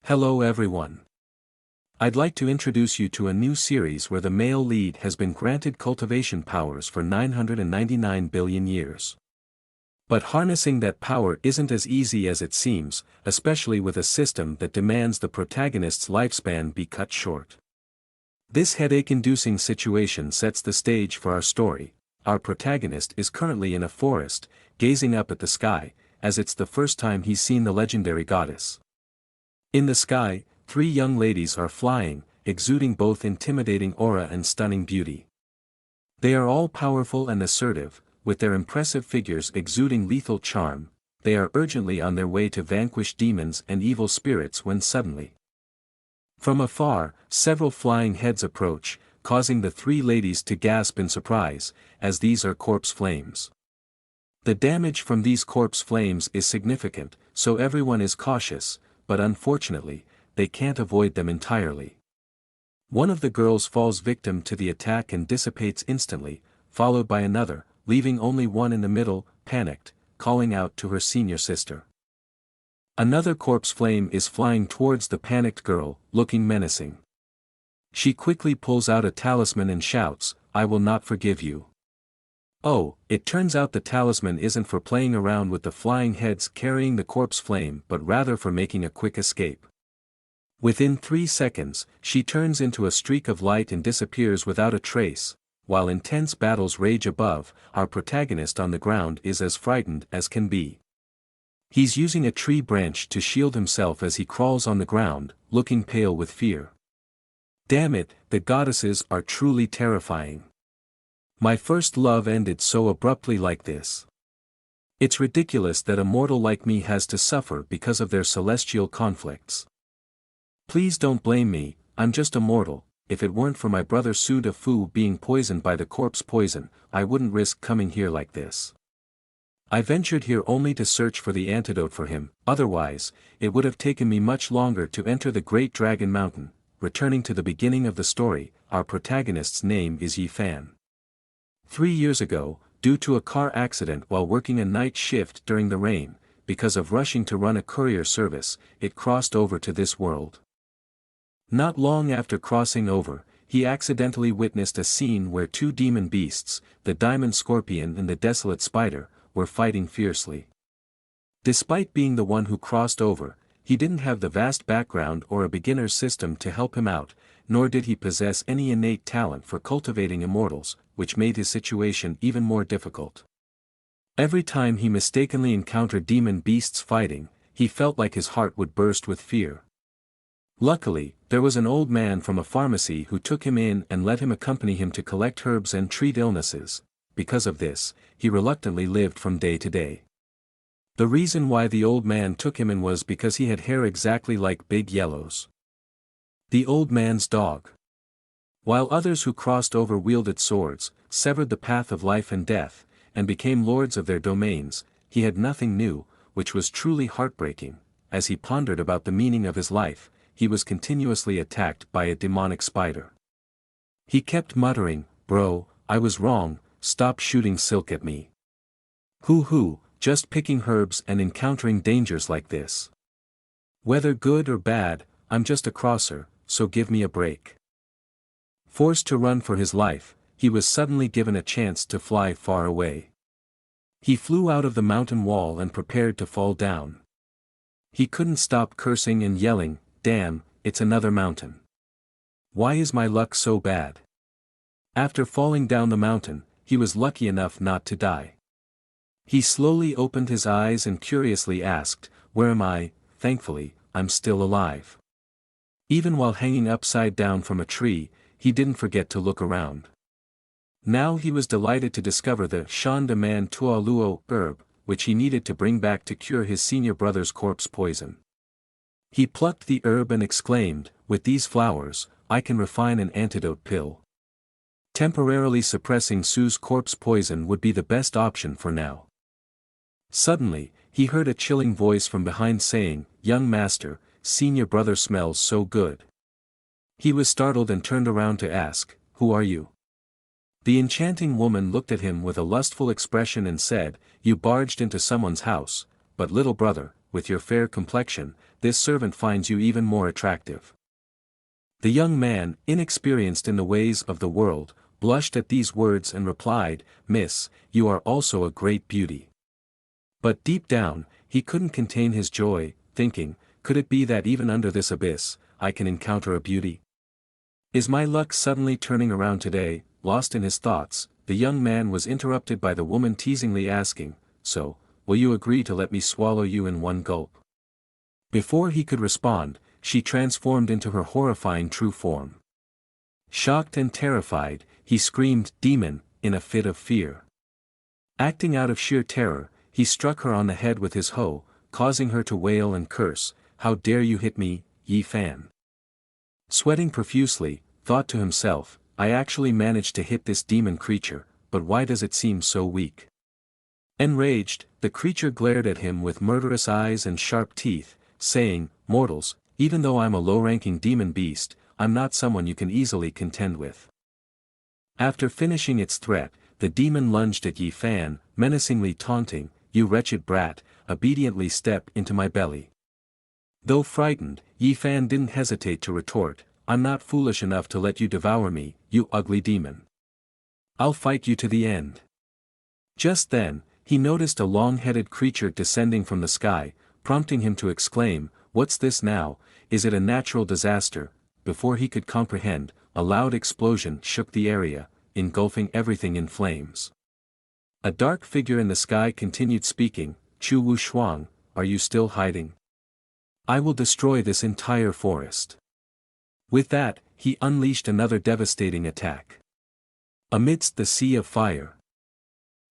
Hello everyone. I'd like to introduce you to a new series where the male lead has been granted cultivation powers for 999 billion years. But harnessing that power isn't as easy as it seems, especially with a system that demands the protagonist's lifespan be cut short. This headache-inducing situation sets the stage for our story. Our protagonist is currently in a forest, gazing up at the sky, as it's the first time he's seen the legendary goddess. In the sky, three young ladies are flying, exuding both intimidating aura and stunning beauty. They are all powerful and assertive, with their impressive figures exuding lethal charm. They are urgently on their way to vanquish demons and evil spirits when suddenly, from afar, several flying heads approach, causing the three ladies to gasp in surprise, as these are corpse flames. The damage from these corpse flames is significant, so everyone is cautious, but unfortunately, they can't avoid them entirely. One of the girls falls victim to the attack and dissipates instantly, followed by another, leaving only one in the middle, panicked, calling out to her senior sister. Another corpse flame is flying towards the panicked girl, looking menacing. She quickly pulls out a talisman and shouts, "I will not forgive you." Oh, it turns out the talisman isn't for playing around with the flying heads carrying the corpse flame but rather for making a quick escape. Within 3 seconds, she turns into a streak of light and disappears without a trace. While intense battles rage above, our protagonist on the ground is as frightened as can be. He's using a tree branch to shield himself as he crawls on the ground, looking pale with fear. Damn it, the goddesses are truly terrifying. My first love ended so abruptly like this. It's ridiculous that a mortal like me has to suffer because of their celestial conflicts. Please don't blame me, I'm just a mortal. If it weren't for my brother Su De Fu being poisoned by the corpse poison, I wouldn't risk coming here like this. I ventured here only to search for the antidote for him, otherwise, it would have taken me much longer to enter the Great Dragon Mountain. Returning to the beginning of the story, our protagonist's name is Yi Fan. 3 years ago, due to a car accident while working a night shift during the rain, because of rushing to run a courier service, it crossed over to this world. Not long after crossing over, he accidentally witnessed a scene where two demon beasts, the diamond scorpion and the desolate spider, were fighting fiercely. Despite being the one who crossed over, he didn't have the vast background or a beginner's system to help him out, nor did he possess any innate talent for cultivating immortals, which made his situation even more difficult. Every time he mistakenly encountered demon beasts fighting, he felt like his heart would burst with fear. Luckily, there was an old man from a pharmacy who took him in and let him accompany him to collect herbs and treat illnesses. Because of this, he reluctantly lived from day to day. The reason why the old man took him in was because he had hair exactly like Big Yellow's, the old man's dog. While others who crossed over wielded swords, severed the path of life and death, and became lords of their domains, he had nothing new, which was truly heartbreaking. As he pondered about the meaning of his life, he was continuously attacked by a demonic spider. He kept muttering, "Bro, I was wrong, stop shooting silk at me. Hoo, just picking herbs and encountering dangers like this. Whether good or bad, I'm just a crosser, so give me a break." Forced to run for his life, he was suddenly given a chance to fly far away. He flew out of the mountain wall and prepared to fall down. He couldn't stop cursing and yelling, "Damn, it's another mountain. Why is my luck so bad?" After falling down the mountain, he was lucky enough not to die. He slowly opened his eyes and curiously asked, "Where am I?" Thankfully, I'm still alive. Even while hanging upside down from a tree, he didn't forget to look around. Now he was delighted to discover the Shan de Man Tua Luo herb, which he needed to bring back to cure his senior brother's corpse poison. He plucked the herb and exclaimed, "With these flowers, I can refine an antidote pill." Temporarily suppressing Su's corpse poison would be the best option for now. Suddenly, he heard a chilling voice from behind saying, "Young master, senior brother smells so good." He was startled and turned around to ask, "Who are you?" The enchanting woman looked at him with a lustful expression and said, "You barged into someone's house, but little brother, with your fair complexion, this servant finds you even more attractive. The young man, inexperienced in the ways of the world, blushed at these words and replied, "Miss, you are also a great beauty." But deep down, he couldn't contain his joy, thinking, could it be that even under this abyss, I can encounter a beauty? Is my luck suddenly turning around today? Lost in his thoughts, the young man was interrupted by the woman teasingly asking, "So, will you agree to let me swallow you in one gulp?" Before he could respond, she transformed into her horrifying true form. Shocked and terrified, he screamed, "Demon," in a fit of fear. Acting out of sheer terror, he struck her on the head with his hoe, causing her to wail and curse, "How dare you hit me, Yi Fan?" Sweating profusely, thought to himself, I actually managed to hit this demon creature, but why does it seem so weak? Enraged, the creature glared at him with murderous eyes and sharp teeth, saying, "Mortals, even though I'm a low-ranking demon beast, I'm not someone you can easily contend with." After finishing its threat, the demon lunged at Yi Fan, menacingly taunting, "You wretched brat, obediently step into my belly." Though frightened, Yi Fan didn't hesitate to retort, "I'm not foolish enough to let you devour me, you ugly demon. I'll fight you to the end." Just then, he noticed a long-headed creature descending from the sky, prompting him to exclaim, "What's this now? Is it a natural disaster?" Before he could comprehend, a loud explosion shook the area, engulfing everything in flames. A dark figure in the sky continued speaking, "Chu Wu Shuang, are you still hiding? I will destroy this entire forest." With that, he unleashed another devastating attack. Amidst the sea of fire,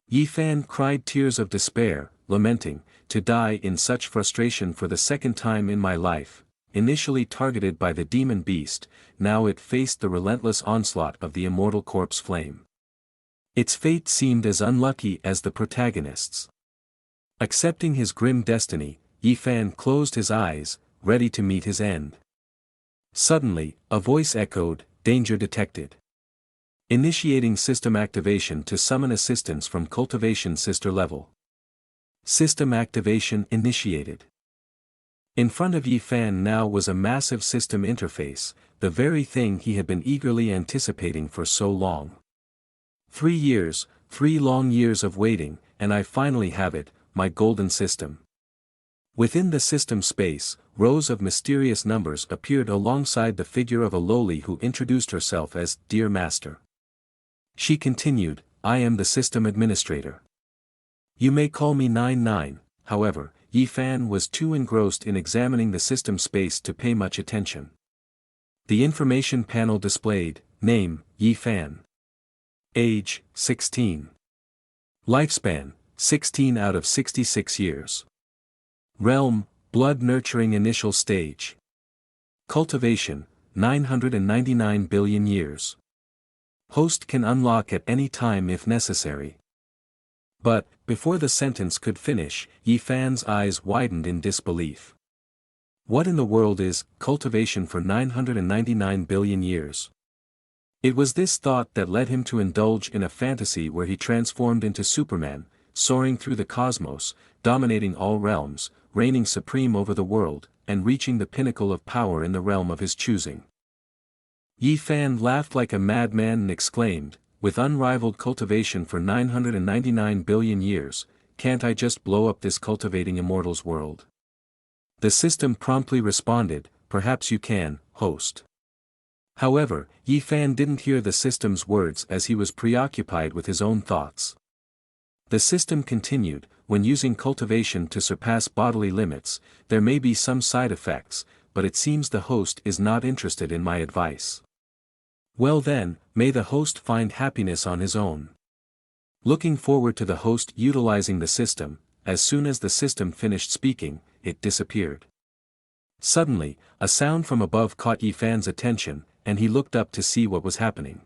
Yi Fan cried tears of despair, lamenting, "To die in such frustration for the second time in my life." Initially targeted by the demon beast, now it faced the relentless onslaught of the immortal corpse flame. Its fate seemed as unlucky as the protagonist's. Accepting his grim destiny, Yi Fan closed his eyes, ready to meet his end. Suddenly, a voice echoed, "Danger detected. Initiating system activation to summon assistance from Cultivation Sister level." System activation initiated. In front of Yi Fan now was a massive system interface, the very thing he had been eagerly anticipating for so long. 3 years, 3 long years of waiting, and I finally have it, my golden system. Within the system space, rows of mysterious numbers appeared alongside the figure of a Loli who introduced herself as "Dear Master." She continued, "I am the system administrator. You may call me 99, however." Yi Fan was too engrossed in examining the system space to pay much attention. The information panel displayed, Name, Yi Fan. Age, 16. Lifespan, 16 out of 66 years. Realm, blood nurturing initial stage. Cultivation, 999 billion years. Host can unlock at any time if necessary. But, before the sentence could finish, Yi Fan's eyes widened in disbelief. What in the world is cultivation for 999 billion years? It was this thought that led him to indulge in a fantasy where he transformed into Superman, soaring through the cosmos, dominating all realms, reigning supreme over the world, and reaching the pinnacle of power in the realm of his choosing. Yi Fan laughed like a madman and exclaimed, "With unrivaled cultivation for 999 billion years, can't I just blow up this cultivating immortals world?" The system promptly responded, "Perhaps you can, host." However, Yi Fan didn't hear the system's words as he was preoccupied with his own thoughts. The system continued, "When using cultivation to surpass bodily limits, there may be some side effects, but it seems the host is not interested in my advice. Well then, may the host find happiness on his own." Looking forward to the host utilizing the system, as soon as the system finished speaking, it disappeared. Suddenly, a sound from above caught Yi Fan's attention, and he looked up to see what was happening.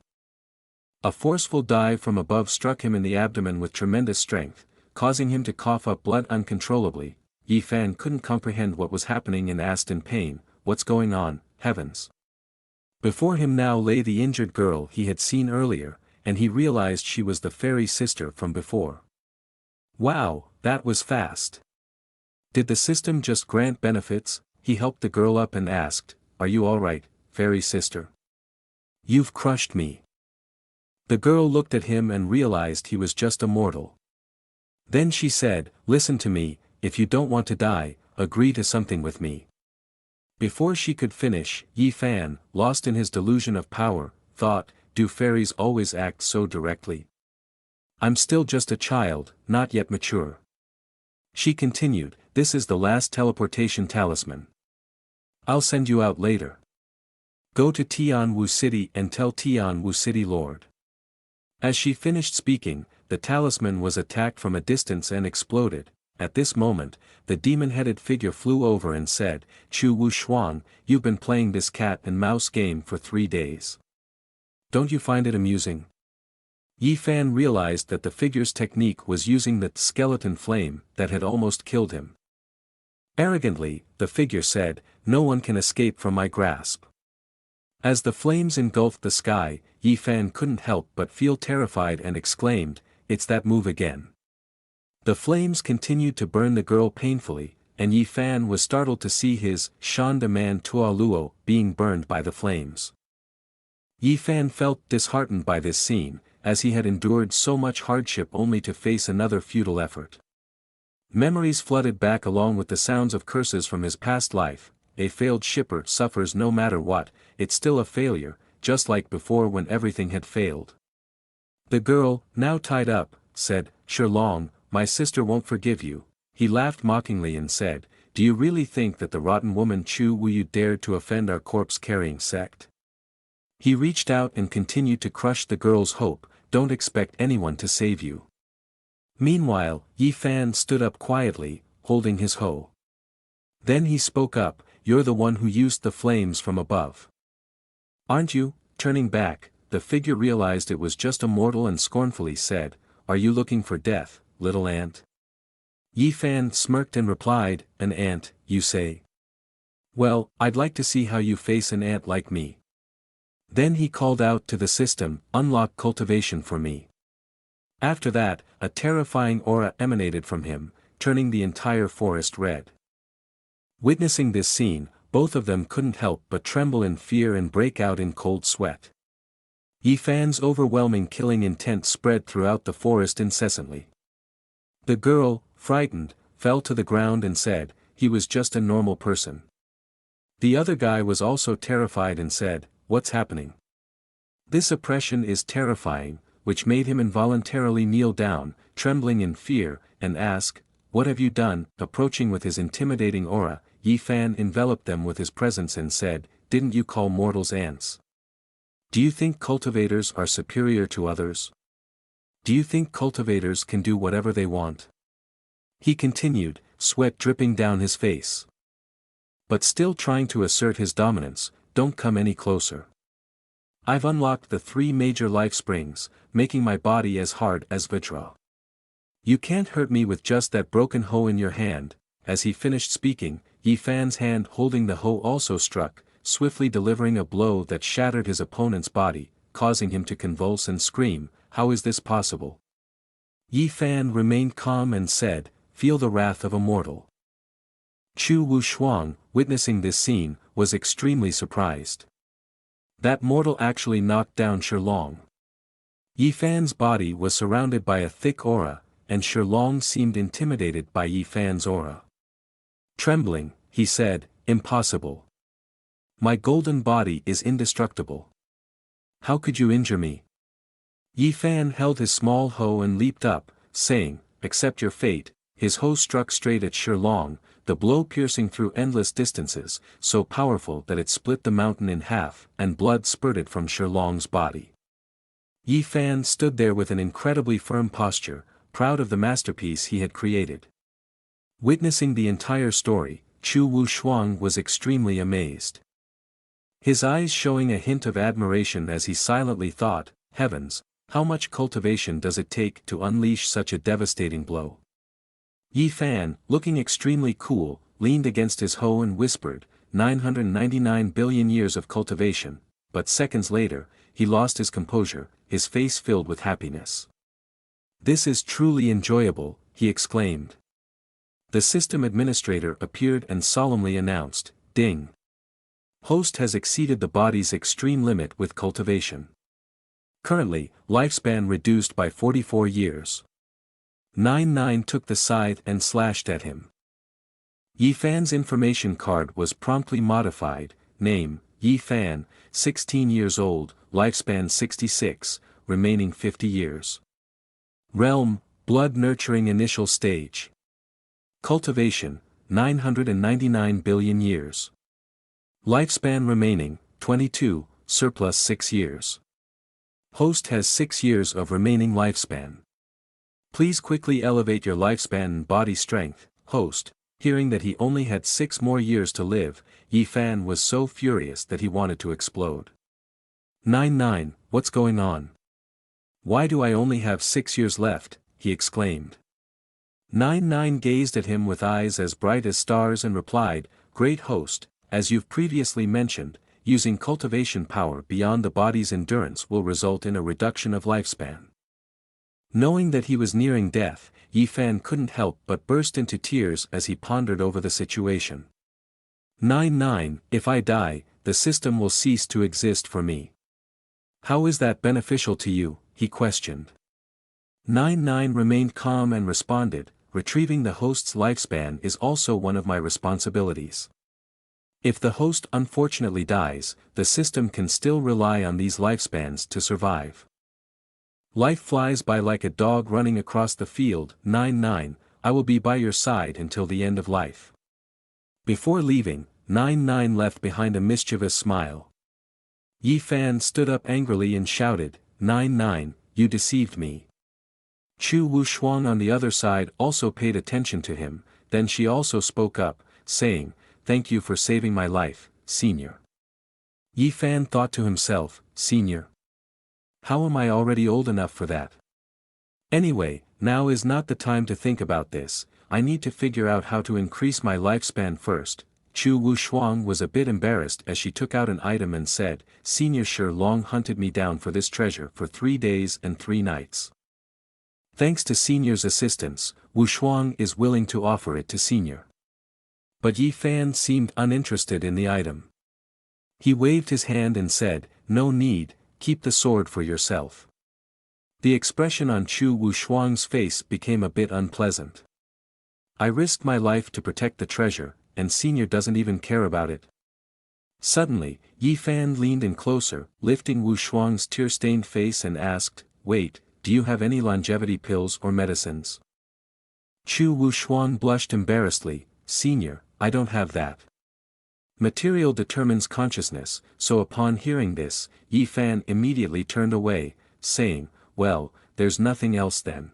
A forceful dive from above struck him in the abdomen with tremendous strength, causing him to cough up blood uncontrollably. Yi Fan couldn't comprehend what was happening and asked in pain, "What's going on, heavens?" Before him now lay the injured girl he had seen earlier, and he realized she was the fairy sister from before. Wow, that was fast. Did the system just grant benefits, he helped the girl up and asked, "Are you alright, fairy sister? You've crushed me." The girl looked at him and realized he was just a mortal. Then she said, "Listen to me, if you don't want to die, agree to something with me." Before she could finish, Yi Fan, lost in his delusion of power, thought, "Do fairies always act so directly? I'm still just a child, not yet mature." She continued, "This is the last teleportation talisman. I'll send you out later. Go to Tianwu City and tell Tianwu City Lord." As she finished speaking, the talisman was attacked from a distance and exploded. At this moment, the demon-headed figure flew over and said, "Chu Wu Shuang, you've been playing this cat and mouse game for 3 days. Don't you find it amusing?" Yi Fan realized that the figure's technique was using the skeleton flame that had almost killed him. Arrogantly, the figure said, "No one can escape from my grasp." As the flames engulfed the sky, Yi Fan couldn't help but feel terrified and exclaimed, "It's that move again." The flames continued to burn the girl painfully, and Yi Fan was startled to see his Shan de Man Tua Luo being burned by the flames. Yi Fan felt disheartened by this scene, as he had endured so much hardship only to face another futile effort. Memories flooded back along with the sounds of curses from his past life. A failed shipper suffers no matter what, it's still a failure, just like before when everything had failed. The girl, now tied up, said, "Sherlong, my sister won't forgive you." He laughed mockingly and said, "Do you really think that the rotten woman Chu Wu you dared to offend our corpse-carrying sect?" He reached out and continued to crush the girl's hope, "Don't expect anyone to save you." Meanwhile, Yi Fan stood up quietly, holding his hoe. Then he spoke up, "You're the one who used the flames from above. Aren't you?" Turning back, the figure realized it was just a mortal and scornfully said, "Are you looking for death, little ant?" Yi Fan smirked and replied, "An ant, you say? Well, I'd like to see how you face an ant like me." Then he called out to the system, "Unlock cultivation for me." After that, a terrifying aura emanated from him, turning the entire forest red. Witnessing this scene, both of them couldn't help but tremble in fear and break out in cold sweat. Yi Fan's overwhelming killing intent spread throughout the forest incessantly. The girl, frightened, fell to the ground and said, "He was just a normal person." The other guy was also terrified and said, "What's happening?" This oppression is terrifying, which made him involuntarily kneel down, trembling in fear, and ask, "What have you done?" Approaching with his intimidating aura, Yi Fan enveloped them with his presence and said, "Didn't you call mortals ants? Do you think cultivators are superior to others? Do you think cultivators can do whatever they want?" He continued, sweat dripping down his face. But still trying to assert his dominance, "Don't come any closer. I've unlocked the 3 major life springs, making my body as hard as Vajra. You can't hurt me with just that broken hoe in your hand." As he finished speaking, Yi Fan's hand holding the hoe also struck, swiftly delivering a blow that shattered his opponent's body, causing him to convulse and scream, "How is this possible?" Yi Fan remained calm and said, "Feel the wrath of a mortal." Chu Wu Shuang, witnessing this scene, was extremely surprised. That mortal actually knocked down Sherlong. Yi Fan's body was surrounded by a thick aura, and Sherlong seemed intimidated by Yi Fan's aura. Trembling, he said, "Impossible. My golden body is indestructible. How could you injure me?" Yi Fan held his small hoe and leaped up, saying, "Accept your fate." His hoe struck straight at Sherlong, the blow piercing through endless distances, so powerful that it split the mountain in half, and blood spurted from Sherlong's body. Yi Fan stood there with an incredibly firm posture, proud of the masterpiece he had created. Witnessing the entire story, Chu Wu Shuang was extremely amazed. His eyes showing a hint of admiration as he silently thought, "Heavens, how much cultivation does it take to unleash such a devastating blow?" Yi Fan, looking extremely cool, leaned against his hoe and whispered, 999 billion years of cultivation, but seconds later, he lost his composure, his face filled with happiness. "This is truly enjoyable," he exclaimed. The system administrator appeared and solemnly announced, "Ding. Host has exceeded the body's extreme limit with cultivation. Currently, lifespan reduced by 44 years. 99 took the scythe and slashed at him. Yi Fan's information card was promptly modified, name, Yi Fan, 16 years old, lifespan 66, remaining 50 years. Realm, blood nurturing initial stage. Cultivation, 999 billion years. Lifespan remaining, 22, surplus 6 years. Host has 6 years of remaining lifespan. Please quickly elevate your lifespan and body strength, host." Hearing that he only had 6 more years to live, Yi Fan was so furious that he wanted to explode. 99, what's going on? Why do I only have 6 years left, he exclaimed. 99 gazed at him with eyes as bright as stars and replied, "Great host, as you've previously mentioned, using cultivation power beyond the body's endurance will result in a reduction of lifespan." Knowing that he was nearing death, Yi Fan couldn't help but burst into tears as he pondered over the situation. 99, if I die, the system will cease to exist for me. How is that beneficial to you, he questioned. 99 remained calm and responded, retrieving the host's lifespan is also one of my responsibilities. If the host unfortunately dies, the system can still rely on these lifespans to survive. Life flies by like a dog running across the field. 99, I will be by your side until the end of life. Before leaving, 99 left behind a mischievous smile. Yi Fan stood up angrily and shouted, 99, you deceived me. Chu Wushuang on the other side also paid attention to him, then she also spoke up, saying, "Thank you for saving my life, senior." Yi Fan thought to himself, "Senior? How am I already old enough for that? Anyway, now is not the time to think about this, I need to figure out how to increase my lifespan first." Chu Wushuang was a bit embarrassed as she took out an item and said, "Senior Shi Long hunted me down for this treasure for 3 days and 3 nights. Thanks to Senior's assistance, Wushuang is willing to offer it to Senior." But Yi Fan seemed uninterested in the item. He waved his hand and said, "No need, keep the sword for yourself." The expression on Chu Wushuang's face became a bit unpleasant. "I risked my life to protect the treasure, and Senior doesn't even care about it." Suddenly, Yi Fan leaned in closer, lifting Wushuang's tear-stained face and asked, "Wait, do you have any longevity pills or medicines?" Chu Wushuang blushed embarrassedly, "Senior, I don't have that. Material determines consciousness," so upon hearing this, Yi Fan immediately turned away, saying, "Well, there's nothing else then.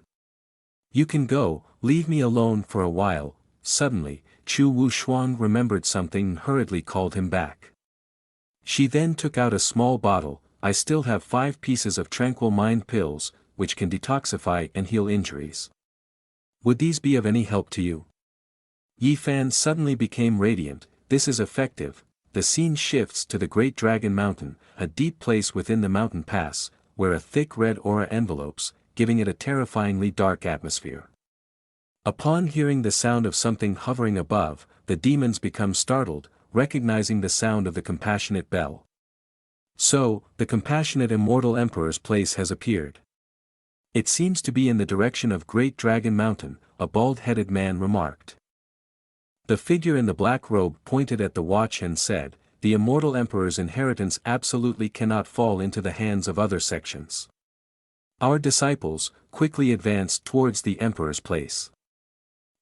You can go, leave me alone for a while." Suddenly, Chu Wushuang remembered something and hurriedly called him back. She then took out a small bottle. "I still have 5 pieces of tranquil mind pills, which can detoxify and heal injuries. Would these be of any help to you?" Yi Fan suddenly became radiant. "This is effective." The scene shifts to the Great Dragon Mountain, a deep place within the mountain pass, where a thick red aura envelopes, giving it a terrifyingly dark atmosphere. Upon hearing the sound of something hovering above, the demons become startled, recognizing the sound of the compassionate bell. So, the compassionate immortal emperor's place has appeared. "It seems to be in the direction of Great Dragon Mountain," a bald-headed man remarked. The figure in the black robe pointed at the watch and said, "The immortal emperor's inheritance absolutely cannot fall into the hands of other sections. Our disciples quickly advanced towards the emperor's place."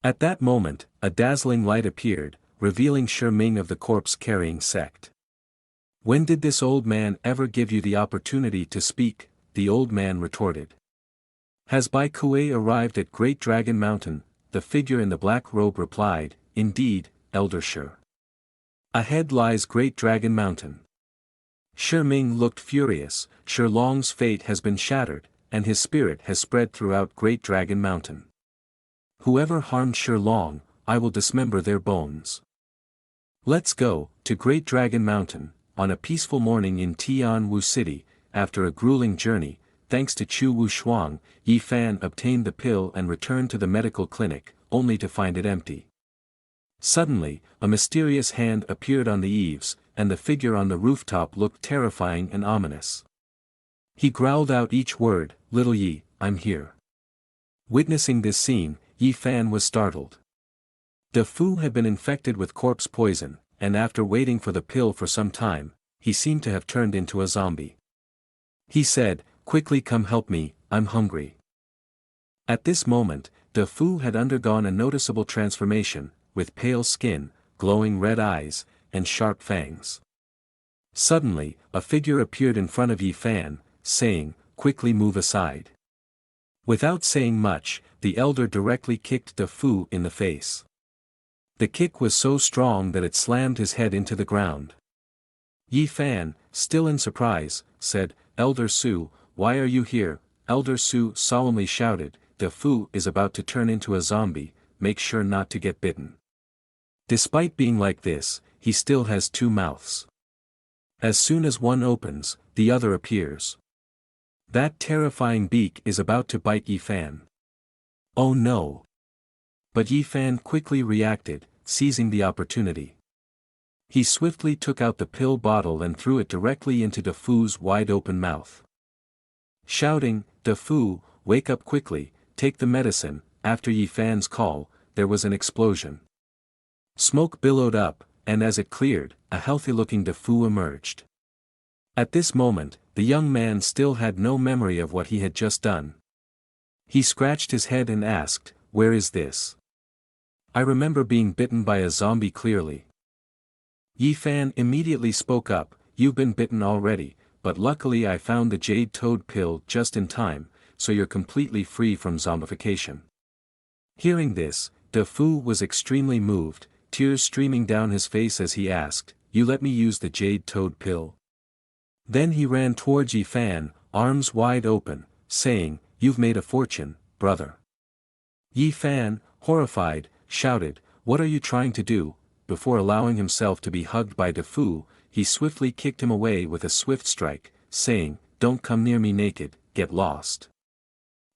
At that moment, a dazzling light appeared, revealing Shi Ming of the corpse-carrying sect. "When did this old man ever give you the opportunity to speak?" the old man retorted. "Has Bai Kuei arrived at Great Dragon Mountain?" the figure in the black robe replied, "Indeed, Elder Shi. Ahead lies Great Dragon Mountain." Shi Ming looked furious. Shi Long's fate has been shattered, and his spirit has spread throughout Great Dragon Mountain. Whoever harmed Shi Long, I will dismember their bones. Let's go to Great Dragon Mountain. On a peaceful morning in Tianwu City, after a grueling journey, thanks to Chu Wushuang, Yi Fan obtained the pill and returned to the medical clinic, only to find it empty. Suddenly, a mysterious hand appeared on the eaves, and the figure on the rooftop looked terrifying and ominous. He growled out each word, "Little Yi, I'm here." Witnessing this scene, Yi Fan was startled. De Fu had been infected with corpse poison, and after waiting for the pill for some time, he seemed to have turned into a zombie. He said, "Quickly come help me, I'm hungry." At this moment, De Fu had undergone a noticeable transformation, with pale skin, glowing red eyes, and sharp fangs. Suddenly, a figure appeared in front of Yi Fan, saying, "Quickly move aside." Without saying much, the elder directly kicked De Fu in the face. The kick was so strong that it slammed his head into the ground. Yi Fan, still in surprise, said, "Elder Su, why are you here?" Elder Su solemnly shouted, "De Fu is about to turn into a zombie, make sure not to get bitten." Despite being like this, he still has two mouths. As soon as one opens, the other appears. That terrifying beak is about to bite Yi Fan. Oh no! But Yi Fan quickly reacted, seizing the opportunity. He swiftly took out the pill bottle and threw it directly into De Fu's wide-open mouth. Shouting, "De Fu, wake up quickly, take the medicine." After Yi Fan's call, there was an explosion. Smoke billowed up, and as it cleared, a healthy-looking De Fu emerged. At this moment, the young man still had no memory of what he had just done. He scratched his head and asked, "Where is this? I remember being bitten by a zombie clearly." Yi Fan immediately spoke up, "You've been bitten already, but luckily I found the jade toad pill just in time, so you're completely free from zombification." Hearing this, De Fu was extremely moved, tears streaming down his face as he asked, "You let me use the jade toad pill?" Then he ran towards Yi Fan, arms wide open, saying, "You've made a fortune, brother." Yi Fan, horrified, shouted, "What are you trying to do?" Before allowing himself to be hugged by De Fu, he swiftly kicked him away with a swift strike, saying, "Don't come near me naked, get lost."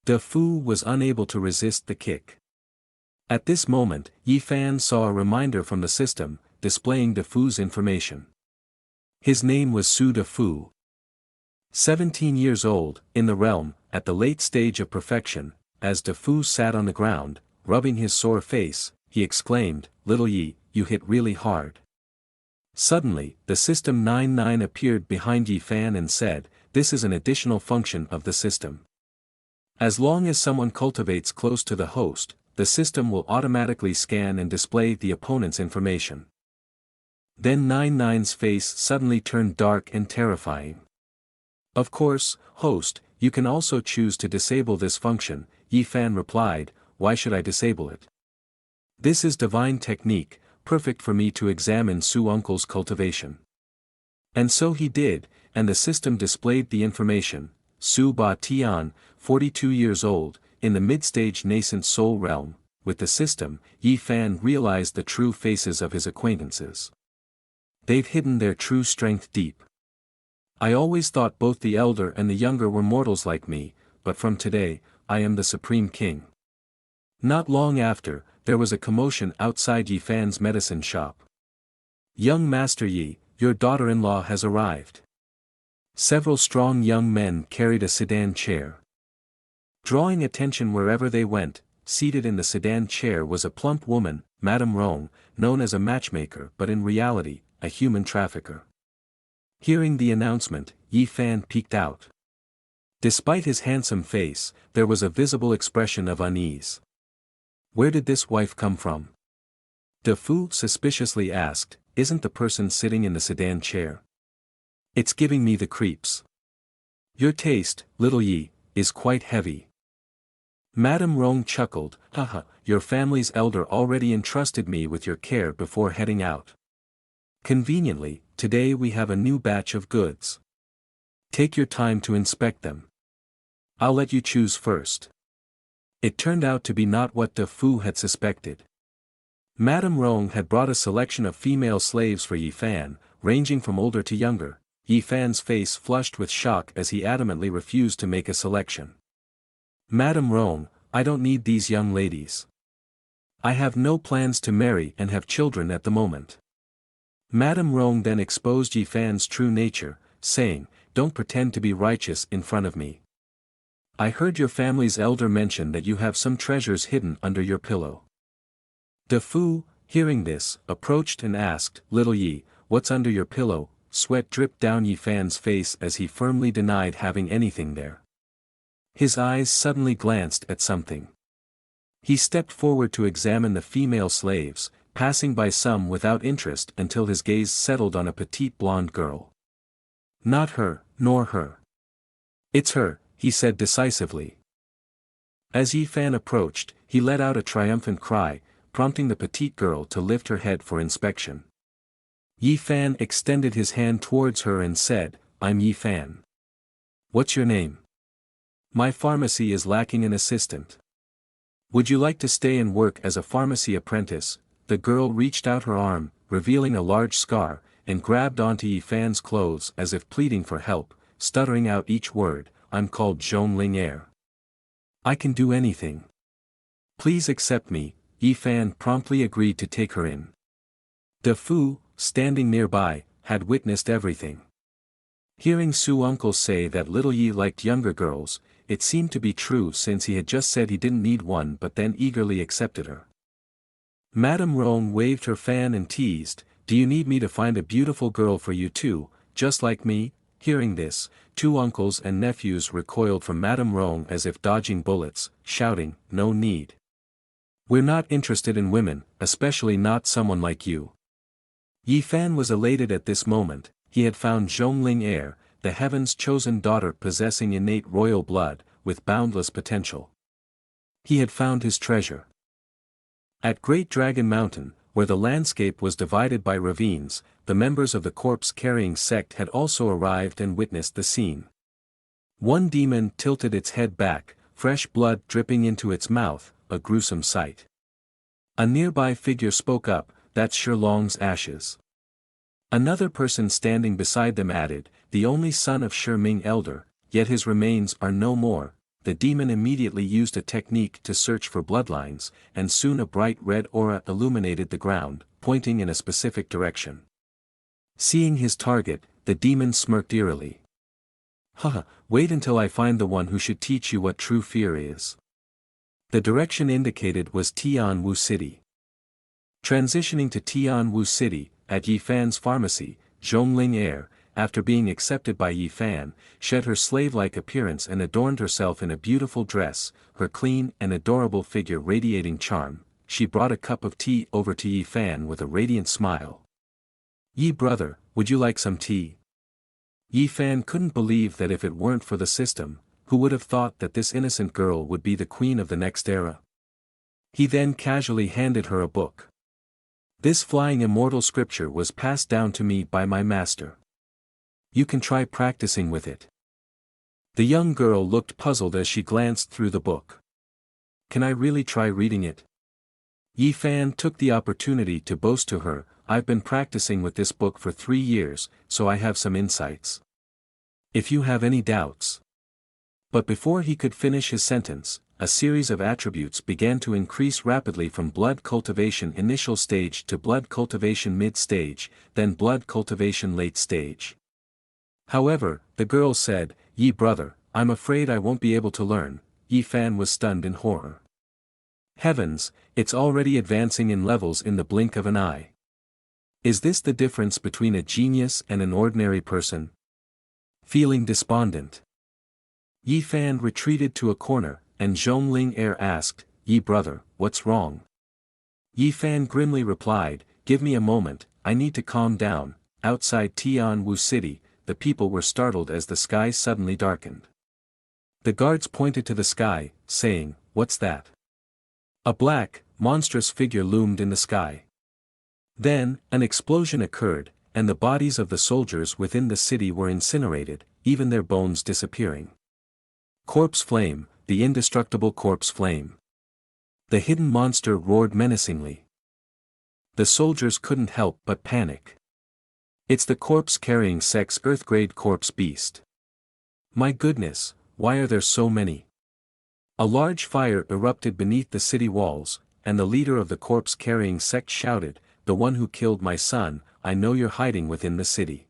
De Fu was unable to resist the kick. At this moment, Yi Fan saw a reminder from the system, displaying De Fu's information. His name was Su De Fu. 17 years old, in the realm, at the late stage of perfection. As De Fu sat on the ground, rubbing his sore face, he exclaimed, "Little Yi, you hit really hard." Suddenly, the System 99 appeared behind Yi Fan and said, "This is an additional function of the system. As long as someone cultivates close to the host, the system will automatically scan and display the opponent's information." Then 99's face suddenly turned dark and terrifying. "Of course, host, you can also choose to disable this function," Yi Fan replied, "Why should I disable it? This is divine technique, perfect for me to examine Su Uncle's cultivation." And so he did, and the system displayed the information, Su Ba Tian, 42 years old, in the mid-stage nascent soul realm. With the system, Yi Fan realized the true faces of his acquaintances. They've hidden their true strength deep. I always thought both the elder and the younger were mortals like me, but from today, I am the Supreme King. Not long after, there was a commotion outside Yi Fan's medicine shop. "Young Master Yi, your daughter-in-law has arrived." Several strong young men carried a sedan chair. Drawing attention wherever they went, seated in the sedan chair was a plump woman, Madame Rong, known as a matchmaker but in reality, a human trafficker. Hearing the announcement, Yi Fan peeked out. Despite his handsome face, there was a visible expression of unease. Where did this wife come from? De Fu suspiciously asked, "Isn't the person sitting in the sedan chair? It's giving me the creeps." "Your taste, little Yi, is quite heavy." Madame Rong chuckled, "Haha, your family's elder already entrusted me with your care before heading out. Conveniently, today we have a new batch of goods. Take your time to inspect them. I'll let you choose first." It turned out to be not what De Fu had suspected. Madame Rong had brought a selection of female slaves for Yi Fan, ranging from older to younger. Yi Fan's face flushed with shock as he adamantly refused to make a selection. "Madame Rong, I don't need these young ladies. I have no plans to marry and have children at the moment. Madame Rong then exposed Yi Fan's true nature, saying, don't pretend to be righteous in front of me. I heard your family's elder mention that you have some treasures hidden under your pillow. De Fu, hearing this, approached and asked, Little Yi, what's under your pillow? Sweat dripped down Yi Fan's face as he firmly denied having anything there. His eyes suddenly glanced at something. He stepped forward to examine the female slaves, passing by some without interest until his gaze settled on a petite blonde girl. Not her, nor her. It's her, he said decisively. As Yi Fan approached, he let out a triumphant cry, prompting the petite girl to lift her head for inspection. Yi Fan extended his hand towards her and said, I'm Yi Fan. What's your name? My pharmacy is lacking an assistant. Would you like to stay and work as a pharmacy apprentice? The girl reached out her arm, revealing a large scar, and grabbed onto Yi Fan's clothes as if pleading for help, stuttering out each word, I'm called Zhongling Air. I can do anything. Please accept me. Yi Fan promptly agreed to take her in. De Fu, standing nearby, had witnessed everything. Hearing Su uncle say that little Yi liked younger girls, it seemed to be true since he had just said he didn't need one but then eagerly accepted her. Madame Rong waved her fan and teased, do you need me to find a beautiful girl for you too, just like me? Hearing this, two uncles and nephews recoiled from Madame Rong as if dodging bullets, shouting, no need. We're not interested in women, especially not someone like you. Yi Fan was elated at this moment. He had found Zhongling Air, the heaven's chosen daughter possessing innate royal blood, with boundless potential. He had found his treasure. At Great Dragon Mountain, where the landscape was divided by ravines, the members of the corpse-carrying sect had also arrived and witnessed the scene. One demon tilted its head back, fresh blood dripping into its mouth, a gruesome sight. A nearby figure spoke up, that's Shilong's ashes. Another person standing beside them added, the only son of Shi Ming Elder, yet his remains are no more. The demon immediately used a technique to search for bloodlines, and soon a bright red aura illuminated the ground, pointing in a specific direction. Seeing his target, the demon smirked eerily. Haha, wait until I find the one who should teach you what true fear is. The direction indicated was Tianwu City. Transitioning to Tianwu City, at Yi Fan's pharmacy, Zhongling Air, after being accepted by Yi Fan, shed her slave-like appearance and adorned herself in a beautiful dress, her clean and adorable figure radiating charm. She brought a cup of tea over to Yi Fan with a radiant smile. Yi brother, would you like some tea? Yi Fan couldn't believe that if it weren't for the system, who would have thought that this innocent girl would be the queen of the next era? He then casually handed her a book. This flying immortal scripture was passed down to me by my master. You can try practicing with it. The young girl looked puzzled as she glanced through the book. Can I really try reading it? Yi Fan took the opportunity to boast to her, I've been practicing with this book for 3 years, so I have some insights. If you have any doubts. But before he could finish his sentence, a series of attributes began to increase rapidly from blood cultivation initial stage to blood cultivation mid-stage, then blood cultivation late stage. However, the girl said, Yi brother, I'm afraid I won't be able to learn. Yi Fan was stunned in horror. Heavens, it's already advancing in levels in the blink of an eye. Is this the difference between a genius and an ordinary person? Feeling despondent, Yi Fan retreated to a corner, and Zhongling Air asked, Yi brother, what's wrong? Yi Fan grimly replied, give me a moment, I need to calm down. Outside Tianwu City, the people were startled as the sky suddenly darkened. The guards pointed to the sky, saying, what's that? A black, monstrous figure loomed in the sky. Then, an explosion occurred, and the bodies of the soldiers within the city were incinerated, even their bones disappearing. Corpse flame, the indestructible corpse flame. The hidden monster roared menacingly. The soldiers couldn't help but panic. It's the corpse-carrying sex Earth-grade corpse beast. My goodness, why are there so many? A large fire erupted beneath the city walls, and the leader of the corpse-carrying sect shouted, "The one who killed my son, I know you're hiding within the city.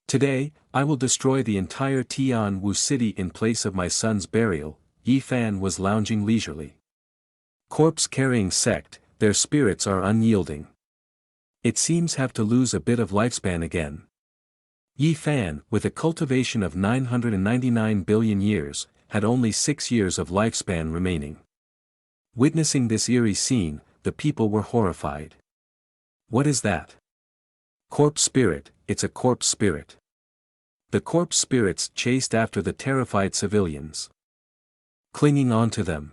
Today, I will destroy the entire Tianwu city in place of my son's burial." Yi Fan was lounging leisurely. Corpse-carrying sect, their spirits are unyielding. It seems have to lose a bit of lifespan again. Yi Fan, with a cultivation of 999 billion years, had only 6 years of lifespan remaining. Witnessing this eerie scene, the people were horrified. What is that? Corpse spirit, it's a corpse spirit. The corpse spirits chased after the terrified civilians, clinging on to them.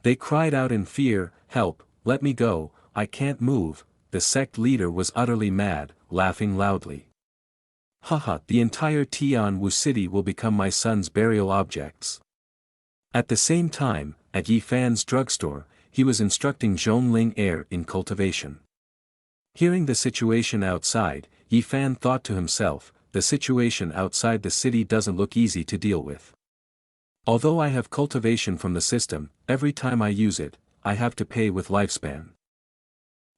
They cried out in fear, "Help, let me go, I can't move." The sect leader was utterly mad, laughing loudly. "Haha, the entire Tianwu city will become my son's burial objects." At the same time, at Yi Fan's drugstore, he was instructing Zhongling Air in cultivation. Hearing the situation outside, Yi Fan thought to himself, the situation outside the city doesn't look easy to deal with. Although I have cultivation from the system, every time I use it, I have to pay with lifespan.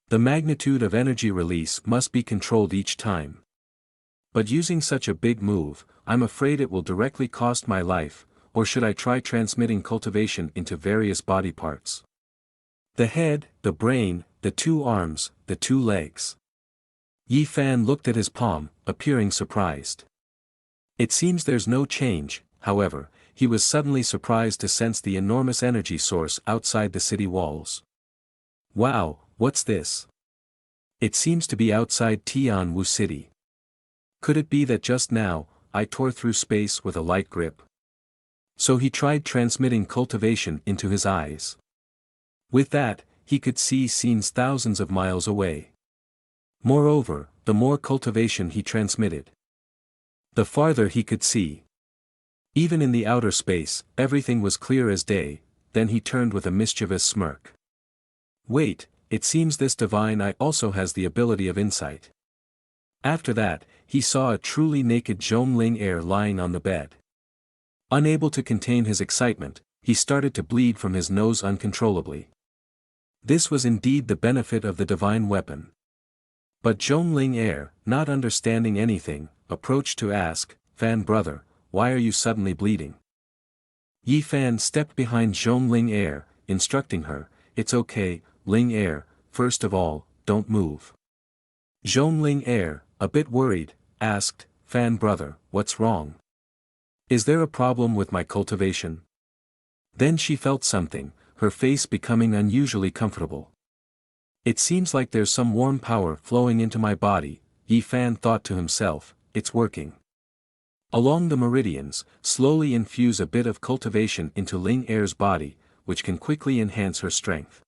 The magnitude of energy release must be controlled each time. But using such a big move, I'm afraid it will directly cost my life, or should I try transmitting cultivation into various body parts? The head, the brain, the 2 arms, the 2 legs. Yi Fan looked at his palm, appearing surprised. It seems there's no change, however. He was suddenly surprised to sense the enormous energy source outside the city walls. Wow, what's this? It seems to be outside Tianwu city. Could it be that just now, I tore through space with a light grip? So he tried transmitting cultivation into his eyes. With that, he could see scenes thousands of miles away. Moreover, the more cultivation he transmitted, the farther he could see. Even in the outer space, everything was clear as day. Then he turned with a mischievous smirk. Wait, it seems this divine eye also has the ability of insight. After that, he saw a truly naked Zhongling Air lying on the bed. Unable to contain his excitement, he started to bleed from his nose uncontrollably. This was indeed the benefit of the divine weapon. But Zhongling Air, not understanding anything, approached to ask, "Fan brother, why are you suddenly bleeding?" Yi Fan stepped behind Zhongling Air, instructing her, "It's okay, Ling Air, first of all, don't move." Zhongling Air, a bit worried, asked, "Fan brother, what's wrong? Is there a problem with my cultivation?" Then she felt something, her face becoming unusually comfortable. "It seems like there's some warm power flowing into my body," Yi Fan thought to himself, "it's working." Along the meridians, slowly infuse a bit of cultivation into Ling Air's body, which can quickly enhance her strength.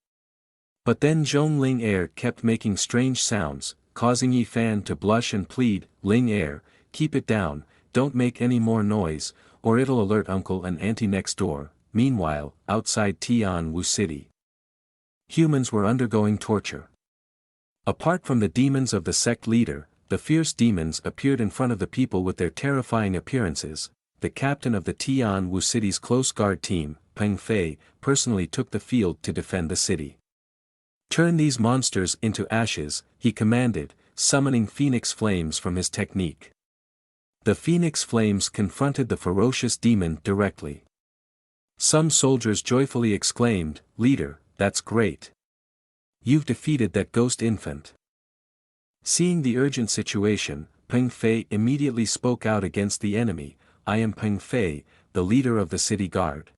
But then Zhongling Air kept making strange sounds, causing Yi Fan to blush and plead, "Ling Air, keep it down, don't make any more noise, or it'll alert uncle and auntie next door." Meanwhile, outside Tianwu city, humans were undergoing torture. Apart from the demons of the sect leader, the fierce demons appeared in front of the people with their terrifying appearances. The captain of the Tianwu city's close guard team, Peng Fei, personally took the field to defend the city. "Turn these monsters into ashes," he commanded, summoning phoenix flames from his technique. The phoenix flames confronted the ferocious demon directly. Some soldiers joyfully exclaimed, "Leader, that's great. You've defeated that ghost infant." Seeing the urgent situation, Peng Fei immediately spoke out against the enemy, "I am Peng Fei, the leader of the city guard.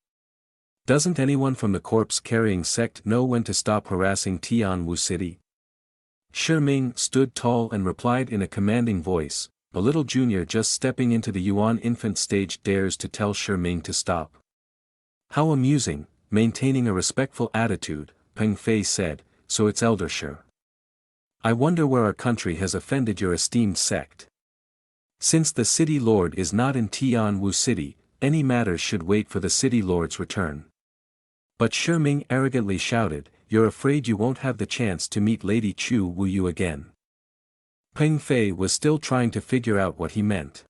Doesn't anyone from the corpse-carrying sect know when to stop harassing Tianwu city?" Shi Ming stood tall and replied in a commanding voice, "A little junior just stepping into the Yuan infant stage dares to tell Shi Ming to stop. How amusing." Maintaining a respectful attitude, Peng Fei said, "So it's Elder Shi. I wonder where our country has offended your esteemed sect. Since the city lord is not in Tianwu city, any matters should wait for the city lord's return." But Shi Ming arrogantly shouted, "You're afraid you won't have the chance to meet Lady Chu Wu Yu again." Peng Fei was still trying to figure out what he meant.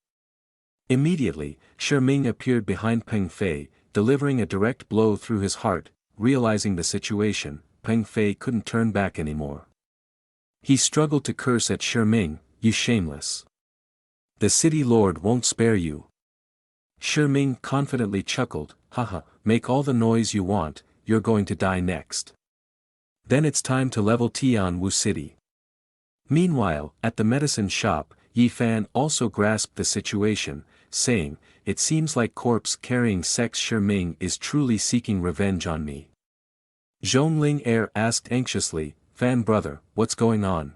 Immediately, Shi Ming appeared behind Peng Fei, delivering a direct blow through his heart. Realizing the situation, Peng Fei couldn't turn back anymore. He struggled to curse at Shi Ming, "You shameless. The city lord won't spare you." Shi Ming confidently chuckled, "Haha, make all the noise you want, you're going to die next. Then it's time to level Tianwu City." Meanwhile, at the medicine shop, Yi Fan also grasped the situation, saying, "It seems like corpse-carrying sex Shi Ming is truly seeking revenge on me." Zhongling Air asked anxiously, "Fan brother, what's going on?"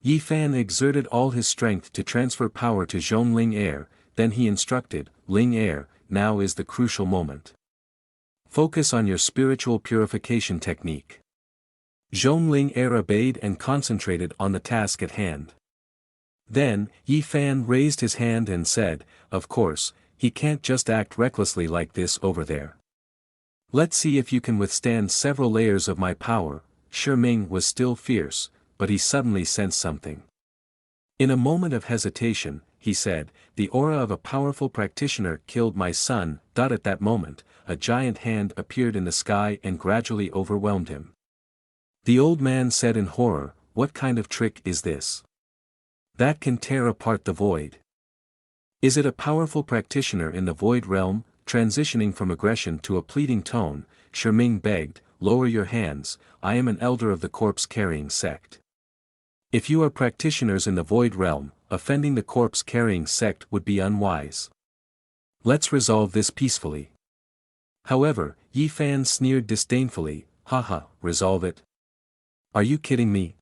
Yi Fan exerted all his strength to transfer power to Zhongling Air, then he instructed, "Ling Air, now is the crucial moment. Focus on your spiritual purification technique." Zhongling Air obeyed and concentrated on the task at hand. Then, Yi Fan raised his hand and said, "Of course, he can't just act recklessly like this over there. Let's see if you can withstand several layers of my power." Shi Ming was still fierce, but he suddenly sensed something. In a moment of hesitation, he said, "The aura of a powerful practitioner killed my son." At that moment, a giant hand appeared in the sky and gradually overwhelmed him. The old man said in horror, "What kind of trick is this? That can tear apart the void? Is it a powerful practitioner in the void realm?" Transitioning from aggression to a pleading tone, Shi Ming begged, "Lower your hands, I am an elder of the corpse-carrying sect. If you are practitioners in the void realm, offending the corpse-carrying sect would be unwise. Let's resolve this peacefully." However, Yi Fan sneered disdainfully, "Haha, resolve it? Are you kidding me?"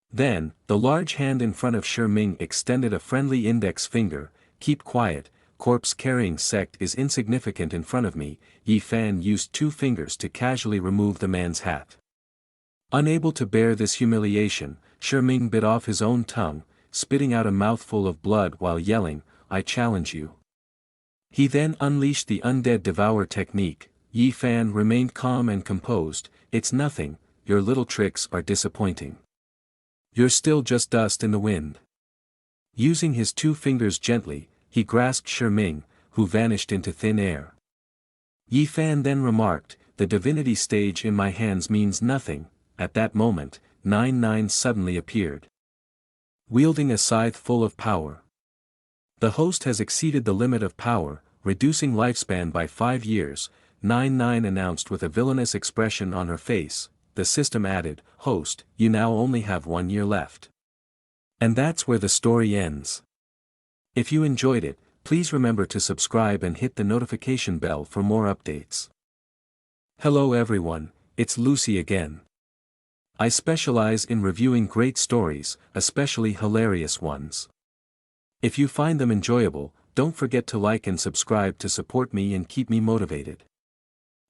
Then, the large hand in front of Shi Ming extended a friendly index finger, "Keep quiet, corpse-carrying sect is insignificant in front of me." Yi Fan used 2 fingers to casually remove the man's hat. Unable to bear this humiliation, Shi Ming bit off his own tongue, spitting out a mouthful of blood while yelling, "I challenge you." He then unleashed the undead devour technique. Yi Fan remained calm and composed, "It's nothing, your little tricks are disappointing. You're still just dust in the wind." Using his 2 fingers gently, he grasped Shi Ming, who vanished into thin air. Yi Fan then remarked, "The divinity stage in my hands means nothing." At that moment, 99 suddenly appeared, wielding a scythe full of power. "The host has exceeded the limit of power, reducing lifespan by 5 years, 99 announced with a villainous expression on her face. The system added, "Host, you now only have 1 year left." And that's where the story ends. If you enjoyed it, please remember to subscribe and hit the notification bell for more updates. Hello everyone, it's Lucy again. I specialize in reviewing great stories, especially hilarious ones. If you find them enjoyable, don't forget to like and subscribe to support me and keep me motivated.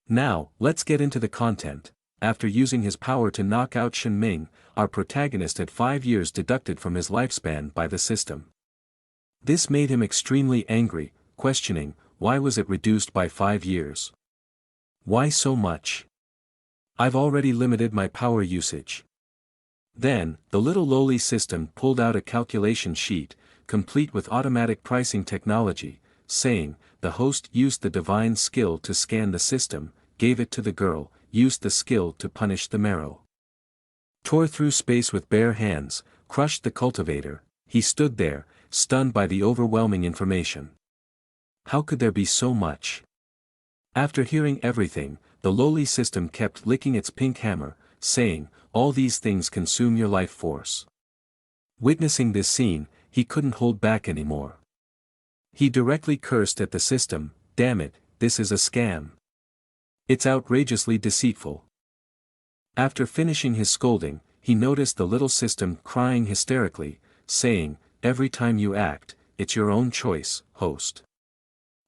Now, let's get into the content. After using his power to knock out Shi Ming, our protagonist had 5 years deducted from his lifespan by the system. This made him extremely angry, questioning, why was it reduced by 5 years? Why so much? I've already limited my power usage. Then, the little Loli system pulled out a calculation sheet, complete with automatic pricing technology, saying, "The host used the divine skill to scan the system, gave it to the girl, used the skill to punish the marrow. Tore through space with bare hands, crushed the cultivator." He stood there, stunned by the overwhelming information. How could there be so much? After hearing everything, the Loli system kept licking its pink hammer, saying, "All these things consume your life force." Witnessing this scene, he couldn't hold back anymore. He directly cursed at the system, "Damn it, this is a scam. It's outrageously deceitful." After finishing his scolding, he noticed the little system crying hysterically, saying, "Every time you act, it's your own choice, host.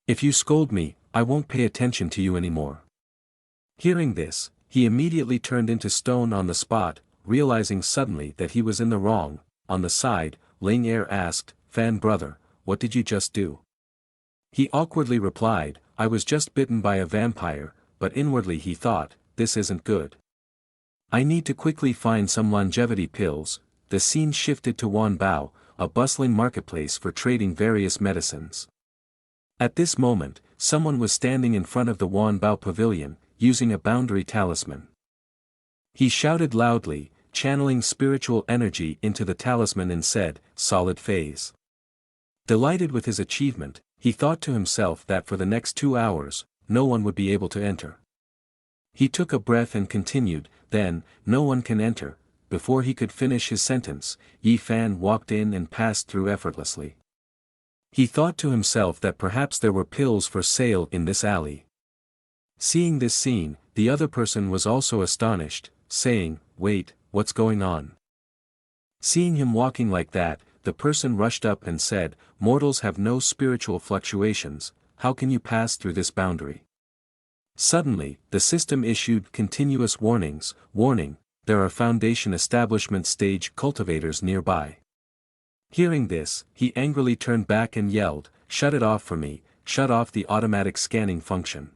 If you scold me, I won't pay attention to you anymore." Hearing this, he immediately turned into stone on the spot, realizing suddenly that he was in the wrong. On the side, Ling Er asked, "Fan brother, what did you just do?" He awkwardly replied, "I was just bitten by a vampire," but inwardly he thought, "This isn't good. I need to quickly find some longevity pills." The scene shifted to Wanbao, a bustling marketplace for trading various medicines. At this moment, someone was standing in front of the Wanbao pavilion, using a boundary talisman. He shouted loudly, channeling spiritual energy into the talisman and said, "Solid phase." Delighted with his achievement, he thought to himself that for the next 2 hours, no one would be able to enter. He took a breath and continued, "Then, no one can enter." Before he could finish his sentence, Yi Fan walked in and passed through effortlessly. He thought to himself that perhaps there were pills for sale in this alley. Seeing this scene, the other person was also astonished, saying, "Wait, what's going on?" Seeing him walking like that, the person rushed up and said, "Mortals have no spiritual fluctuations, how can you pass through this boundary?" Suddenly, the system issued continuous warnings, "Warning, there are Foundation establishment stage cultivators nearby." Hearing this, he angrily turned back and yelled, "Shut it off for me, shut off the automatic scanning function."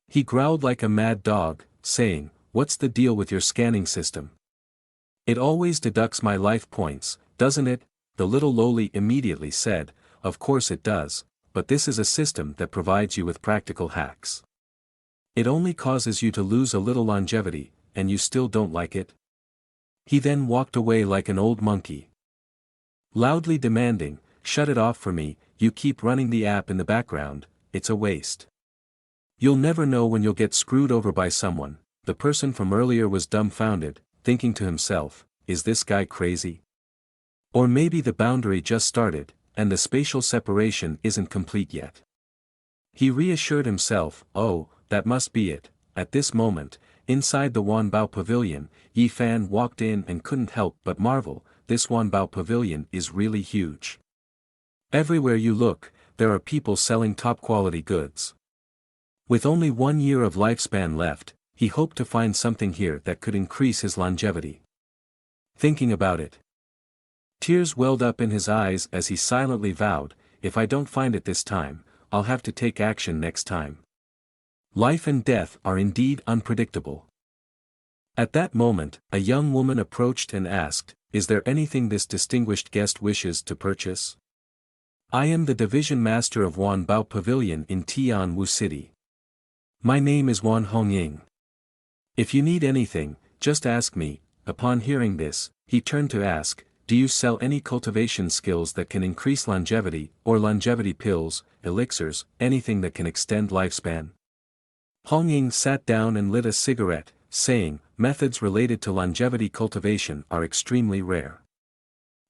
He growled like a mad dog, saying, "What's the deal with your scanning system? It always deducts my life points, doesn't it?" The little Loli immediately said, "Of course it does, but this is a system that provides you with practical hacks. It only causes you to lose a little longevity, and you still don't like it?" He then walked away like an old monkey, loudly demanding, "Shut it off for me, you keep running the app in the background, it's a waste. You'll never know when you'll get screwed over by someone." The person from earlier was dumbfounded, thinking to himself, "Is this guy crazy? Or maybe the boundary just started, and the spatial separation isn't complete yet." He reassured himself, "Oh, that must be it." At this moment, inside the Wanbao Pavilion, Yi Fan walked in and couldn't help but marvel, this Wanbao Pavilion is really huge. Everywhere you look, there are people selling top-quality goods. With only 1 year of lifespan left, he hoped to find something here that could increase his longevity. Thinking about it, tears welled up in his eyes as he silently vowed, "If I don't find it this time, I'll have to take action next time." Life and death are indeed unpredictable. At that moment, a young woman approached and asked, "Is there anything this distinguished guest wishes to purchase? I am the division master of Wanbao Pavilion in Tianwu City. My name is Wan Hongying. If you need anything, just ask me." Upon hearing this, he turned to ask, "Do you sell any cultivation skills that can increase longevity, or longevity pills, elixirs, anything that can extend lifespan?" Hongying sat down and lit a cigarette, saying, "Methods related to longevity cultivation are extremely rare.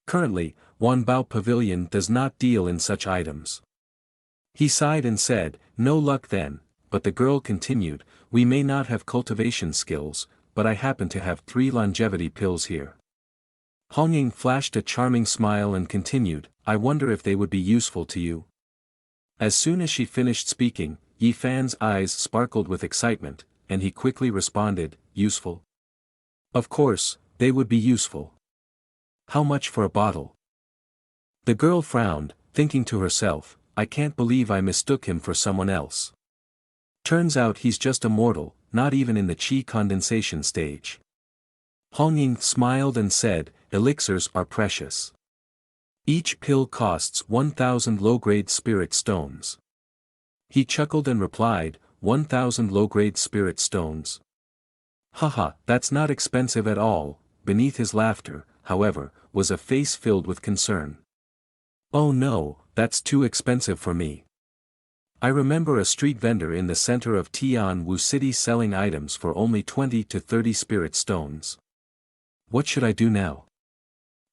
Currently, Wanbao Pavilion does not deal in such items." He sighed and said, "No luck then," but the girl continued, "We may not have cultivation skills, but I happen to have 3 longevity pills here." Hongying flashed a charming smile and continued, "I wonder if they would be useful to you." As soon as she finished speaking, Yi Fan's eyes sparkled with excitement, and he quickly responded, "Useful? Of course, they would be useful. How much for a bottle?" The girl frowned, thinking to herself, "I can't believe I mistook him for someone else. Turns out he's just a mortal, not even in the qi condensation stage." Hongying smiled and said, "Elixirs are precious. Each pill costs 1,000 low-grade spirit stones." He chuckled and replied, 1,000 low-grade spirit stones. Haha, that's not expensive at all." Beneath his laughter, however, was a face filled with concern. "Oh no, that's too expensive for me. I remember a street vendor in the center of Tianwu City selling items for only 20 to 30 spirit stones. What should I do now?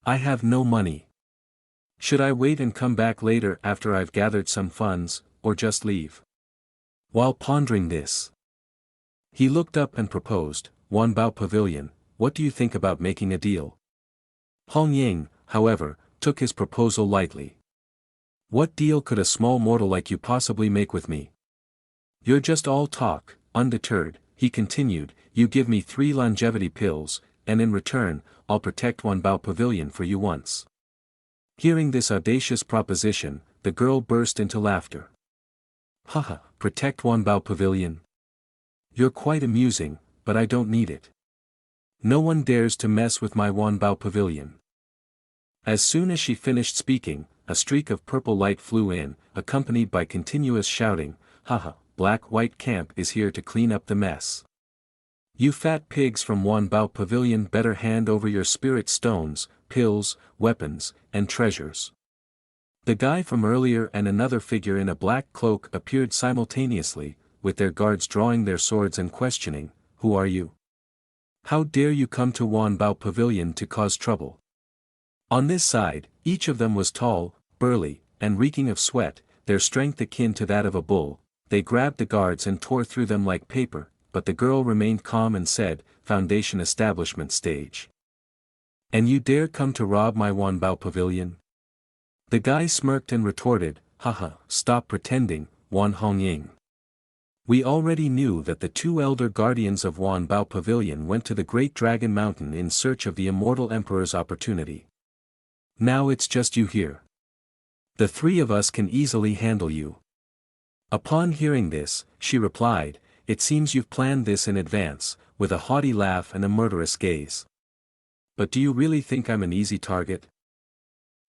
I have no money. Should I wait and come back later after I've gathered some funds, or just leave?" While pondering this, he looked up and proposed, "Wanbao Pavilion, what do you think about making a deal?" Hongying, however, took his proposal lightly. "What deal could a small mortal like you possibly make with me? You're just all talk." Undeterred, he continued, "You give me 3 longevity pills, and in return, I'll protect Wanbao Pavilion for you once." Hearing this audacious proposition, the girl burst into laughter. "Haha, protect Wanbao Pavilion? You're quite amusing, but I don't need it. No one dares to mess with my Wanbao Pavilion." As soon as she finished speaking, a streak of purple light flew in, accompanied by continuous shouting, "Haha, Black White Camp is here to clean up the mess." You fat pigs from Wanbao Pavilion, better hand over your spirit stones, pills, weapons, and treasures. The guy from earlier and another figure in a black cloak appeared simultaneously, with their guards drawing their swords and questioning, "Who are you? How dare you come to Wanbao Pavilion to cause trouble?" On this side, each of them was tall, burly, and reeking of sweat, their strength akin to that of a bull. They grabbed the guards and tore through them like paper, but the girl remained calm and said, "Foundation establishment stage. And you dare come to rob my Wanbao Pavilion?" The guy smirked and retorted, "Haha, stop pretending, Wan Hongying. We already knew that the two elder guardians of Wanbao Pavilion went to the Great Dragon Mountain in search of the immortal emperor's opportunity. Now it's just you here. The three of us can easily handle you." Upon hearing this, she replied, "It seems you've planned this in advance," with a haughty laugh and a murderous gaze. "But do you really think I'm an easy target?"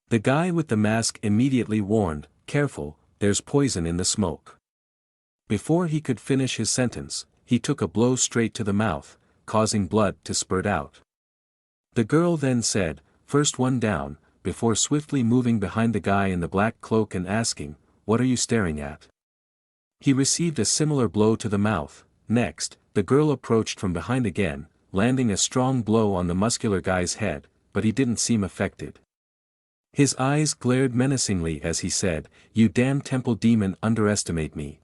The guy with the mask immediately warned, "Careful, there's poison in the smoke." Before he could finish his sentence, he took a blow straight to the mouth, causing blood to spurt out. The girl then said, "First one down," before swiftly moving behind the guy in the black cloak and asking, "What are you staring at?" He received a similar blow to the mouth. Next, the girl approached from behind again, landing a strong blow on the muscular guy's head, but he didn't seem affected. His eyes glared menacingly as he said, "You damn temple demon, underestimate me."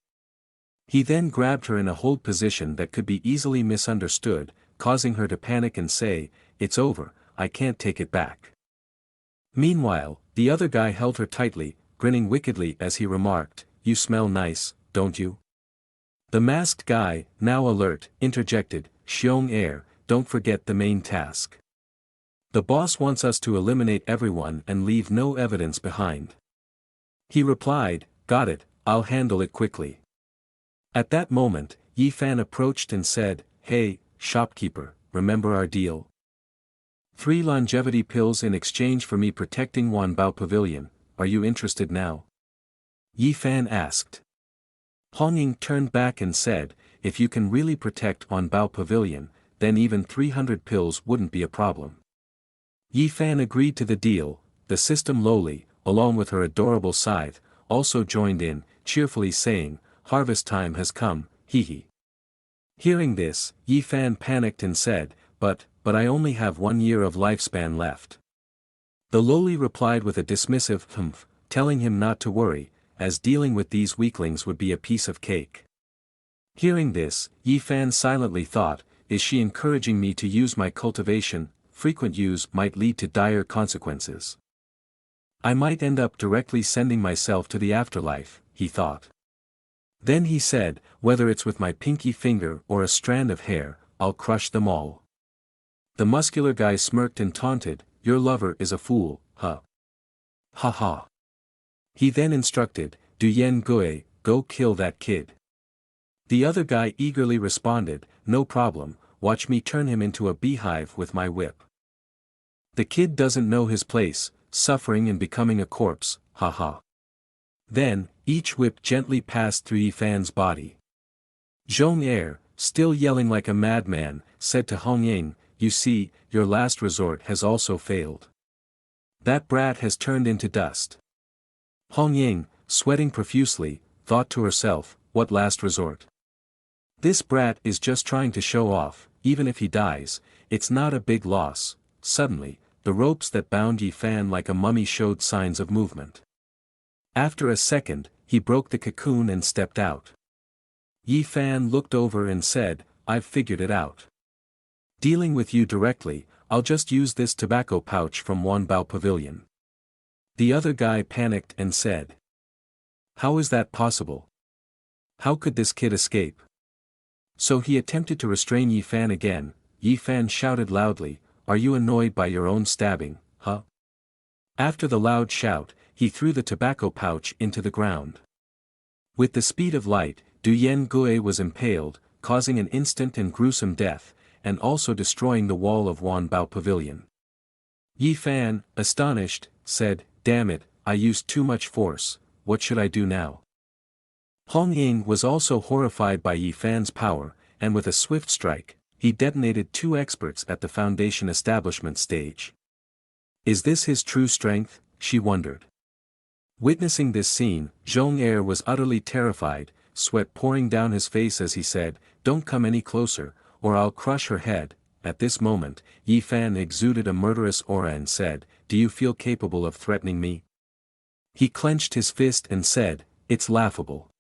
He then grabbed her in a hold position that could be easily misunderstood, causing her to panic and say, "It's over, I can't take it back." Meanwhile, the other guy held her tightly, grinning wickedly as he remarked, "You smell nice, don't you?" The masked guy, now alert, interjected, "Xiong Air, don't forget the main task. The boss wants us to eliminate everyone and leave no evidence behind." He replied, "Got it, I'll handle it quickly." At that moment, Yi Fan approached and said, "Hey, shopkeeper, remember our deal? 3 longevity pills in exchange for me protecting Wanbao Pavilion, are you interested now?" Yi Fan asked. Hongying turned back and said, "If you can really protect Wanbao Pavilion, then even 300 pills wouldn't be a problem." Yi Fan agreed to the deal. The system Loli, along with her adorable scythe, also joined in, cheerfully saying, "Harvest time has come, hee hee." Hearing this, Yi Fan panicked and said, But I only have 1 year of lifespan left." The Loli replied with a dismissive humph, telling him not to worry, as dealing with these weaklings would be a piece of cake. Hearing this, Yi Fan silently thought, "Is she encouraging me to use my cultivation? Frequent use might lead to dire consequences. I might end up directly sending myself to the afterlife," he thought. Then he said, "Whether it's with my pinky finger or a strand of hair, I'll crush them all." The muscular guy smirked and taunted, "Your lover is a fool, huh? Ha ha." He then instructed, "Du Yen Gui, go kill that kid." The other guy eagerly responded, "No problem, watch me turn him into a beehive with my whip. The kid doesn't know his place, suffering and becoming a corpse, ha ha." Then, each whip gently passed through Yi Fan's body. Zhong Er, still yelling like a madman, said to Hongying, "You see, your last resort has also failed. That brat has turned into dust." Hongying, sweating profusely, thought to herself, "What last resort? This brat is just trying to show off, even if he dies, it's not a big loss." Suddenly, the ropes that bound Yi Fan like a mummy showed signs of movement. After a second, he broke the cocoon and stepped out. Yi Fan looked over and said, "I've figured it out. Dealing with you directly, I'll just use this tobacco pouch from Wanbao Pavilion." The other guy panicked and said, "How is that possible? How could this kid escape?" So he attempted to restrain Yi Fan again. Yi Fan shouted loudly, "Are you annoyed by your own stabbing, huh?" After the loud shout, he threw the tobacco pouch into the ground. With the speed of light, Du Yen Gui was impaled, causing an instant and gruesome death, and also destroying the wall of Wanbao Pavilion. Yi Fan, astonished, said, "Damn it, I used too much force, what should I do now?" Hongying was also horrified by Yi Fan's power, and with a swift strike, he detonated 2 experts at the Foundation establishment stage. Is this his true strength? She wondered. Witnessing this scene, Zhong-er was utterly terrified, sweat pouring down his face as he said, "Don't come any closer, or I'll crush her head." At this moment, Yi Fan exuded a murderous aura and said, "Do you feel capable of threatening me?" He clenched his fist and said, "It's laughable."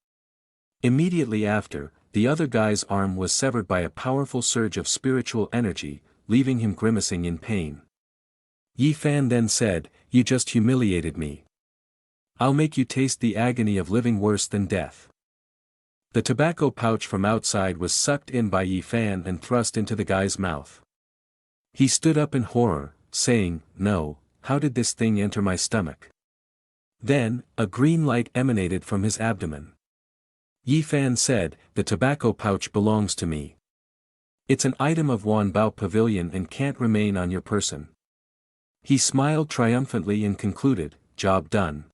Immediately after, the other guy's arm was severed by a powerful surge of spiritual energy, leaving him grimacing in pain. Yi Fan then said, "You just humiliated me. I'll make you taste the agony of living worse than death." The tobacco pouch from outside was sucked in by Yi Fan and thrust into the guy's mouth. He stood up in horror, saying, "No, how did this thing enter my stomach?" Then, a green light emanated from his abdomen. Yi Fan said, "The tobacco pouch belongs to me. It's an item of Wanbao Pavilion and can't remain on your person." He smiled triumphantly and concluded, "Job done."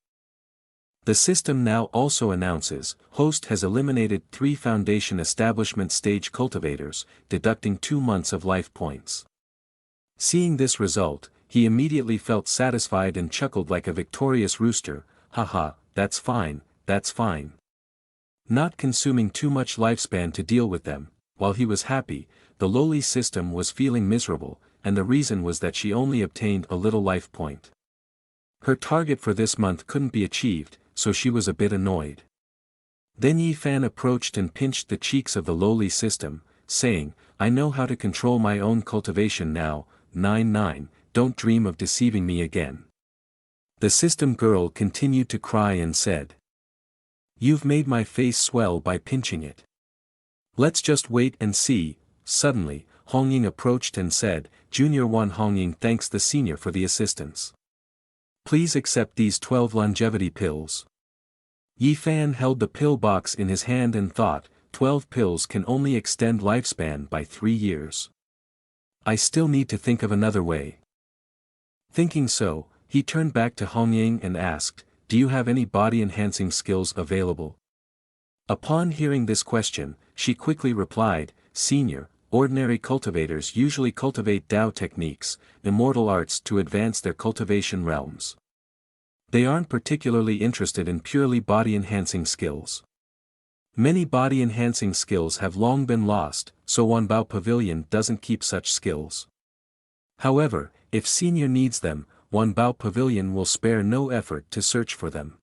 The system now also announces, host has eliminated 3 Foundation establishment stage cultivators, deducting 2 months of life points. Seeing this result, he immediately felt satisfied and chuckled like a victorious rooster, "Haha, that's fine, that's fine." Not consuming too much lifespan to deal with them, while he was happy, the Loli system was feeling miserable, and the reason was that she only obtained a little life point. Her target for this month couldn't be achieved, so she was a bit annoyed. Then Yi Fan approached and pinched the cheeks of the Loli system, saying, "I know how to control my own cultivation now, 9-9, don't dream of deceiving me again." The system girl continued to cry and said, "You've made my face swell by pinching it. Let's just wait and see." Suddenly, Hongying approached and said, "Junior 1 Hongying thanks the senior for the assistance. Please accept these 12 longevity pills." Yi Fan held the pill box in his hand and thought, 12 pills can only extend lifespan by 3 years. I still need to think of another way. Thinking so, he turned back to Hongying and asked, "Do you have any body-enhancing skills available?" Upon hearing this question, she quickly replied, "Senior, ordinary cultivators usually cultivate Dao techniques, immortal arts to advance their cultivation realms. They aren't particularly interested in purely body-enhancing skills. Many body-enhancing skills have long been lost, so Wanbao Pavilion doesn't keep such skills. However, if Senior needs them, Wanbao Pavilion will spare no effort to search for them."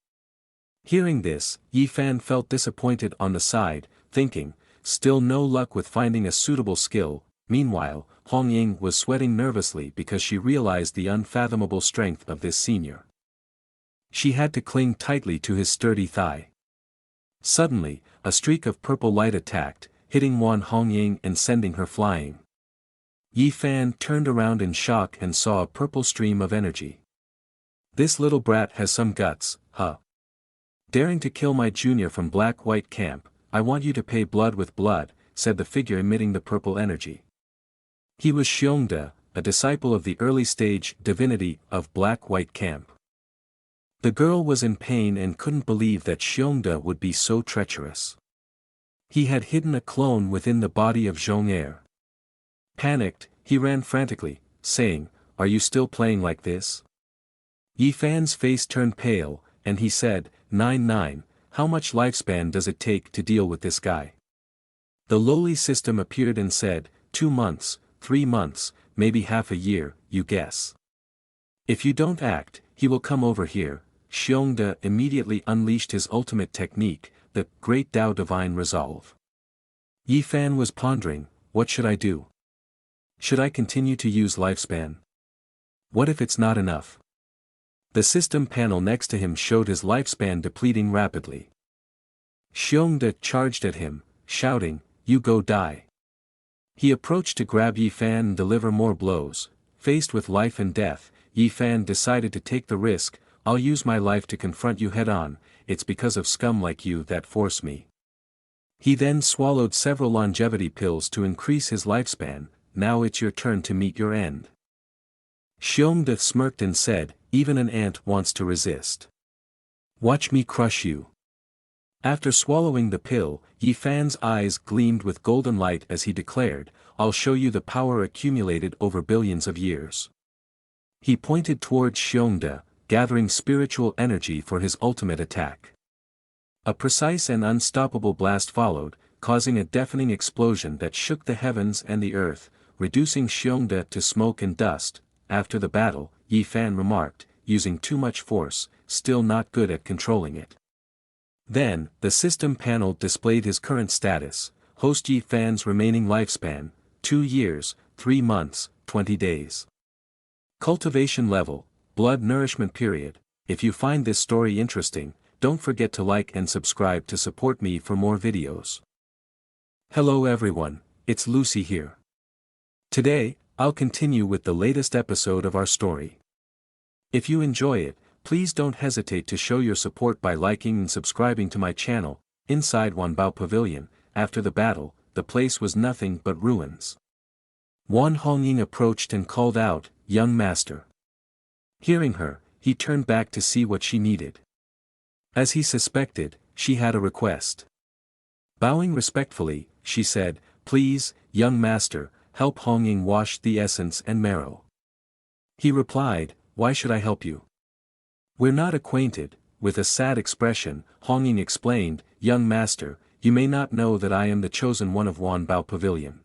Hearing this, Yi Fan felt disappointed on the side, thinking, still no luck with finding a suitable skill. Meanwhile, Hongying was sweating nervously because she realized the unfathomable strength of this senior. She had to cling tightly to his sturdy thigh. Suddenly, a streak of purple light attacked, hitting Hongying and sending her flying. Yi Fan turned around in shock and saw a purple stream of energy. "This little brat has some guts, huh? Daring to kill my junior from Black-White Camp, I want you to pay blood with blood," said the figure emitting the purple energy. He was Xiongde, a disciple of the early-stage divinity of Black-White Camp. The girl was in pain and couldn't believe that Xiongde would be so treacherous. He had hidden a clone within the body of Zhong-er. Panicked, he ran frantically, saying, "Are you still playing like this?" Yi Fan's face turned pale, and he said, 9-9, how much lifespan does it take to deal with this guy?" The Loli system appeared and said, 2 months, 3 months, maybe half a year, you guess. If you don't act, he will come over here. Xiongde immediately unleashed his ultimate technique, the Great Tao Divine Resolve. Yi Fan was pondering, what should I do? Should I continue to use lifespan? What if it's not enough? The system panel next to him showed his lifespan depleting rapidly. Xiongde charged at him, shouting, "You go die." He approached to grab Yi Fan and deliver more blows. Faced with life and death, Yi Fan decided to take the risk. "I'll use my life to confront you head-on, it's because of scum like you that force me." He then swallowed several longevity pills to increase his lifespan. "Now it's your turn to meet your end." Xiongde smirked and said, "Even an ant wants to resist. Watch me crush you." After swallowing the pill, Yi Fan's eyes gleamed with golden light as he declared, "I'll show you the power accumulated over billions of years." He pointed towards Xiongde, gathering spiritual energy for his ultimate attack. A precise and unstoppable blast followed, causing a deafening explosion that shook the heavens and the earth, reducing Xiongde to smoke and dust. After the battle, Yi Fan remarked, "Using too much force, still not good at controlling it." Then, the system panel displayed his current status: host Yi Fan's remaining lifespan, 2 years, 3 months, 20 days. Cultivation level, blood nourishment period. If you find this story interesting, don't forget to like and subscribe to support me for more videos. Hello everyone, it's Lucy here. Today, I'll continue with the latest episode of our story. If you enjoy it, please don't hesitate to show your support by liking and subscribing to my channel. Inside Wanbao Pavilion, after the battle, the place was nothing but ruins. Wan Hongying approached and called out, "Young master." Hearing her, he turned back to see what she needed. As he suspected, she had a request. Bowing respectfully, she said, "Please, young master, help Hongying wash the essence and marrow." He replied, "Why should I help you?" "We're not acquainted." With a sad expression, Hongying explained, "Young master, you may not know that I am the chosen one of Wanbao Pavilion.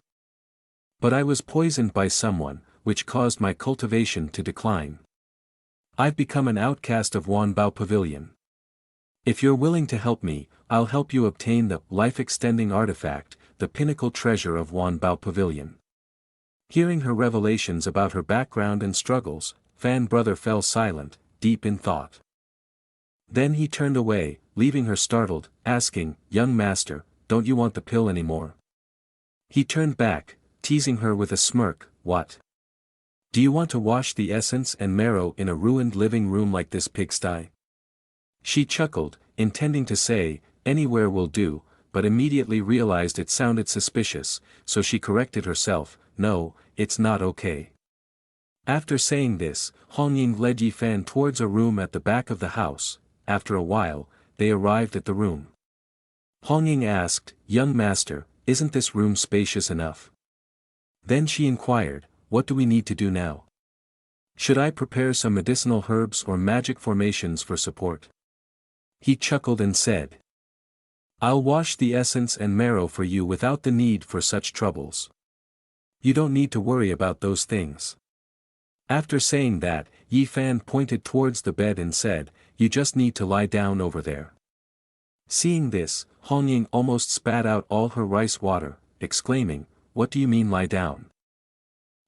But I was poisoned by someone, which caused my cultivation to decline. I've become an outcast of Wanbao Pavilion. If you're willing to help me, I'll help you obtain the life-extending artifact, the pinnacle treasure of Wanbao Pavilion." Hearing her revelations about her background and struggles, Fan brother fell silent, deep in thought. Then he turned away, leaving her startled, asking, "Young master, don't you want the pill anymore?" He turned back, teasing her with a smirk, "What? Do you want to wash the essence and marrow in a ruined living room like this pigsty?" She chuckled, intending to say, "Anywhere will do," but immediately realized it sounded suspicious, so she corrected herself, "No, it's not okay." After saying this, Hongying led Yi Fan towards a room at the back of the house. After a while, they arrived at the room. Hongying asked, "Young master, isn't this room spacious enough?" Then she inquired, "What do we need to do now? Should I prepare some medicinal herbs or magic formations for support?" He chuckled and said, "I'll wash the essence and marrow for you without the need for such troubles. You don't need to worry about those things." After saying that, Yi Fan pointed towards the bed and said, "You just need to lie down over there." Seeing this, Hongying almost spat out all her rice water, exclaiming, "What do you mean lie down?"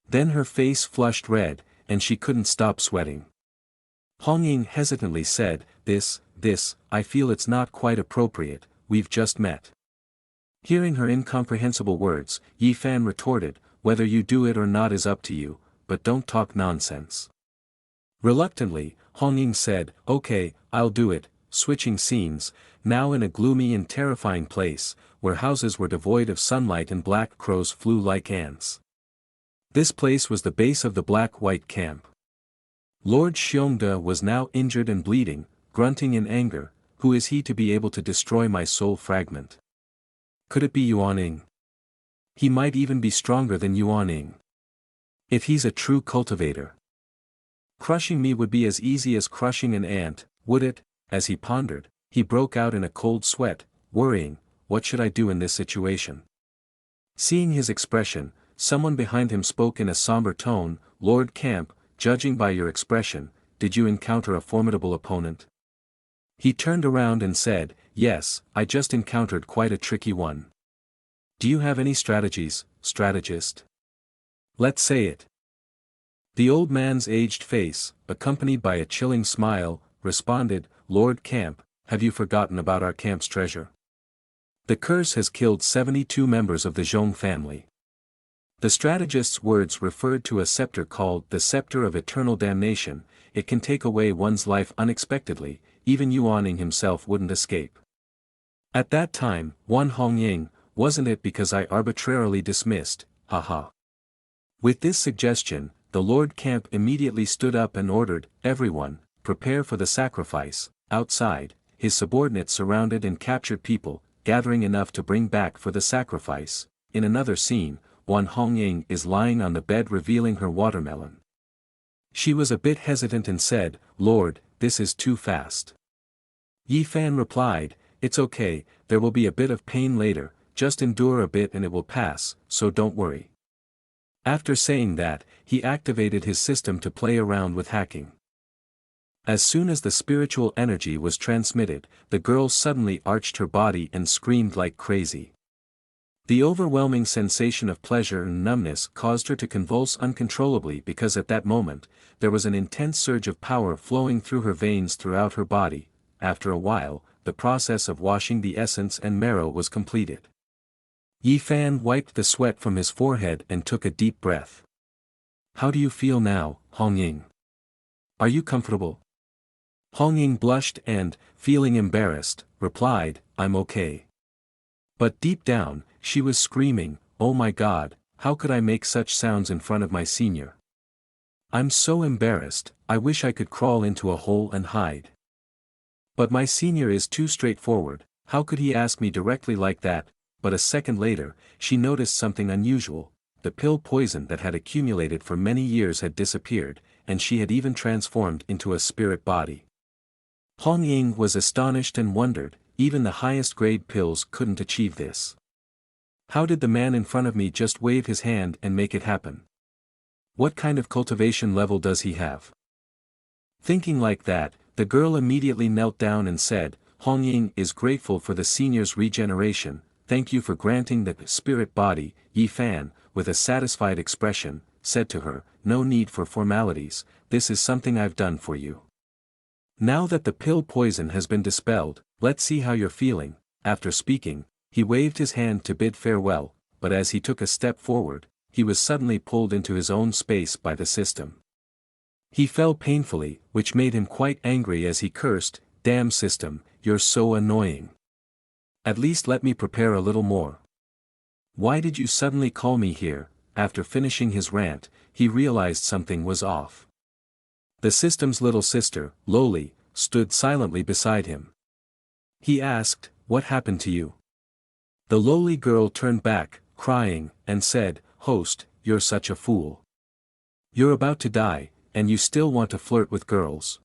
Then her face flushed red, and she couldn't stop sweating. Hongying hesitantly said, This, I feel it's not quite appropriate, we've just met." Hearing her incomprehensible words, Yi Fan retorted, "Whether you do it or not is up to you, but don't talk nonsense." Reluctantly, Hongying said, "Okay, I'll do it." Switching scenes, now in a gloomy and terrifying place, where houses were devoid of sunlight and black crows flew like ants. This place was the base of the Black-White camp. Lord Xiongde was now injured and bleeding, grunting in anger, "Who is he to be able to destroy my soul fragment? Could it be Yuaning? He might even be stronger than Yuaning. If he's a true cultivator, crushing me would be as easy as crushing an ant, would it?" As he pondered, he broke out in a cold sweat, worrying, "What should I do in this situation?" Seeing his expression, someone behind him spoke in a somber tone, "Lord Camp, judging by your expression, did you encounter a formidable opponent?" He turned around and said, "Yes, I just encountered quite a tricky one." "Do you have any strategies, strategist?" "Let's say it." The old man's aged face, accompanied by a chilling smile, responded, "Lord Camp, have you forgotten about our camp's treasure? The curse has killed 72 members of the Zhong family." The strategist's words referred to a scepter called the Scepter of Eternal Damnation. It can take away one's life unexpectedly, even Yuaning himself wouldn't escape. At that time, Wan Hongying, wasn't it because I arbitrarily dismissed, haha. With this suggestion, the Lord Camp immediately stood up and ordered, "Everyone, prepare for the sacrifice." Outside, his subordinates surrounded and captured people, gathering enough to bring back for the sacrifice. In another scene, Wan Hongying is lying on the bed revealing her watermelon. She was a bit hesitant and said, "Lord, this is too fast." Yi Fan replied, "It's okay, there will be a bit of pain later, just endure a bit and it will pass, so don't worry." After saying that, he activated his system to play around with hacking. As soon as the spiritual energy was transmitted, the girl suddenly arched her body and screamed like crazy. The overwhelming sensation of pleasure and numbness caused her to convulse uncontrollably because at that moment, there was an intense surge of power flowing through her veins throughout her body. After a while, the process of washing the essence and marrow was completed. Yi Fan wiped the sweat from his forehead and took a deep breath. "How do you feel now, Hongying? Are you comfortable?" Hongying blushed and, feeling embarrassed, replied, "I'm okay." But deep down, she was screaming, "Oh my God, how could I make such sounds in front of my senior? I'm so embarrassed, I wish I could crawl into a hole and hide. But my senior is too straightforward, how could he ask me directly like that?" But a second later, she noticed something unusual. The pill poison that had accumulated for many years had disappeared, and she had even transformed into a spirit body. Hongying was astonished and wondered, even the highest grade pills couldn't achieve this. How did the man in front of me just wave his hand and make it happen? What kind of cultivation level does he have? Thinking like that, the girl immediately knelt down and said, "Hongying is grateful for the senior's regeneration, thank you for granting the spirit body." Yi Fan, with a satisfied expression, said to her, "No need for formalities, this is something I've done for you. Now that the pill poison has been dispelled, let's see how you're feeling." After speaking, he waved his hand to bid farewell, but as he took a step forward, he was suddenly pulled into his own space by the system. He fell painfully, which made him quite angry as he cursed, "Damn system, you're so annoying. At least let me prepare a little more. Why did you suddenly call me here?" After finishing his rant, he realized something was off. The system's little sister, Loli, stood silently beside him. He asked, "What happened to you?" The Loli girl turned back, crying, and said, "Host, you're such a fool. You're about to die, and you still want to flirt with girls."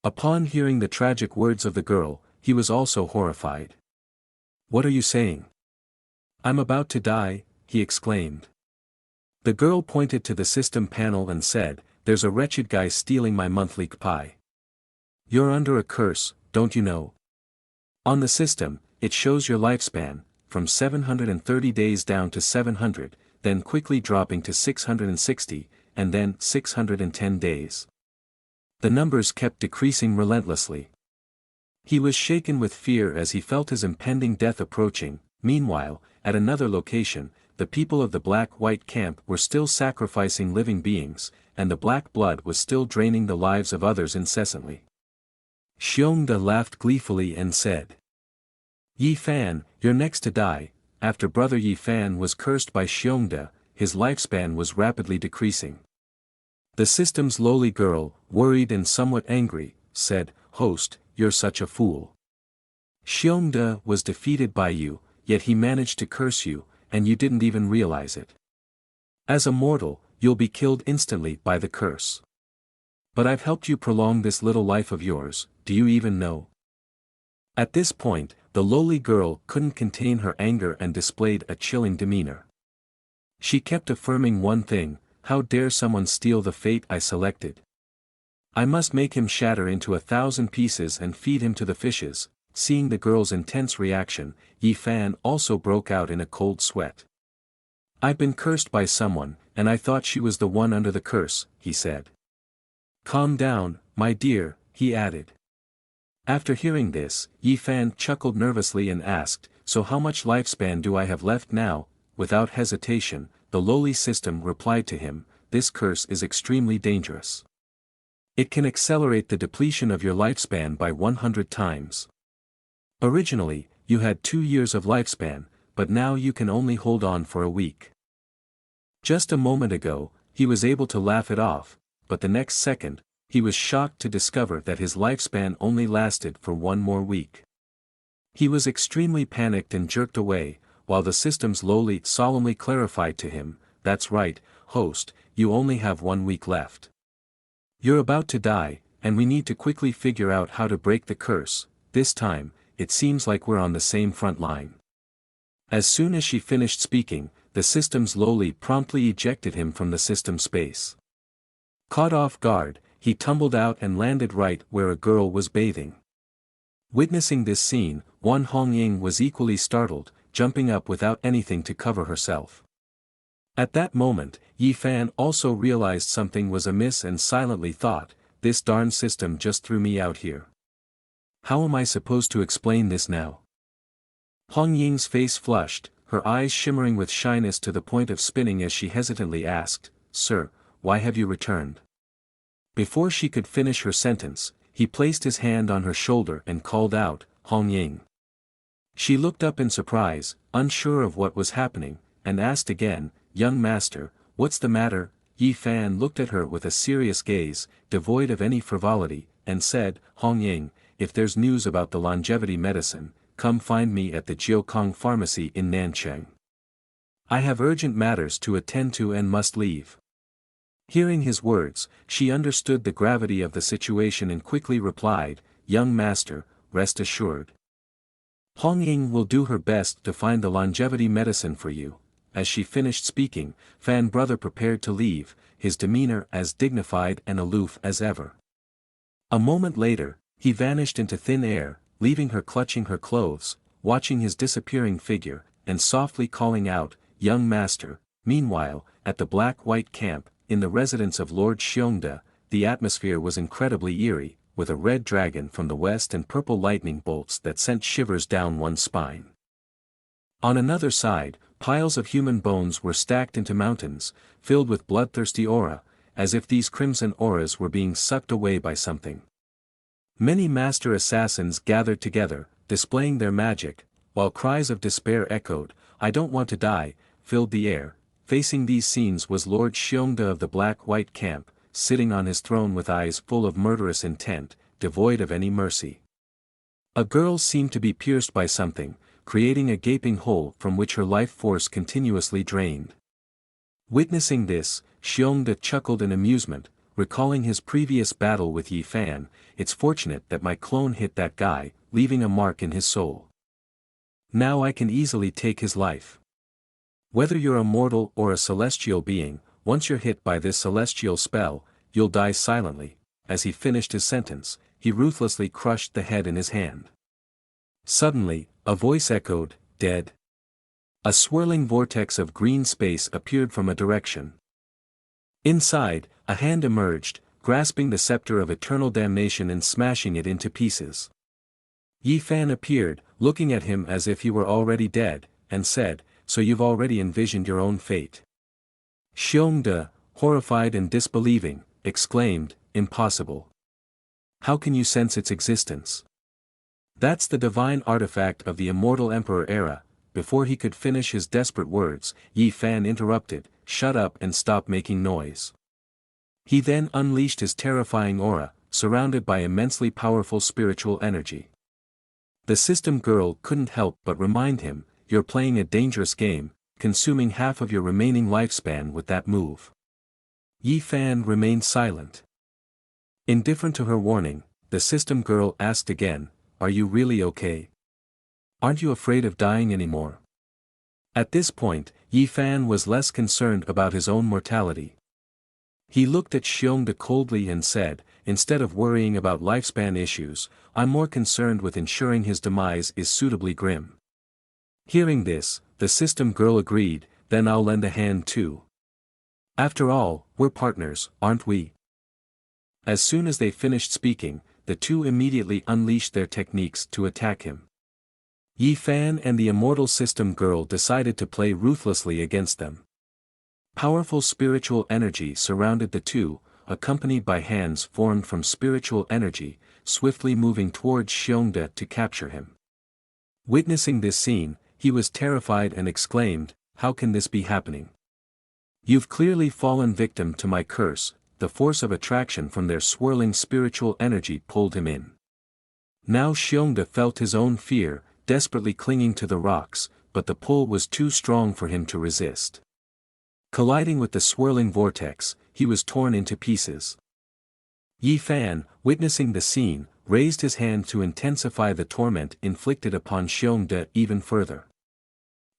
Upon hearing the tragic words of the girl, he was also horrified. "What are you saying? I'm about to die," he exclaimed. The girl pointed to the system panel and said, "There's a wretched guy stealing my monthly pie. You're under a curse, don't you know? On the system, it shows your lifespan, from 730 days down to 700, then quickly dropping to 660, and then 610 days. The numbers kept decreasing relentlessly. He was shaken with fear as he felt his impending death approaching. Meanwhile, at another location, the people of the black-white camp were still sacrificing living beings, and the black blood was still draining the lives of others incessantly. Xiongda laughed gleefully and said, "Yi Fan, you're next to die." After brother Yi Fan was cursed by Xiongda, his lifespan was rapidly decreasing. The system's lowly girl, worried and somewhat angry, said, "Host, you're such a fool. Xiongda was defeated by you, yet he managed to curse you, and you didn't even realize it. As a mortal, you'll be killed instantly by the curse. But I've helped you prolong this little life of yours, do you even know?" At this point, the lowly girl couldn't contain her anger and displayed a chilling demeanor. She kept affirming one thing, "How dare someone steal the fate I selected? I must make him shatter into 1,000 pieces and feed him to the fishes." Seeing the girl's intense reaction, Yi Fan also broke out in a cold sweat. "I've been cursed by someone, and I thought she was the one under the curse," he said. "Calm down, my dear," he added. After hearing this, Yi Fan chuckled nervously and asked, "So how much lifespan do I have left now?" Without hesitation, the lowly system replied to him, "This curse is extremely dangerous. It can accelerate the depletion of your lifespan by 100 times. Originally, you had 2 years of lifespan, but now you can only hold on for a week." Just a moment ago, he was able to laugh it off, but the next second, he was shocked to discover that his lifespan only lasted for one more week. He was extremely panicked and jerked away, while the system's Loli solemnly clarified to him, "That's right, host, you only have 1 week left. You're about to die, and we need to quickly figure out how to break the curse. This time, it seems like we're on the same front line." As soon as she finished speaking, the system's Loli promptly ejected him from the system space. Caught off guard, he tumbled out and landed right where a girl was bathing. Witnessing this scene, Wan Hongying was equally startled, jumping up without anything to cover herself. At that moment, Yi Fan also realized something was amiss and silently thought, "This darn system just threw me out here. How am I supposed to explain this now?" Hong Ying's face flushed, her eyes shimmering with shyness to the point of spinning as she hesitantly asked, "Sir, why have you returned?" Before she could finish her sentence, he placed his hand on her shoulder and called out, "Hong Ying." She looked up in surprise, unsure of what was happening, and asked again, "Young master, what's the matter?" Yi Fan looked at her with a serious gaze, devoid of any frivolity, and said, "Hong Ying, if there's news about the longevity medicine, come find me at the Jiukong Pharmacy in Nancheng. I have urgent matters to attend to and must leave." Hearing his words, she understood the gravity of the situation and quickly replied, "Young master, rest assured. Hong Ying will do her best to find the longevity medicine for you." As she finished speaking, Fan Brother prepared to leave, his demeanor as dignified and aloof as ever. A moment later, he vanished into thin air, leaving her clutching her clothes, watching his disappearing figure, and softly calling out, "Young master." Meanwhile, at the black-white camp, in the residence of Lord Xiongda, the atmosphere was incredibly eerie, with a red dragon from the west and purple lightning bolts that sent shivers down one's spine. On another side, piles of human bones were stacked into mountains, filled with bloodthirsty aura, as if these crimson auras were being sucked away by something. Many master assassins gathered together, displaying their magic, while cries of despair echoed, "I don't want to die," filled the air. Facing these scenes was Lord Xiongda of the black-white camp, sitting on his throne with eyes full of murderous intent, devoid of any mercy. A girl seemed to be pierced by something, creating a gaping hole from which her life force continuously drained. Witnessing this, Xiongda chuckled in amusement, recalling his previous battle with Yi Fan. "It's fortunate that my clone hit that guy, leaving a mark in his soul. Now I can easily take his life. Whether you're a mortal or a celestial being, once you're hit by this celestial spell, you'll die silently." As he finished his sentence, he ruthlessly crushed the head in his hand. Suddenly, a voice echoed, "Dead." A swirling vortex of green space appeared from a direction. Inside, a hand emerged, grasping the scepter of eternal damnation and smashing it into pieces. Yi Fan appeared, looking at him as if he were already dead, and said, "So you've already envisioned your own fate." Xiongda, horrified and disbelieving, exclaimed, "Impossible. How can you sense its existence?" "That's the divine artifact of the immortal emperor era." Before he could finish his desperate words, Yi Fan interrupted, "Shut up and stop making noise." He then unleashed his terrifying aura, surrounded by immensely powerful spiritual energy. The system girl couldn't help but remind him, "You're playing a dangerous game, consuming half of your remaining lifespan with that move." Yi Fan remained silent. Indifferent to her warning, the system girl asked again, "Are you really okay? Aren't you afraid of dying anymore?" At this point, Yi Fan was less concerned about his own mortality. He looked at Xiongda coldly and said, "Instead of worrying about lifespan issues, I'm more concerned with ensuring his demise is suitably grim." Hearing this, the system girl agreed, "Then I'll lend a hand too. After all, we're partners, aren't we?" As soon as they finished speaking, the two immediately unleashed their techniques to attack him. Yi Fan and the immortal system girl decided to play ruthlessly against them. Powerful spiritual energy surrounded the two, accompanied by hands formed from spiritual energy, swiftly moving towards Xiongda to capture him. Witnessing this scene, he was terrified and exclaimed, "How can this be happening? You've clearly fallen victim to my curse." the force of attraction from their swirling spiritual energy pulled him in. Now Xiongda felt his own fear, desperately clinging to the rocks, but the pull was too strong for him to resist. Colliding with the swirling vortex, he was torn into pieces. Yi Fan, witnessing the scene, raised his hand to intensify the torment inflicted upon Xiongda even further.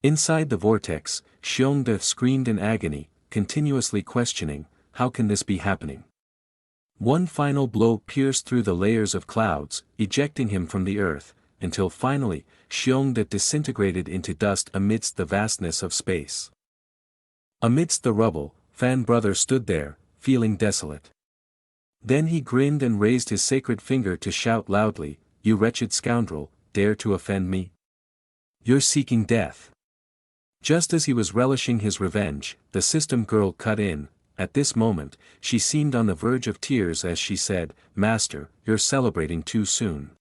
Inside the vortex, Xiongda screamed in agony, continuously questioning, how can this be happening? One final blow pierced through the layers of clouds, ejecting him from the earth, until finally, Xiongda disintegrated into dust amidst the vastness of space. Amidst the rubble, Fan brother stood there, feeling desolate. Then he grinned and raised his sacred finger to shout loudly, "You wretched scoundrel, dare to offend me? You're seeking death." Just as he was relishing his revenge, the system girl cut in. At this moment, she seemed on the verge of tears as she said, "Master, you're celebrating too soon.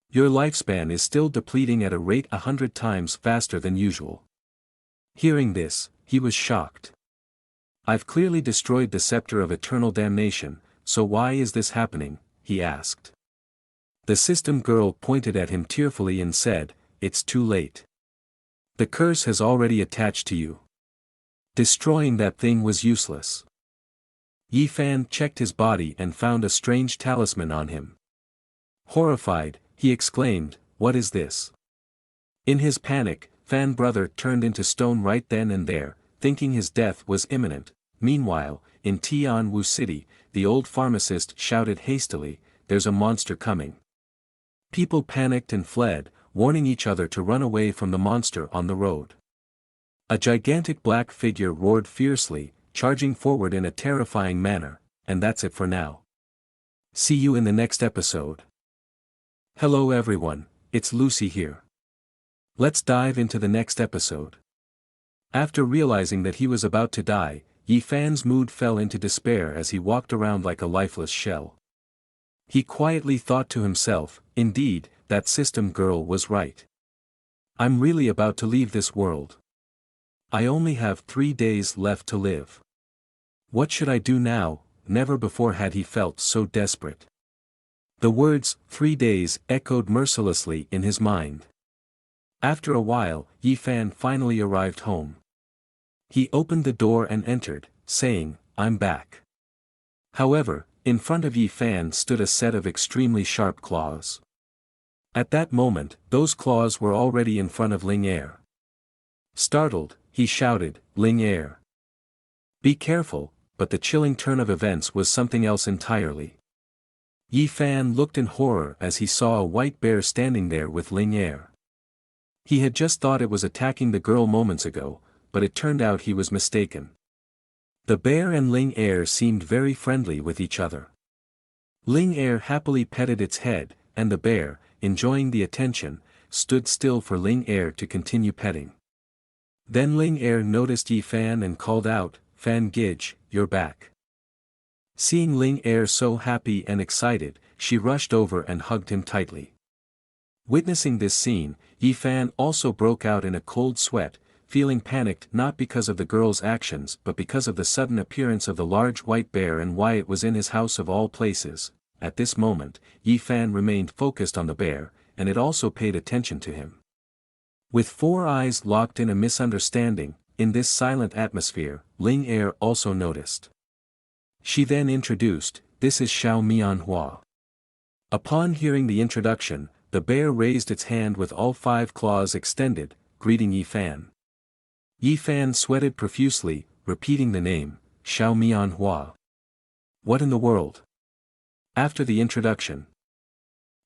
Your lifespan is still depleting at a rate 100 times faster than usual." Hearing this, he was shocked. "I've clearly destroyed the scepter of eternal damnation, so why is this happening?" he asked. The system girl pointed at him tearfully and said, "It's too late. The curse has already attached to you. Destroying that thing was useless." Yi Fan checked his body and found a strange talisman on him. Horrified, he exclaimed, "What is this?" In his panic, Fan brother turned into stone right then and there, thinking his death was imminent. Meanwhile, in Tianwu City, the old pharmacist shouted hastily, "There's a monster coming." People panicked and fled, warning each other to run away from the monster on the road. A gigantic black figure roared fiercely, charging forward in a terrifying manner, and that's it for now. See you in the next episode. Hello everyone, it's Lucy here. Let's dive into the next episode. After realizing that he was about to die, Yi Fan's mood fell into despair as he walked around like a lifeless shell. He quietly thought to himself, indeed, that system girl was right. I'm really about to leave this world. I only have 3 days left to live. What should I do now? Never before had he felt so desperate. The words, 3 days, echoed mercilessly in his mind. After a while, Yi Fan finally arrived home. He opened the door and entered, saying, "I'm back." However, in front of Yi Fan stood a set of extremely sharp claws. At that moment, those claws were already in front of Ling Er. Startled, he shouted, "Ling Er! Be careful," but the chilling turn of events was something else entirely. Yi Fan looked in horror as he saw a white bear standing there with Ling Er. He had just thought it was attacking the girl moments ago, but it turned out he was mistaken. The bear and Ling Er seemed very friendly with each other. Ling Er happily petted its head, and the bear, enjoying the attention, stood still for Ling Er to continue petting. Then Ling Er noticed Yi Fan and called out, "Fan Gij, you're back." Seeing Ling Er so happy and excited, she rushed over and hugged him tightly. Witnessing this scene, Yi Fan also broke out in a cold sweat, feeling panicked not because of the girl's actions but because of the sudden appearance of the large white bear and why it was in his house of all places. At this moment, Yi Fan remained focused on the bear, and it also paid attention to him. With 4 eyes locked in a misunderstanding, in this silent atmosphere, Ling Er also noticed. She then introduced, "This is Manhwa." Upon hearing the introduction, the bear raised its hand with all 5 claws extended, greeting Yi Fan. Yi Fan sweated profusely, repeating the name, Manhwa. What in the world? After the introduction,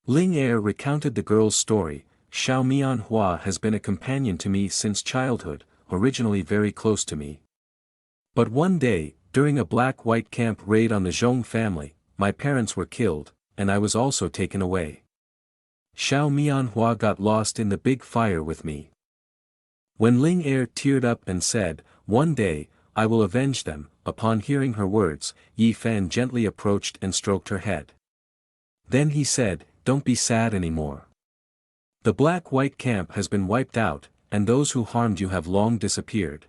Ling Er recounted the girl's story. Manhwa has been a companion to me since childhood, originally very close to me. But one day, during a black-white camp raid on the Zhong family, my parents were killed, and I was also taken away. Manhwa got lost in the big fire with me. When Ling Er teared up and said, "One day, I will avenge them," upon hearing her words, Yi Fan gently approached and stroked her head. Then he said, "Don't be sad anymore. The black-white camp has been wiped out, and those who harmed you have long disappeared.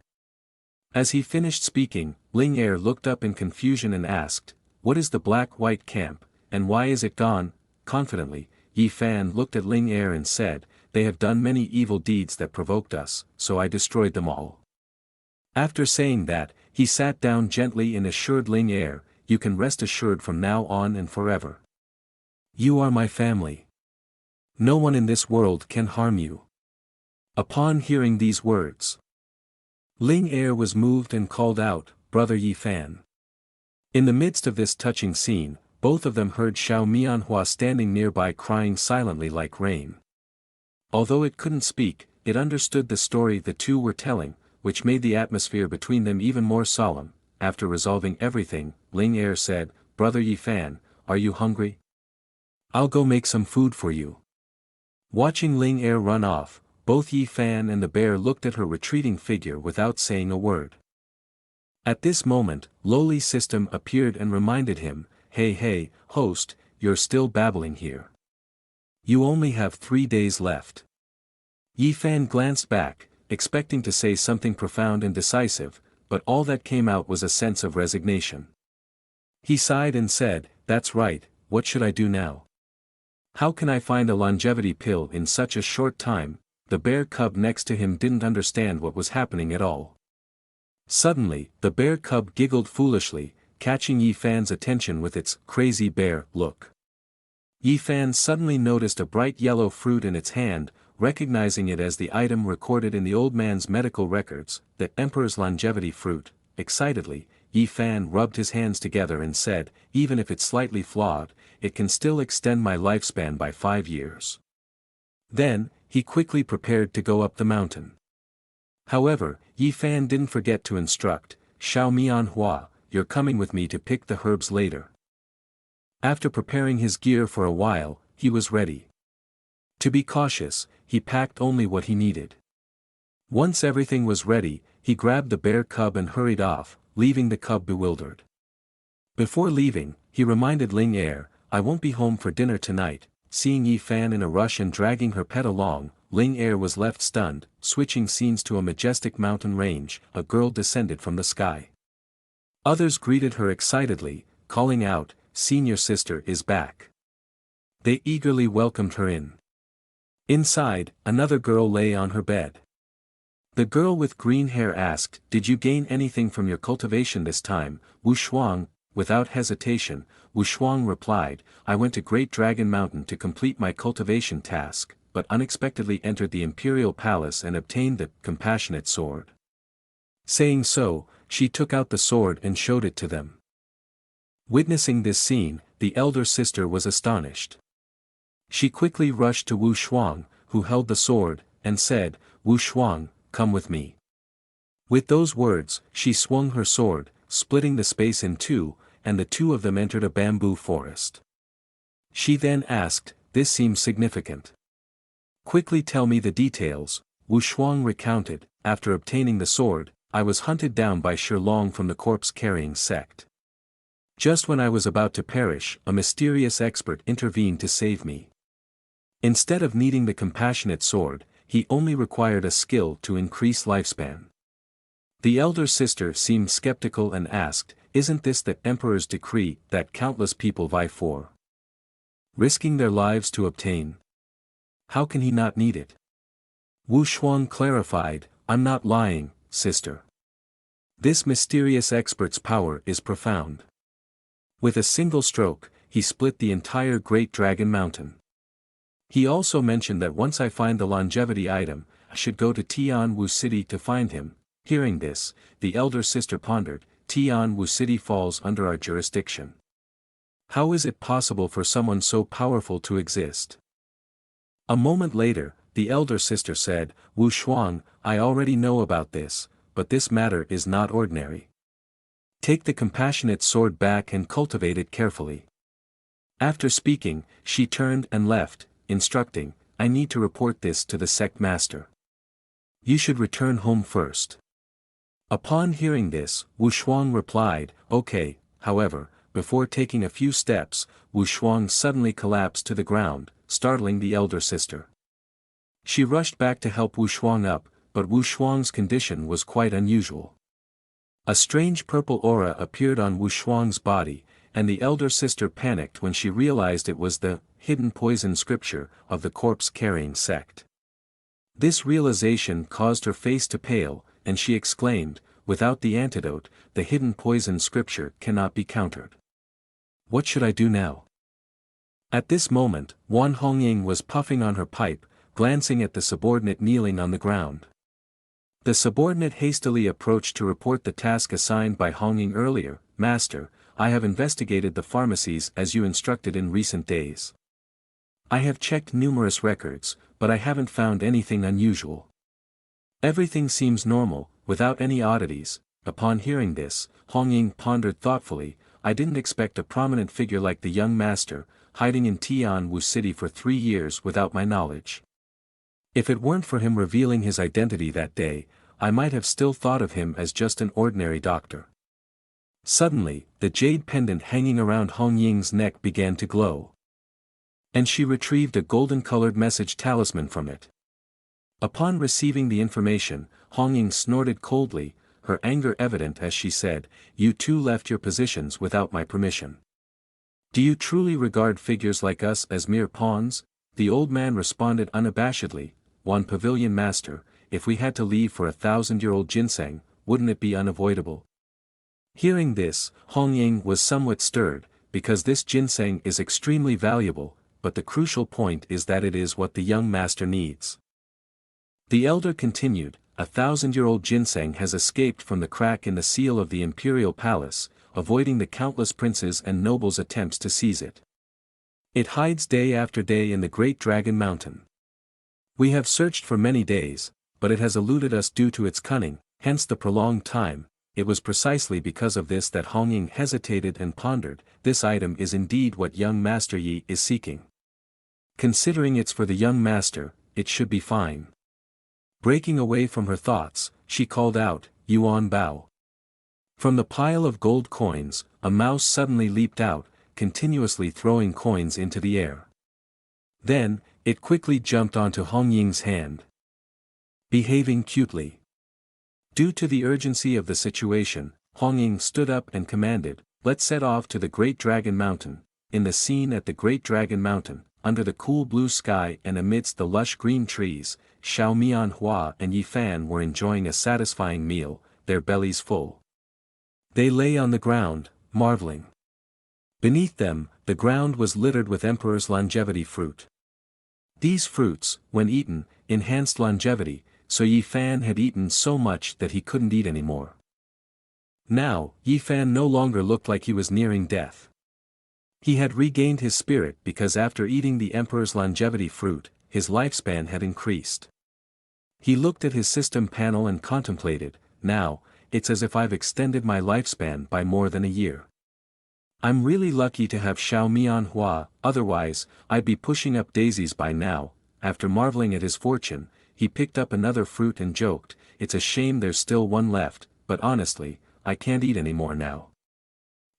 As he finished speaking, Ling Er looked up in confusion and asked, "What is the black-white camp, and why is it gone?" Confidently, Yi Fan looked at Ling Er and said, "They have done many evil deeds that provoked us, so I destroyed them all." After saying that, he sat down gently and assured Ling Er, "You can rest assured from now on and forever. You are my family. No one in this world can harm you." Upon hearing these words, Ling Er was moved and called out, "Brother Yi Fan." In the midst of this touching scene, both of them heard Xiao Mianhua standing nearby crying silently like rain. Although it couldn't speak, it understood the story the two were telling, which made the atmosphere between them even more solemn. After resolving everything, Ling Er said, "Brother Yi Fan, are you hungry? I'll go make some food for you." Watching Ling Er run off, both Yi Fan and the bear looked at her retreating figure without saying a word. At this moment, Loli's system appeared and reminded him, Hey, host, you're still babbling here. You only have 3 days left." Yi Fan glanced back, expecting to say something profound and decisive, but all that came out was a sense of resignation. He sighed and said, "That's right, what should I do now? How can I find a longevity pill in such a short time?" The bear cub next to him didn't understand what was happening at all. Suddenly, the bear cub giggled foolishly, catching Yi Fan's attention with its crazy bear look. Yi Fan suddenly noticed a bright yellow fruit in its hand, recognizing it as the item recorded in the old man's medical records, the Emperor's longevity fruit. Excitedly, Yi Fan rubbed his hands together and said, "Even if it's slightly flawed, it can still extend my lifespan by 5 years. Then, he quickly prepared to go up the mountain. However, Yi Fan didn't forget to instruct, "Xiao Mianhua, you're coming with me to pick the herbs later." After preparing his gear for a while, he was ready. To be cautious, he packed only what he needed. Once everything was ready, he grabbed the bear cub and hurried off, leaving the cub bewildered. Before leaving, he reminded Ling Er, "I won't be home for dinner tonight." Seeing Yi Fan in a rush and dragging her pet along, Ling Er was left stunned. Switching scenes to a majestic mountain range, a girl descended from the sky. Others greeted her excitedly, calling out, "Senior sister is back." They eagerly welcomed her in. Inside, another girl lay on her bed. The girl with green hair asked, "Did you gain anything from your cultivation this time, Wu Shuang?" Without hesitation, Wu Shuang replied, "I went to Great Dragon Mountain to complete my cultivation task, but unexpectedly entered the imperial palace and obtained the compassionate sword." Saying so, she took out the sword and showed it to them. Witnessing this scene, the elder sister was astonished. She quickly rushed to Wu Shuang, who held the sword, and said, "Wu Shuang, come with me." With those words, she swung her sword, splitting the space in two, and the two of them entered a bamboo forest. She then asked, "This seems significant. Quickly tell me the details." Wu Shuang recounted, "After obtaining the sword, I was hunted down by Shilong from the corpse-carrying sect. Just when I was about to perish, a mysterious expert intervened to save me. Instead of needing the compassionate sword, he only required a skill to increase lifespan." The elder sister seemed skeptical and asked, "Isn't this the Emperor's decree that countless people vie for, risking their lives to obtain? How can he not need it?" Wu Shuang clarified, "I'm not lying, sister. This mysterious expert's power is profound. With a single stroke, he split the entire Great Dragon Mountain. He also mentioned that once I find the longevity item, I should go to Tianwu City to find him." Hearing this, the elder sister pondered, "Tianwu City falls under our jurisdiction. How is it possible for someone so powerful to exist?" A moment later, the elder sister said, "Wu Shuang, I already know about this, but this matter is not ordinary. Take the compassionate sword back and cultivate it carefully." After speaking, she turned and left, instructing, "I need to report this to the sect master. You should return home first." Upon hearing this, Wu Shuang replied, "Okay." However, before taking a few steps, Wu Shuang suddenly collapsed to the ground, startling the elder sister. She rushed back to help Wu Shuang up, but Wu Shuang's condition was quite unusual. A strange purple aura appeared on Wu Shuang's body, and the elder sister panicked when she realized it was the hidden poison scripture of the corpse-carrying sect. This realization caused her face to pale, and she exclaimed, "Without the antidote, the hidden poison scripture cannot be countered. What should I do now?" At this moment, Wan Hongying was puffing on her pipe, glancing at the subordinate kneeling on the ground. The subordinate hastily approached to report the task assigned by Hongying earlier. "Master, I have investigated the pharmacies as you instructed in recent days. I have checked numerous records, but I haven't found anything unusual. Everything seems normal, without any oddities." Upon hearing this, Hongying pondered thoughtfully. "I didn't expect a prominent figure like the young master, hiding in Tianwu City for 3 years without my knowledge. If it weren't for him revealing his identity that day, I might have still thought of him as just an ordinary doctor." Suddenly, the jade pendant hanging around Hongying's neck began to glow. And she retrieved a golden-colored message talisman from it. Upon receiving the information, Hongying snorted coldly, her anger evident as she said, "You two left your positions without my permission. Do you truly regard figures like us as mere pawns?" The old man responded unabashedly, "One pavilion master, if we had to leave for 1,000-year-old ginseng, wouldn't it be unavoidable?" Hearing this, Hongying was somewhat stirred, because this ginseng is extremely valuable, but the crucial point is that it is what the young master needs. The elder continued, 1,000-year-old ginseng has escaped from the crack in the seal of the imperial palace, avoiding the countless princes and nobles' attempts to seize it. It hides day after day in the Great Dragon Mountain. We have searched for many days, but it has eluded us due to its cunning, hence the prolonged time. It was precisely because of this that Hongying hesitated and pondered. This item is indeed what young Master Yi is seeking. Considering it's for the young master, it should be fine. Breaking away from her thoughts, she called out, "Yuan Bao." From the pile of gold coins, a mouse suddenly leaped out, continuously throwing coins into the air. Then, it quickly jumped onto Hongying's hand. Behaving cutely. Due to the urgency of the situation, Hongying stood up and commanded, "Let's set off to the Great Dragon Mountain." In the scene at the Great Dragon Mountain, under the cool blue sky and amidst the lush green trees, Xiao Manhwa and Yi Fan were enjoying a satisfying meal, their bellies full. They lay on the ground, marveling. Beneath them, the ground was littered with Emperor's longevity fruit. These fruits, when eaten, enhanced longevity, so Yi Fan had eaten so much that he couldn't eat anymore. Now, Yi Fan no longer looked like he was nearing death. He had regained his spirit because after eating the Emperor's longevity fruit, his lifespan had increased. He looked at his system panel and contemplated, "Now, it's as if I've extended my lifespan by more than a year. I'm really lucky to have Xiao Mianhua, otherwise, I'd be pushing up daisies by now." After marveling at his fortune, he picked up another fruit and joked, "It's a shame there's still one left, but honestly, I can't eat anymore now.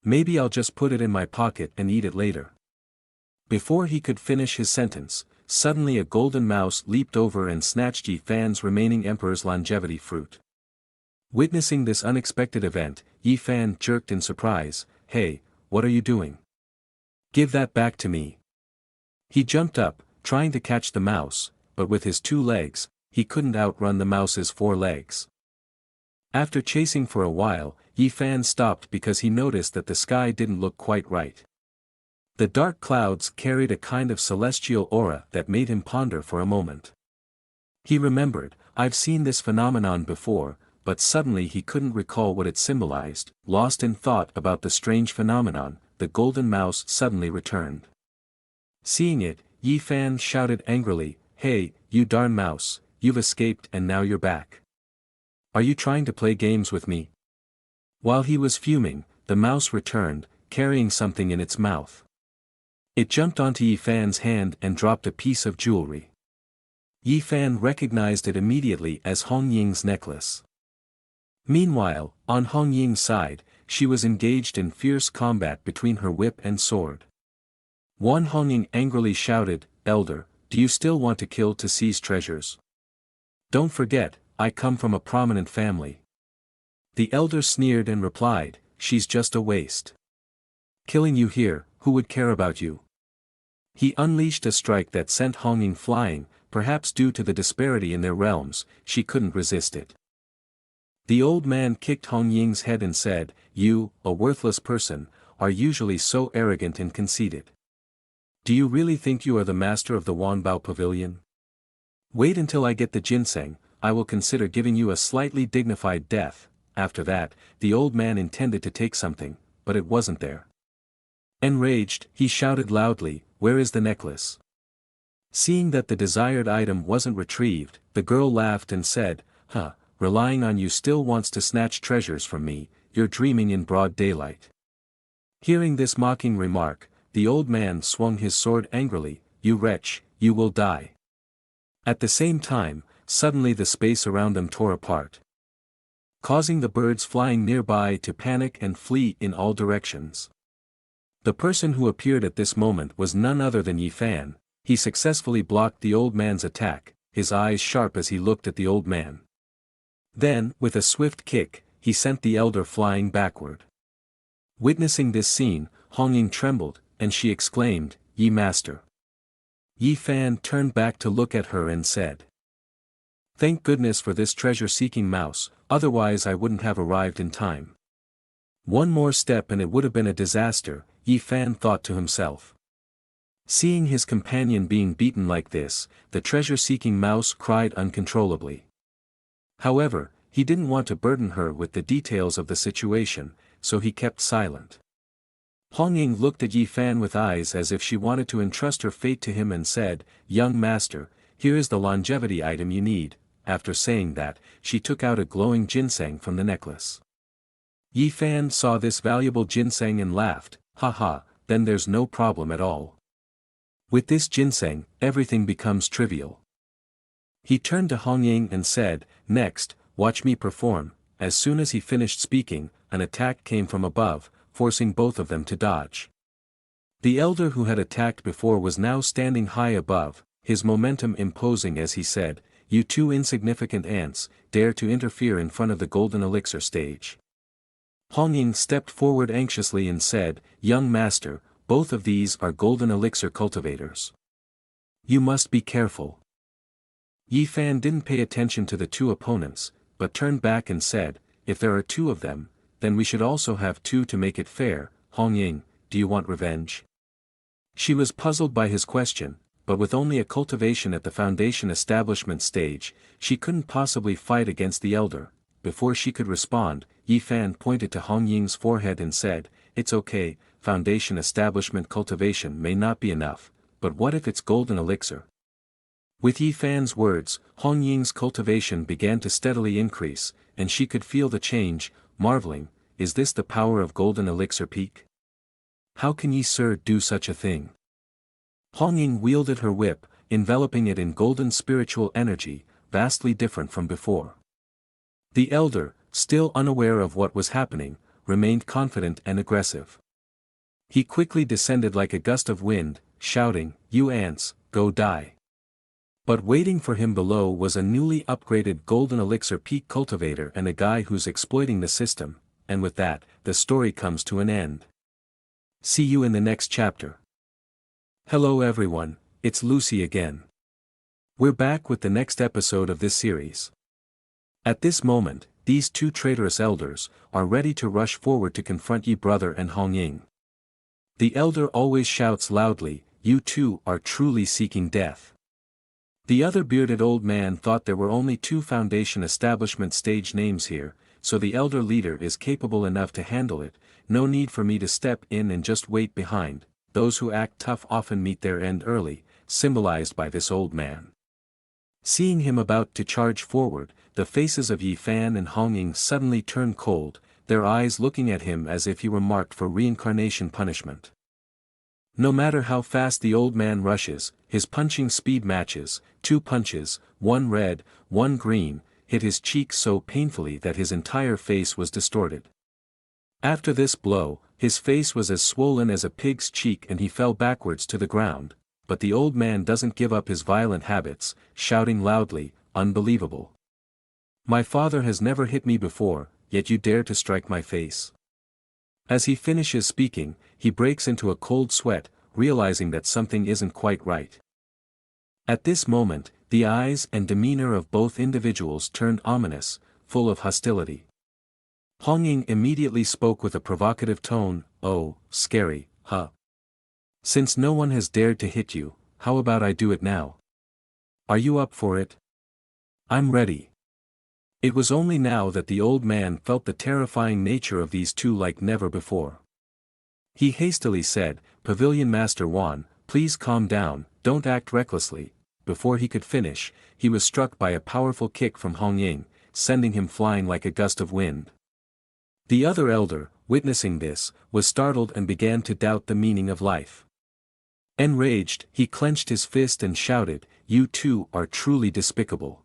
Maybe I'll just put it in my pocket and eat it later." Before he could finish his sentence, suddenly a golden mouse leaped over and snatched Yi Fan's remaining Emperor's longevity fruit. Witnessing this unexpected event, Yi Fan jerked in surprise, "Hey, what are you doing? Give that back to me." He jumped up, trying to catch the mouse, but with his 2 legs, he couldn't outrun the mouse's 4 legs. After chasing for a while, Yi Fan stopped because he noticed that the sky didn't look quite right. The dark clouds carried a kind of celestial aura that made him ponder for a moment. He remembered, "I've seen this phenomenon before," but suddenly he couldn't recall what it symbolized. Lost in thought about the strange phenomenon, the golden mouse suddenly returned. Seeing it, Yi Fan shouted angrily, "Hey, you darn mouse, you've escaped and now you're back. Are you trying to play games with me?" While he was fuming, the mouse returned, carrying something in its mouth. It jumped onto Yi Fan's hand and dropped a piece of jewelry. Yi Fan recognized it immediately as Hongying's necklace. Meanwhile, on Hongying's side, she was engaged in fierce combat between her whip and sword. Wan Hongying angrily shouted, "Elder, do you still want to kill to seize treasures? Don't forget, I come from a prominent family. The elder sneered and replied, "She's just a waste. Killing you here, who would care about you?" He unleashed a strike that sent Hong flying, perhaps due to the disparity in their realms. She couldn't resist it. The old man kicked Hong Ying's head and said, "You, a worthless person, are usually so arrogant and conceited. Do you really think you are the master of the Wanbao Pavilion? Wait until I get the ginseng, I will consider giving you a slightly dignified death." After that, the old man intended to take something, but it wasn't there. Enraged, he shouted loudly, "Where is the necklace?" Seeing that the desired item wasn't retrieved, the girl laughed and said, "Huh, relying on you still wants to snatch treasures from me, you're dreaming in broad daylight." Hearing this mocking remark, the old man swung his sword angrily, "You wretch, you will die." At the same time, suddenly the space around them tore apart, causing the birds flying nearby to panic and flee in all directions. The person who appeared at this moment was none other than Yi Fan. He successfully blocked the old man's attack, his eyes sharp as he looked at the old man. Then, with a swift kick, he sent the elder flying backward. Witnessing this scene, Hong Ying trembled, and she exclaimed, "Yi master." Yi Fan turned back to look at her and said, "Thank goodness for this treasure-seeking mouse, otherwise I wouldn't have arrived in time." One more step and it would have been a disaster, Yi Fan thought to himself. Seeing his companion being beaten like this, the treasure-seeking mouse cried uncontrollably. However, he didn't want to burden her with the details of the situation, so he kept silent. Hong Ying looked at Yi Fan with eyes as if she wanted to entrust her fate to him and said, "Young master, here is the longevity item you need." After saying that, she took out a glowing ginseng from the necklace. Yi Fan saw this valuable ginseng and laughed, "Ha ha, then there's no problem at all. With this ginseng, everything becomes trivial." He turned to Hong Ying and said, "Next, watch me perform." As soon as he finished speaking, an attack came from above, forcing both of them to dodge. The elder who had attacked before was now standing high above, his momentum imposing as he said, "You two insignificant ants, dare to interfere in front of the golden elixir stage." Hong Ying stepped forward anxiously and said, "Young master, both of these are golden elixir cultivators. You must be careful." Yi Fan didn't pay attention to the two opponents, but turned back and said, "If there are two of them, then we should also have two to make it fair. Hong Ying, do you want revenge?" She was puzzled by his question, but with only a cultivation at the foundation establishment stage, she couldn't possibly fight against the elder. Before she could respond, Yi Fan pointed to Hong Ying's forehead and said, "It's okay, foundation establishment cultivation may not be enough, but what if it's golden elixir?" With Yi Fan's words, Hong Ying's cultivation began to steadily increase, and she could feel the change, marveling, "Is this the power of golden elixir peak? How can ye sir do such a thing?" Hong Ying wielded her whip, enveloping it in golden spiritual energy, vastly different from before. The elder, still unaware of what was happening, remained confident and aggressive. He quickly descended like a gust of wind, shouting, "You ants, go die." But waiting for him below was a newly upgraded golden elixir peak cultivator and a guy who's exploiting the system, and with that, the story comes to an end. See you in the next chapter. Hello everyone, it's Lucy again. We're back with the next episode of this series. At this moment, these two traitorous elders are ready to rush forward to confront Yi brother and Hong Ying. The elder always shouts loudly, "You two are truly seeking death." The other bearded old man thought there were only two foundation establishment stage names here, so the elder leader is capable enough to handle it, no need for me to step in and just wait behind. Those who act tough often meet their end early, symbolized by this old man. Seeing him about to charge forward, the faces of Yi Fan and Hong Ying suddenly turned cold, their eyes looking at him as if he were marked for reincarnation punishment. No matter how fast the old man rushes, his punching speed matches, 2 punches, one red, one green, hit his cheek so painfully that his entire face was distorted. After this blow, his face was as swollen as a pig's cheek and he fell backwards to the ground, but the old man doesn't give up his violent habits, shouting loudly, "Unbelievable. My father has never hit me before, yet you dare to strike my face. As he finishes speaking, he breaks into a cold sweat, realizing that something isn't quite right. At this moment, the eyes and demeanor of both individuals turned ominous, full of hostility. Hong Ying immediately spoke with a provocative tone, "Oh, scary, huh? Since no one has dared to hit you, how about I do it now? Are you up for it?" "I'm ready." It was only now that the old man felt the terrifying nature of these two like never before. He hastily said, "Pavilion Master Wan, please calm down, don't act recklessly." Before he could finish, he was struck by a powerful kick from Hong Ying, sending him flying like a gust of wind. The other elder, witnessing this, was startled and began to doubt the meaning of life. Enraged, he clenched his fist and shouted, "You two are truly despicable."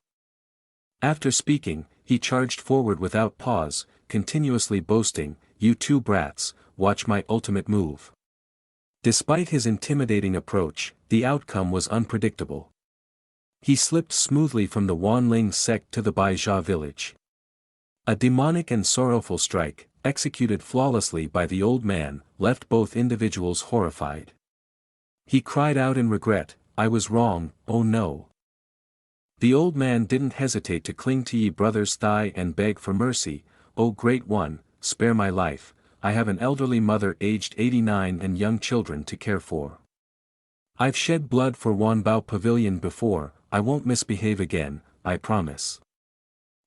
After speaking, he charged forward without pause, continuously boasting, "You two brats, watch my ultimate move." Despite his intimidating approach, the outcome was unpredictable. He slipped smoothly from the Wanling sect to the Baijia village. A demonic and sorrowful strike, executed flawlessly by the old man, left both individuals horrified. He cried out in regret, "I was wrong, oh no." The old man didn't hesitate to cling to Yi brother's thigh and beg for mercy, "Oh great one, spare my life, I have an elderly mother aged 89 and young children to care for. I've shed blood for Wanbao Pavilion before, I won't misbehave again, I promise."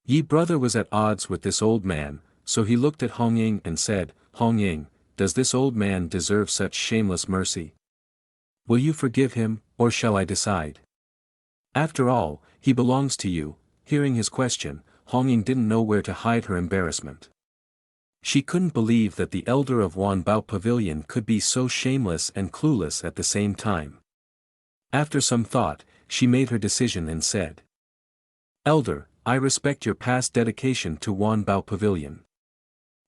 Yi brother was at odds with this old man, so he looked at Hong Ying and said, "Hong Ying, does this old man deserve such shameless mercy? Will you forgive him, or shall I decide? After all, he belongs to you." Hearing his question, Hong Ying didn't know where to hide her embarrassment. She couldn't believe that the elder of Wanbao Pavilion could be so shameless and clueless at the same time. After some thought, she made her decision and said, "Elder, I respect your past dedication to Wanbao Pavilion.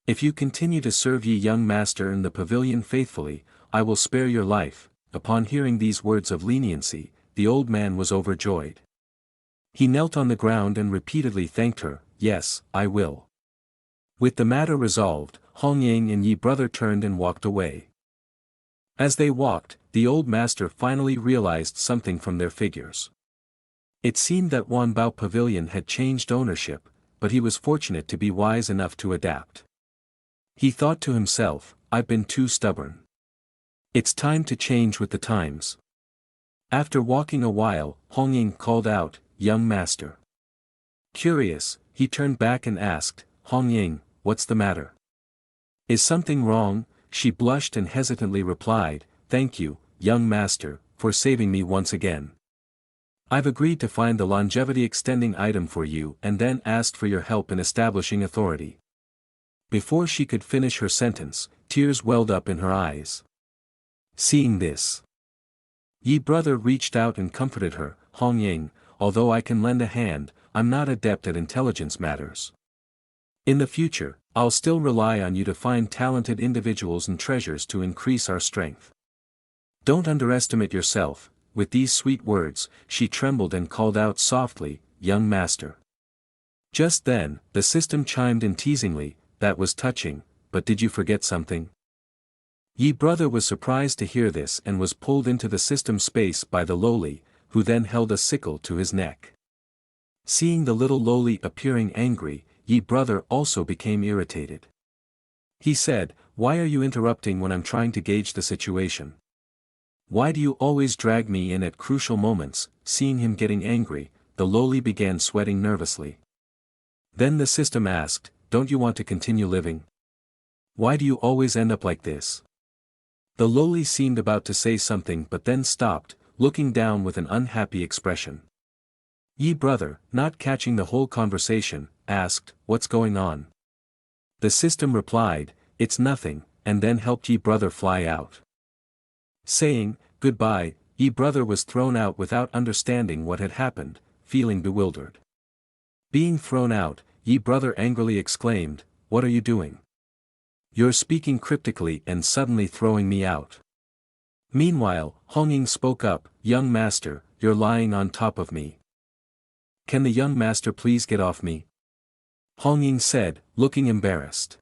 If you continue to serve Yi young master in the pavilion faithfully, I will spare your life." Upon hearing these words of leniency, the old man was overjoyed. He knelt on the ground and repeatedly thanked her, "Yes, I will." With the matter resolved, Hong Ying and Yi brother turned and walked away. As they walked, the old master finally realized something from their figures. It seemed that Wanbao Pavilion had changed ownership, but he was fortunate to be wise enough to adapt. He thought to himself, "I've been too stubborn. It's time to change with the times." After walking a while, Hong Ying called out, "Young master." Curious, he turned back and asked, "Hong Ying, what's the matter? Is something wrong?" She blushed and hesitantly replied, "Thank you, young master, for saving me once again. I've agreed to find the longevity extending item for you and then asked for your help in establishing authority." Before she could finish her sentence, tears welled up in her eyes. Seeing this, Yi brother reached out and comforted her, "Hong Ying, although I can lend a hand, I'm not adept at intelligence matters. In the future, I'll still rely on you to find talented individuals and treasures to increase our strength. Don't underestimate yourself." With these sweet words, she trembled and called out softly, "Young master." Just then, the system chimed in teasingly, "That was touching, but did you forget something?" Yi brother was surprised to hear this and was pulled into the system space by the Loli, who then held a sickle to his neck. Seeing the little Loli appearing angry, Yi brother also became irritated. He said, "Why are you interrupting when I'm trying to gauge the situation? Why do you always drag me in at crucial moments?" Seeing him getting angry, the Loli began sweating nervously. Then the system asked, "Don't you want to continue living? Why do you always end up like this?" The Loli seemed about to say something but then stopped, looking down with an unhappy expression. Yi brother, not catching the whole conversation, asked, "What's going on?" The system replied, "It's nothing," and then helped Yi brother fly out. Saying, "Goodbye," Yi brother was thrown out without understanding what had happened, feeling bewildered. Being thrown out, Yi brother angrily exclaimed, "What are you doing? You're speaking cryptically and suddenly throwing me out." Meanwhile, Hong Ying spoke up, "Young master, you're lying on top of me. Can the young master please get off me?" Hong Ying said, looking embarrassed.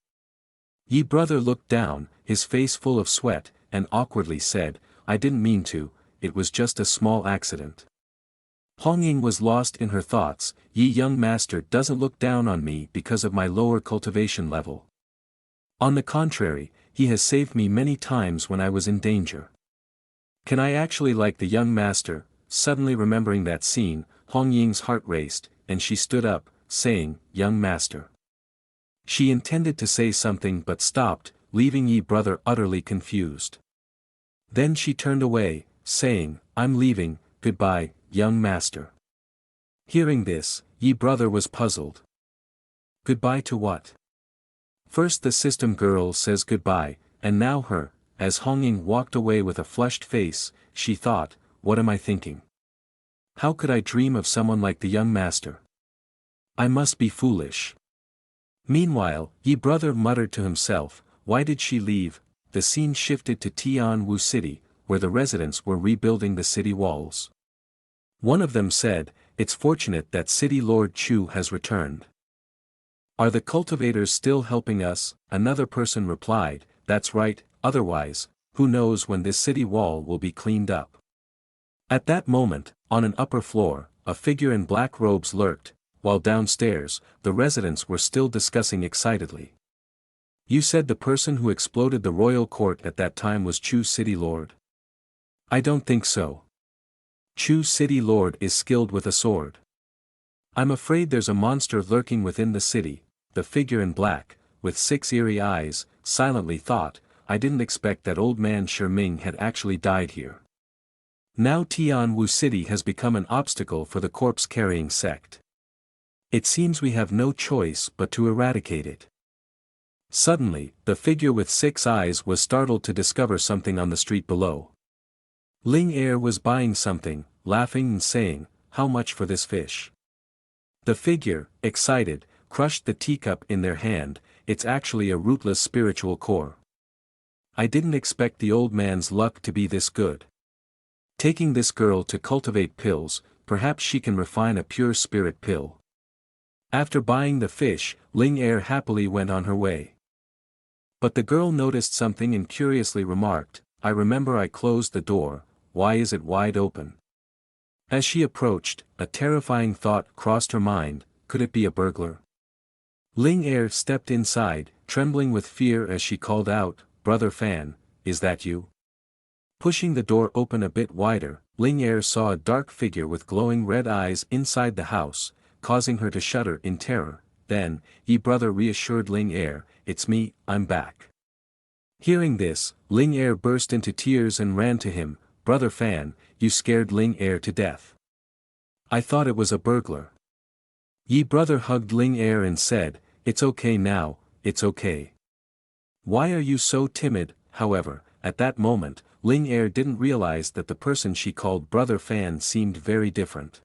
Yi brother looked down, his face full of sweat, and awkwardly said, I didn't mean to, it was just a small accident. Hong Ying was lost in her thoughts. Yi young master doesn't look down on me because of my lower cultivation level. On the contrary, he has saved me many times when I was in danger. Can I actually like the young master? Suddenly remembering that scene, Hong Ying's heart raced, and she stood up, saying, young master. She intended to say something but stopped, leaving Yi brother utterly confused. Then she turned away, saying, I'm leaving, goodbye, young master. Hearing this, Yi brother was puzzled. Goodbye to what? First the system girl says goodbye, and now her. As Hong Ying walked away with a flushed face, she thought, what am I thinking? How could I dream of someone like the young master? I must be foolish. Meanwhile, Yi brother muttered to himself, why did she leave? The scene shifted to Tianwu City, where the residents were rebuilding the city walls. One of them said, it's fortunate that City Lord Chu has returned. Are the cultivators still helping us? Another person replied, that's right, otherwise, who knows when this city wall will be cleaned up. At that moment, on an upper floor, a figure in black robes lurked, while downstairs, the residents were still discussing excitedly. You said the person who exploded the royal court at that time was Chu City Lord? I don't think so. Chu City Lord is skilled with a sword. I'm afraid there's a monster lurking within the city, the figure in black, with 6 eerie eyes, silently thought, I didn't expect that old man Ming had actually died here. Now Tianwu City has become an obstacle for the corpse-carrying sect. It seems we have no choice but to eradicate it. Suddenly, the figure with 6 eyes was startled to discover something on the street below. Ling Er was buying something, laughing and saying, how much for this fish? The figure, excited, crushed the teacup in their hand, it's actually a rootless spiritual core. I didn't expect the old man's luck to be this good. Taking this girl to cultivate pills, perhaps she can refine a pure spirit pill. After buying the fish, Ling Er happily went on her way. But the girl noticed something and curiously remarked, I remember I closed the door, why is it wide open? As she approached, a terrifying thought crossed her mind, could it be a burglar? Ling Er stepped inside, trembling with fear as she called out, Brother Fan, is that you? Pushing the door open a bit wider, Ling Er saw a dark figure with glowing red eyes inside the house, causing her to shudder in terror. Then, Yi brother reassured Ling Er, it's me, I'm back. Hearing this, Ling Er burst into tears and ran to him, Brother Fan, you scared Ling Er to death. I thought it was a burglar. Yi brother hugged Ling Er and said, it's okay now, it's okay. Why are you so timid? However, at that moment, Ling Er didn't realize that the person she called Brother Fan seemed very different.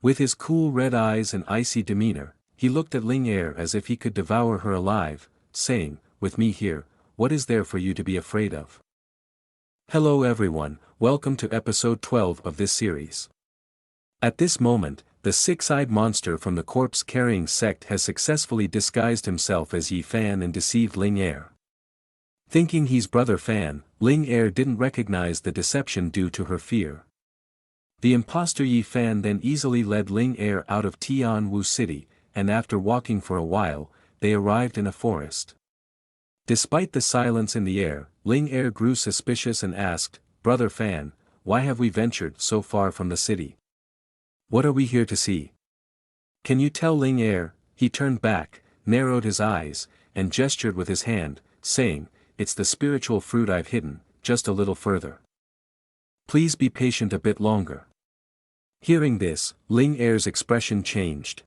With his cool red eyes and icy demeanor, he looked at Ling Er as if he could devour her alive, saying, with me here, what is there for you to be afraid of? Hello everyone, welcome to episode 12 of this series. At this moment, the 6-eyed monster from the corpse-carrying sect has successfully disguised himself as Yi Fan and deceived Ling Er. Thinking he's Brother Fan, Ling Er didn't recognize the deception due to her fear. The imposter Yi Fan then easily led Ling Er out of Tianwu City, and after walking for a while, they arrived in a forest. Despite the silence in the air, Ling Er grew suspicious and asked, Brother Fan, why have we ventured so far from the city? What are we here to see? Can you tell Ling Er? He turned back, narrowed his eyes, and gestured with his hand, saying, it's the spiritual fruit I've hidden, just a little further. Please be patient a bit longer. Hearing this, Ling Er's expression changed.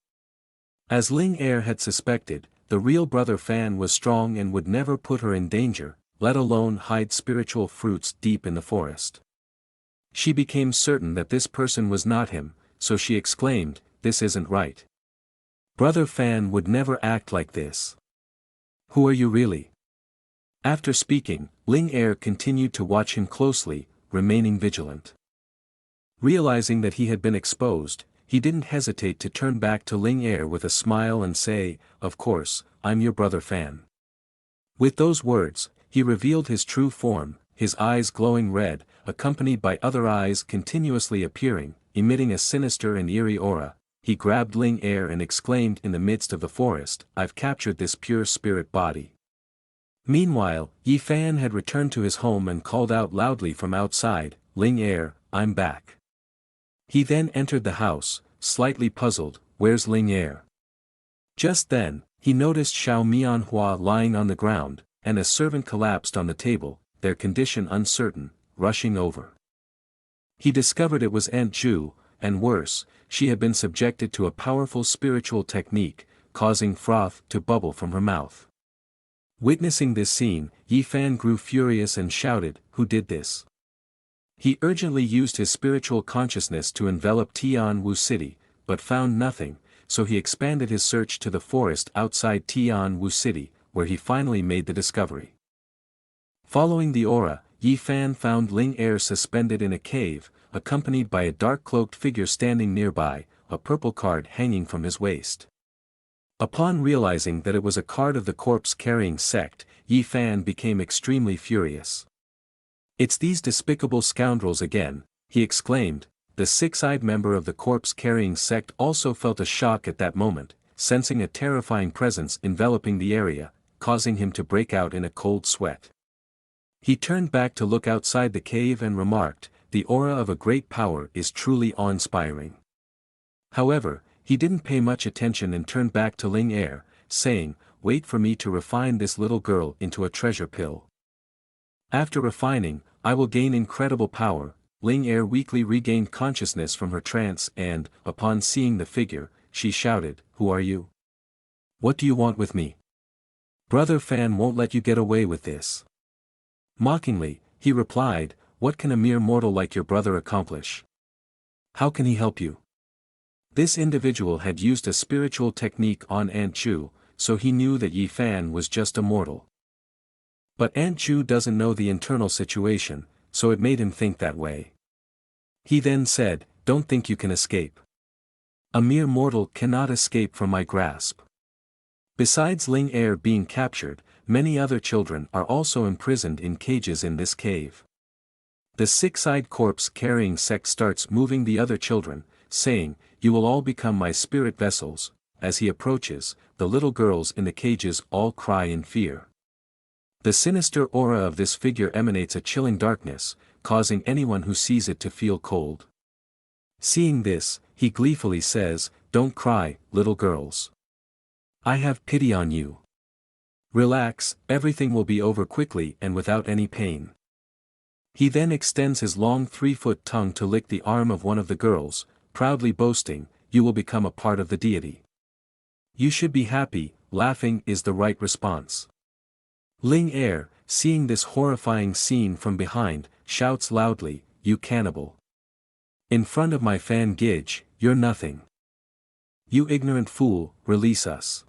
As Ling Er had suspected, the real Brother Fan was strong and would never put her in danger, let alone hide spiritual fruits deep in the forest. She became certain that this person was not him, so she exclaimed, this isn't right. Brother Fan would never act like this. Who are you really? After speaking, Ling Er continued to watch him closely, remaining vigilant. Realizing that he had been exposed, he didn't hesitate to turn back to Ling Er with a smile and say, "Of course, I'm your brother Fan." With those words, he revealed his true form, his eyes glowing red, accompanied by other eyes continuously appearing, emitting a sinister and eerie aura. He grabbed Ling Er and exclaimed in the midst of the forest, "I've captured this pure spirit body." Meanwhile, Yi Fan had returned to his home and called out loudly from outside, "Ling Er, I'm back." He then entered the house, slightly puzzled, "Where's Ling Er?" Just then, he noticed Xiao Mianhua lying on the ground, and a servant collapsed on the table, their condition uncertain, rushing over. He discovered it was Aunt Ju, and worse, she had been subjected to a powerful spiritual technique, causing froth to bubble from her mouth. Witnessing this scene, Yi Fan grew furious and shouted, "Who did this?" He urgently used his spiritual consciousness to envelop Tianwu City, but found nothing, so he expanded his search to the forest outside Tianwu City, where he finally made the discovery. Following the aura, Yi Fan found Ling Er suspended in a cave, accompanied by a dark-cloaked figure standing nearby, a purple card hanging from his waist. Upon realizing that it was a card of the corpse-carrying sect, Yi Fan became extremely furious. "It's these despicable scoundrels again," he exclaimed. The six-eyed member of the corpse-carrying sect also felt a shock at that moment, sensing a terrifying presence enveloping the area, causing him to break out in a cold sweat. He turned back to look outside the cave and remarked, "The aura of a great power is truly awe-inspiring." However, he didn't pay much attention and turned back to Ling Er, saying, "Wait for me to refine this little girl into a treasure pill. After refining, I will gain incredible power." Ling Er weakly regained consciousness from her trance and, upon seeing the figure, she shouted, "Who are you? What do you want with me? Brother Fan won't let you get away with this." Mockingly, he replied, "What can a mere mortal like your brother accomplish? How can he help you?" This individual had used a spiritual technique on Aunt Chu, so he knew that Yi Fan was just a mortal. But Aunt Chu doesn't know the internal situation, so it made him think that way. He then said, "Don't think you can escape. A mere mortal cannot escape from my grasp." Besides Ling Er being captured, many other children are also imprisoned in cages in this cave. The six-eyed corpse-carrying sect starts moving the other children, saying, "You will all become my spirit vessels." As he approaches, the little girls in the cages all cry in fear. The sinister aura of this figure emanates a chilling darkness, causing anyone who sees it to feel cold. Seeing this, he gleefully says, "Don't cry, little girls. I have pity on you. Relax, everything will be over quickly and without any pain." He then extends his long 3-foot tongue to lick the arm of one of the girls, proudly boasting, "You will become a part of the deity. You should be happy, laughing is the right response." Ling Er, seeing this horrifying scene from behind, shouts loudly, "You cannibal! In front of my Fan Gij, you're nothing. You ignorant fool, release us."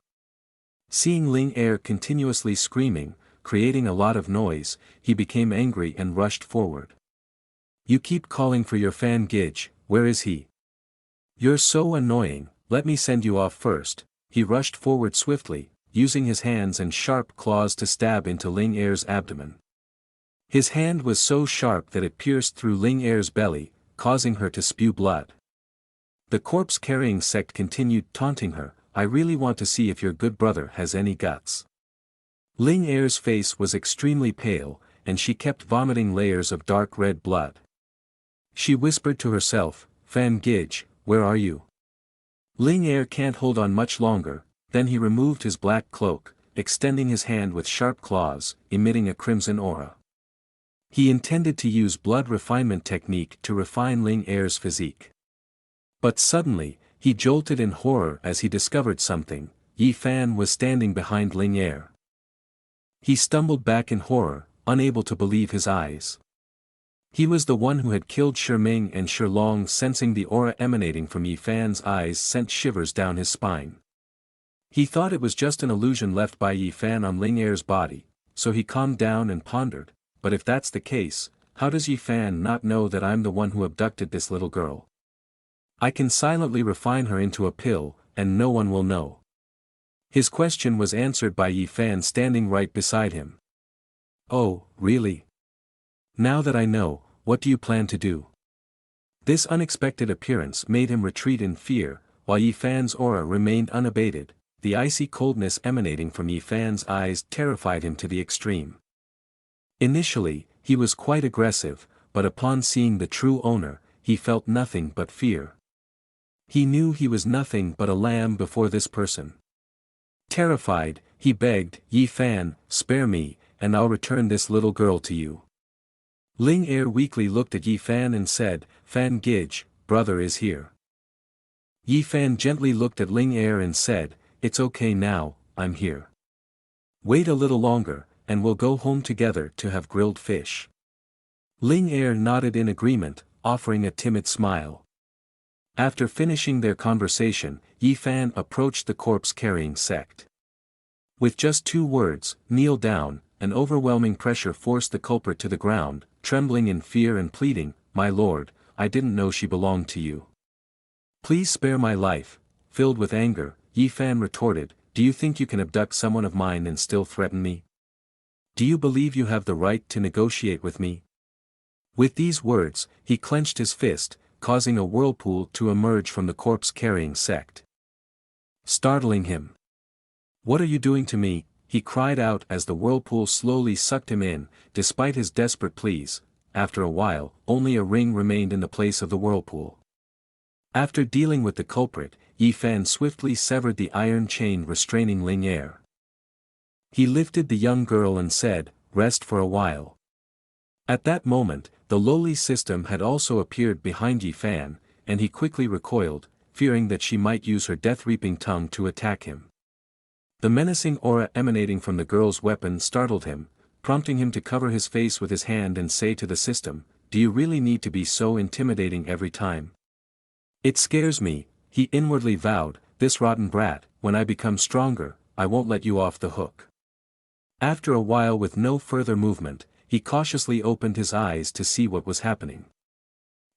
Seeing Ling Er continuously screaming, creating a lot of noise, he became angry and rushed forward. "You keep calling for your Fan Gij, where is he? You're so annoying, let me send you off first." He rushed forward swiftly, using his hands and sharp claws to stab into Ling Er's abdomen. His hand was so sharp that it pierced through Ling Er's belly, causing her to spew blood. The corpse-carrying sect continued taunting her, "I really want to see if your good brother has any guts." Ling Er's face was extremely pale, and she kept vomiting layers of dark red blood. She whispered to herself, "Fan Gij, where are you?" Ling Er can't hold on much longer. Then he removed his black cloak, extending his hand with sharp claws, emitting a crimson aura. He intended to use blood refinement technique to refine Ling Er's physique. But suddenly, he jolted in horror as he discovered something. Yi Fan was standing behind Ling Er. He stumbled back in horror, unable to believe his eyes. He was the one who had killed Shiming, and Shilong, sensing the aura emanating from Yi Fan's eyes sent shivers down his spine. He thought it was just an illusion left by Yi Fan on Ling Er's body, so he calmed down and pondered, "But if that's the case, how does Yi Fan not know that I'm the one who abducted this little girl? I can silently refine her into a pill, and no one will know. His question was answered by Yi Fan standing right beside him. Oh, really? Now that I know, what do you plan to do? This unexpected appearance made him retreat in fear, while Yi Fan's aura remained unabated. The icy coldness emanating from Yi Fan's eyes terrified him to the extreme. Initially, he was quite aggressive, but upon seeing the true owner, he felt nothing but fear. He knew he was nothing but a lamb before this person. Terrified, he begged, Yi Fan, spare me, and I'll return this little girl to you. Ling Er weakly looked at Yi Fan and said, Fan Gij, brother is here. Yi Fan gently looked at Ling Er and said, it's okay now, I'm here. Wait a little longer, and we'll go home together to have grilled fish. Ling Er nodded in agreement, offering a timid smile. After finishing their conversation, Yi Fan approached the corpse-carrying sect. With just 2 words, kneel down, an overwhelming pressure forced the culprit to the ground, trembling in fear and pleading, my lord, I didn't know she belonged to you. Please spare my life. Filled with anger, Yi Fan retorted, do you think you can abduct someone of mine and still threaten me? Do you believe you have the right to negotiate with me? With these words, he clenched his fist, causing a whirlpool to emerge from the corpse-carrying sect. Startling him. What are you doing to me? He cried out as the whirlpool slowly sucked him in, despite his desperate pleas. After a while, only a ring remained in the place of the whirlpool. After dealing with the culprit, Yi Fan swiftly severed the iron chain restraining Ling Er. He lifted the young girl and said, rest for a while. At that moment, the Loli system had also appeared behind Yi Fan, and he quickly recoiled, fearing that she might use her death-reaping tongue to attack him. The menacing aura emanating from the girl's weapon startled him, prompting him to cover his face with his hand and say to the system, do you really need to be so intimidating every time? It scares me, he inwardly vowed, this rotten brat, when I become stronger, I won't let you off the hook. After a while with no further movement, he cautiously opened his eyes to see what was happening.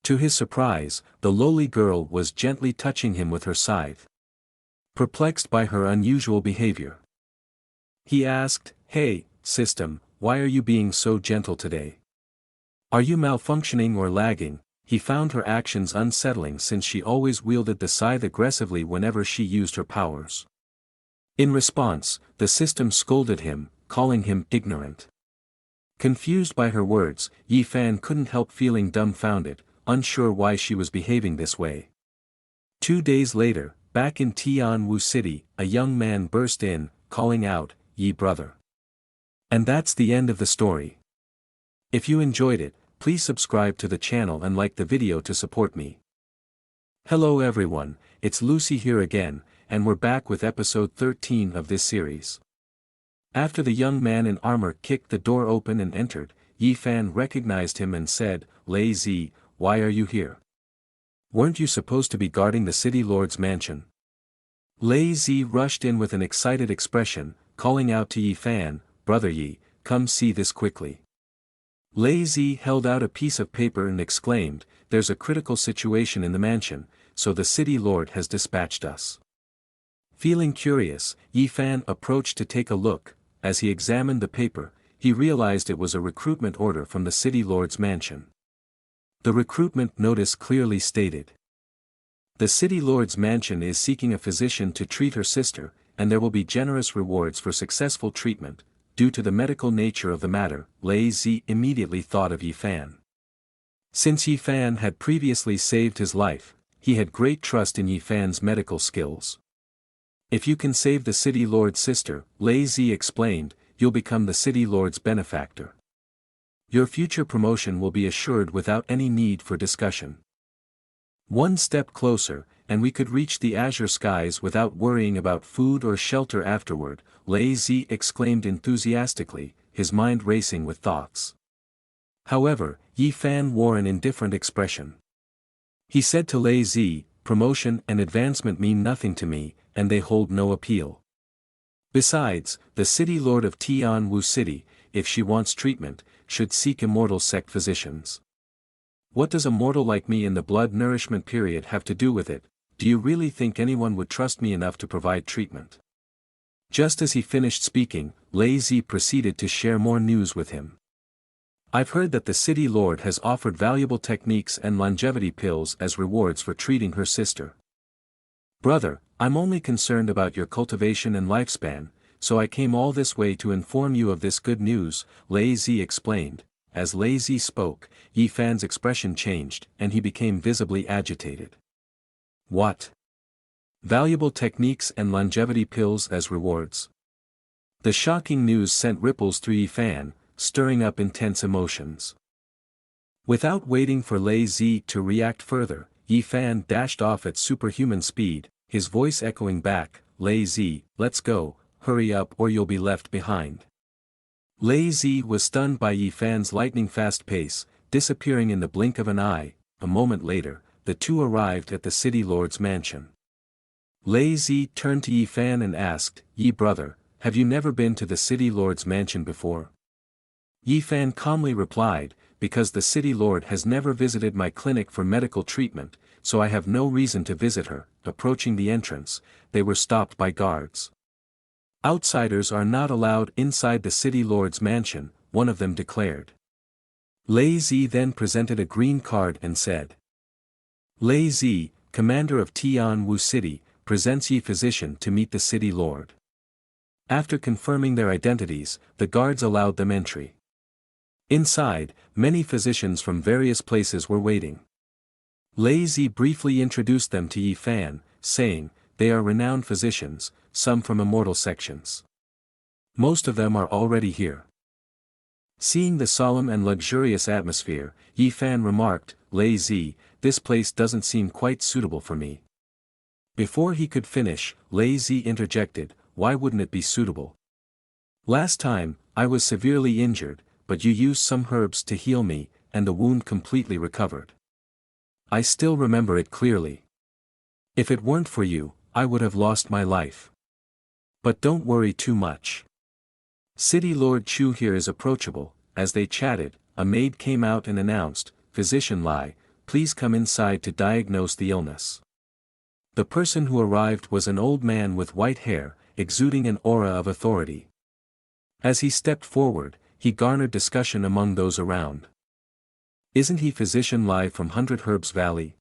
To his surprise, the lowly girl was gently touching him with her scythe. Perplexed by her unusual behavior, he asked, hey, system, why are you being so gentle today? Are you malfunctioning or lagging? He found her actions unsettling since she always wielded the scythe aggressively whenever she used her powers. In response, the system scolded him, calling him ignorant. Confused by her words, Yi Fan couldn't help feeling dumbfounded, unsure why she was behaving this way. 2 days later, back in Tianwu City, a young man burst in, calling out, Yi brother. And that's the end of the story. If you enjoyed it, please subscribe to the channel and like the video to support me. Hello everyone, it's Lucy here again, and we're back with episode 13 of this series. After the young man in armor kicked the door open and entered, Yi Fan recognized him and said, Lei Zi, why are you here? Weren't you supposed to be guarding the city lord's mansion? Lei Zi rushed in with an excited expression, calling out to Yi Fan, Brother Yi, come see this quickly. Lei Zi held out a piece of paper and exclaimed, there's a critical situation in the mansion, so the city lord has dispatched us. Feeling curious, Yi Fan approached to take a look. As he examined the paper, he realized it was a recruitment order from the city lord's mansion. The recruitment notice clearly stated, the city lord's mansion is seeking a physician to treat her sister, and there will be generous rewards for successful treatment. Due to the medical nature of the matter, Lei Zi immediately thought of Yi Fan. Since Yi Fan had previously saved his life, he had great trust in Yi Fan's medical skills. If you can save the city lord's sister, Lei Zi explained, you'll become the city lord's benefactor. Your future promotion will be assured without any need for discussion. One step closer, and we could reach the azure skies without worrying about food or shelter afterward, Lei Zi exclaimed enthusiastically, his mind racing with thoughts. However, Yi Fan wore an indifferent expression. He said to Lei Zi, promotion and advancement mean nothing to me, and they hold no appeal. Besides, the city lord of Tianwu City, if she wants treatment, should seek immortal sect physicians. What does a mortal like me in the blood nourishment period have to do with it? Do you really think anyone would trust me enough to provide treatment? Just as he finished speaking, Lei Zi proceeded to share more news with him. I've heard that the city lord has offered valuable techniques and longevity pills as rewards for treating her sister. Brother, I'm only concerned about your cultivation and lifespan, so I came all this way to inform you of this good news, Lei Zi explained. As Lei Zi spoke, Yi Fan's expression changed and he became visibly agitated. What? Valuable techniques and longevity pills as rewards? The shocking news sent ripples through Yi Fan, stirring up intense emotions. Without waiting for Lei Zi to react further, Yi Fan dashed off at superhuman speed, his voice echoing back, Lei Zi, let's go, hurry up or you'll be left behind. Lei Zi was stunned by Yi Fan's lightning-fast pace, disappearing in the blink of an eye. A moment later, the two arrived at the city lord's mansion. Lei Zi turned to Yi Fan and asked, Yi brother, have you never been to the city lord's mansion before? Yi Fan calmly replied, because the city lord has never visited my clinic for medical treatment, so I have no reason to visit her. Approaching the entrance, they were stopped by guards. Outsiders are not allowed inside the city lord's mansion, one of them declared. Lei Zi then presented a green card and said, Lei Zi, commander of Tianwu City, presents Yi physician to meet the city lord. After confirming their identities, the guards allowed them entry. Inside, many physicians from various places were waiting. Lei Zi briefly introduced them to Yi Fan, saying, they are renowned physicians, some from immortal sections. Most of them are already here. Seeing the solemn and luxurious atmosphere, Yi Fan remarked, Lei Zi, this place doesn't seem quite suitable for me. Before he could finish, Lei Zi interjected, why wouldn't it be suitable? Last time, I was severely injured, but you used some herbs to heal me, and the wound completely recovered. I still remember it clearly. If it weren't for you, I would have lost my life. But don't worry too much. City Lord Chu here is approachable. As they chatted, a maid came out and announced, Physician Lai, please come inside to diagnose the illness. The person who arrived was an old man with white hair, exuding an aura of authority. As he stepped forward, he garnered discussion among those around. Isn't he Physician Lai from 100 Herbs Valley?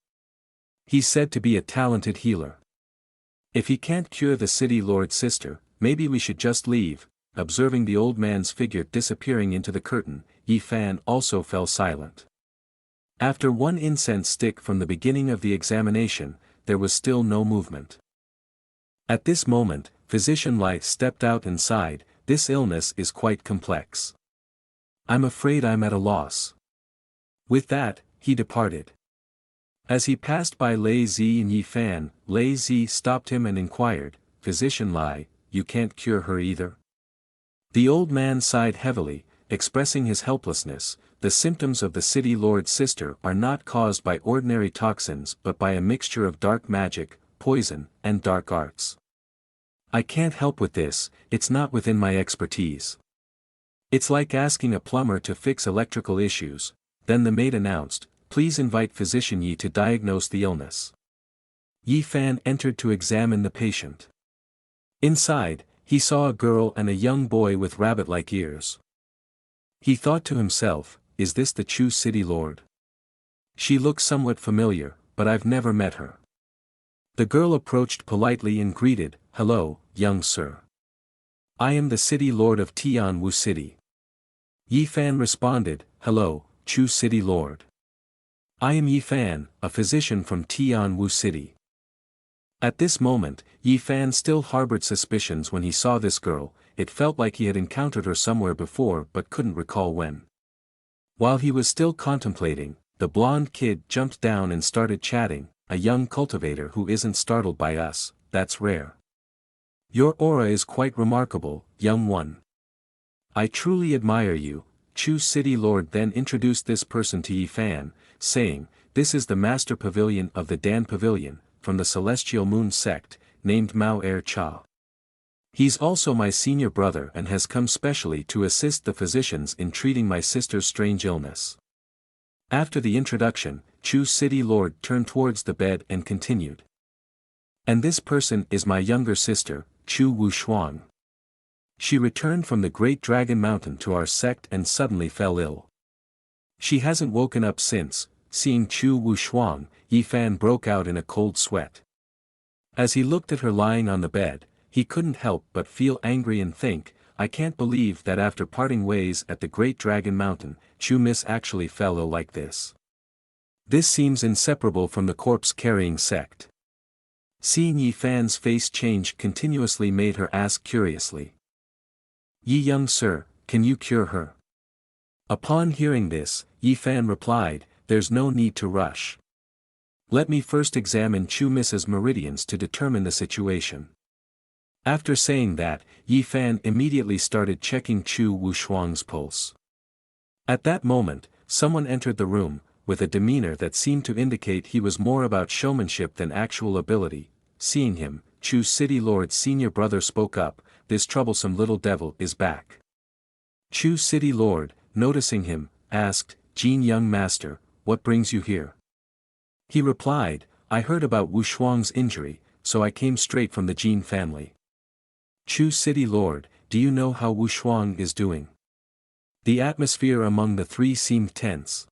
He's said to be a talented healer. If he can't cure the city lord's sister, maybe we should just leave. Observing the old man's figure disappearing into the curtain, Yi Fan also fell silent. After one incense stick from the beginning of the examination, there was still no movement. At this moment, Physician Lai stepped out and sighed, this illness is quite complex. I'm afraid I'm at a loss. With that, he departed. As he passed by Lei Zi and Yi Fan, Lei Zi stopped him and inquired, Physician Lai, you can't cure her either? The old man sighed heavily, expressing his helplessness. The symptoms of the city lord's sister are not caused by ordinary toxins but by a mixture of dark magic, poison, and dark arts. I can't help with this, it's not within my expertise. It's like asking a plumber to fix electrical issues. Then the maid announced, please invite Physician Yi to diagnose the illness. Yi Fan entered to examine the patient. Inside, he saw a girl and a young boy with rabbit-like ears. He thought to himself, is this the true city lord? She looks somewhat familiar, but I've never met her. The girl approached politely and greeted, hello, young sir. I am the city lord of Tianwu City. Yi Fan responded, hello, true city lord. I am Yi Fan, a physician from Tianwu City. At this moment, Yi Fan still harbored suspicions when he saw this girl. It felt like he had encountered her somewhere before but couldn't recall when. While he was still contemplating, the blonde kid jumped down and started chatting, a young cultivator who isn't startled by us, that's rare. Your aura is quite remarkable, young one. I truly admire you. Chu City Lord then introduced this person to Yi Fan, saying, this is the master pavilion of the Dan Pavilion, from the Celestial Moon sect, named Mao Er Cha. He's also my senior brother and has come specially to assist the physicians in treating my sister's strange illness. After the introduction, Chu City Lord turned towards the bed and continued. And this person is my younger sister, Chu Wushuang. She returned from the Great Dragon Mountain to our sect and suddenly fell ill. She hasn't woken up since. Seeing Chu Wushuang, Yi Fan broke out in a cold sweat. As he looked at her lying on the bed, he couldn't help but feel angry and think, I can't believe that after parting ways at the Great Dragon Mountain, Chu Miss actually fell ill like this. This seems inseparable from the corpse-carrying sect. Seeing Yi Fan's face change continuously made her ask curiously. Yi young sir, can you cure her? Upon hearing this, Yi Fan replied, there's no need to rush. Let me first examine Chu Miss's meridians to determine the situation. After saying that, Yi Fan immediately started checking Chu Wushuang's pulse. At that moment, someone entered the room, with a demeanor that seemed to indicate he was more about showmanship than actual ability. Seeing him, Chu City Lord's senior brother spoke up, this troublesome little devil is back. Chu City Lord, noticing him, asked, Jin young master, what brings you here? He replied, I heard about Wushuang's injury, so I came straight from the Jin family. Chu City Lord, do you know how Wushuang is doing? The atmosphere among the three seemed tense.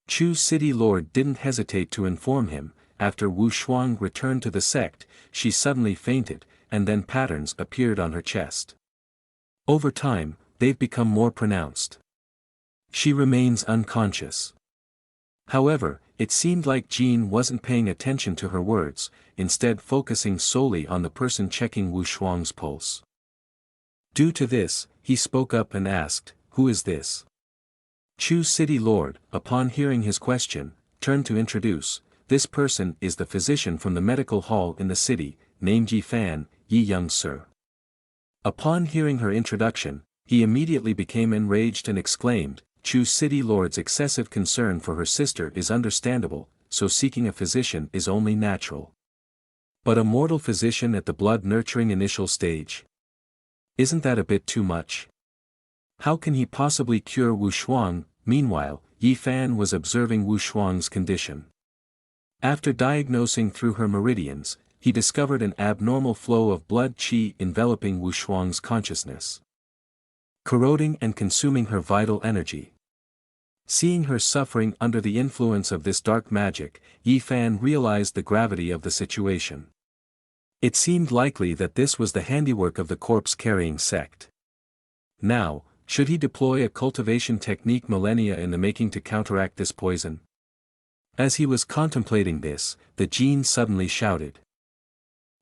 Chu City Lord didn't hesitate to inform him, after Wushuang returned to the sect, she suddenly fainted, and then patterns appeared on her chest. Over time, they've become more pronounced. She remains unconscious. However, it seemed like Jean wasn't paying attention to her words, instead focusing solely on the person checking Wushuang's pulse. Due to this, he spoke up and asked, who is this? Chu City Lord, upon hearing his question, turned to introduce, this person is the physician from the medical hall in the city, named Yi Fan, Yi young sir. Upon hearing her introduction, he immediately became enraged and exclaimed, Chu City Lord's excessive concern for her sister is understandable, so seeking a physician is only natural. But a mortal physician at the blood-nurturing initial stage? Isn't that a bit too much? How can he possibly cure Wushuang? Meanwhile, Yi Fan was observing Wushuang's condition. After diagnosing through her meridians, he discovered an abnormal flow of blood qi enveloping Wushuang's consciousness, corroding and consuming her vital energy. Seeing her suffering under the influence of this dark magic, Yi Fan realized the gravity of the situation. It seemed likely that this was the handiwork of the corpse-carrying sect. Now, should he deploy a cultivation technique millennia in the making to counteract this poison? As he was contemplating this, the Jin suddenly shouted.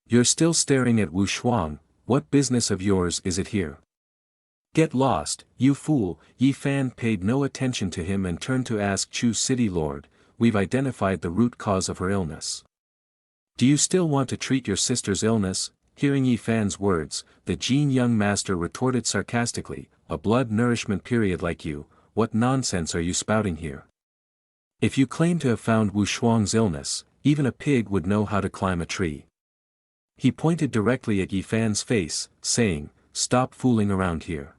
You're still staring at Wushuang, what business of yours is it here? Get lost, you fool. Yi Fan paid no attention to him and turned to ask Chu City Lord, we've identified the root cause of her illness. Do you still want to treat your sister's illness? Hearing Yi Fan's words, the Jin young master retorted sarcastically, a blood nourishment period like you, what nonsense are you spouting here? If you claim to have found Wushuang's illness, even a pig would know how to climb a tree. He pointed directly at Yi Fan's face, saying, stop fooling around here.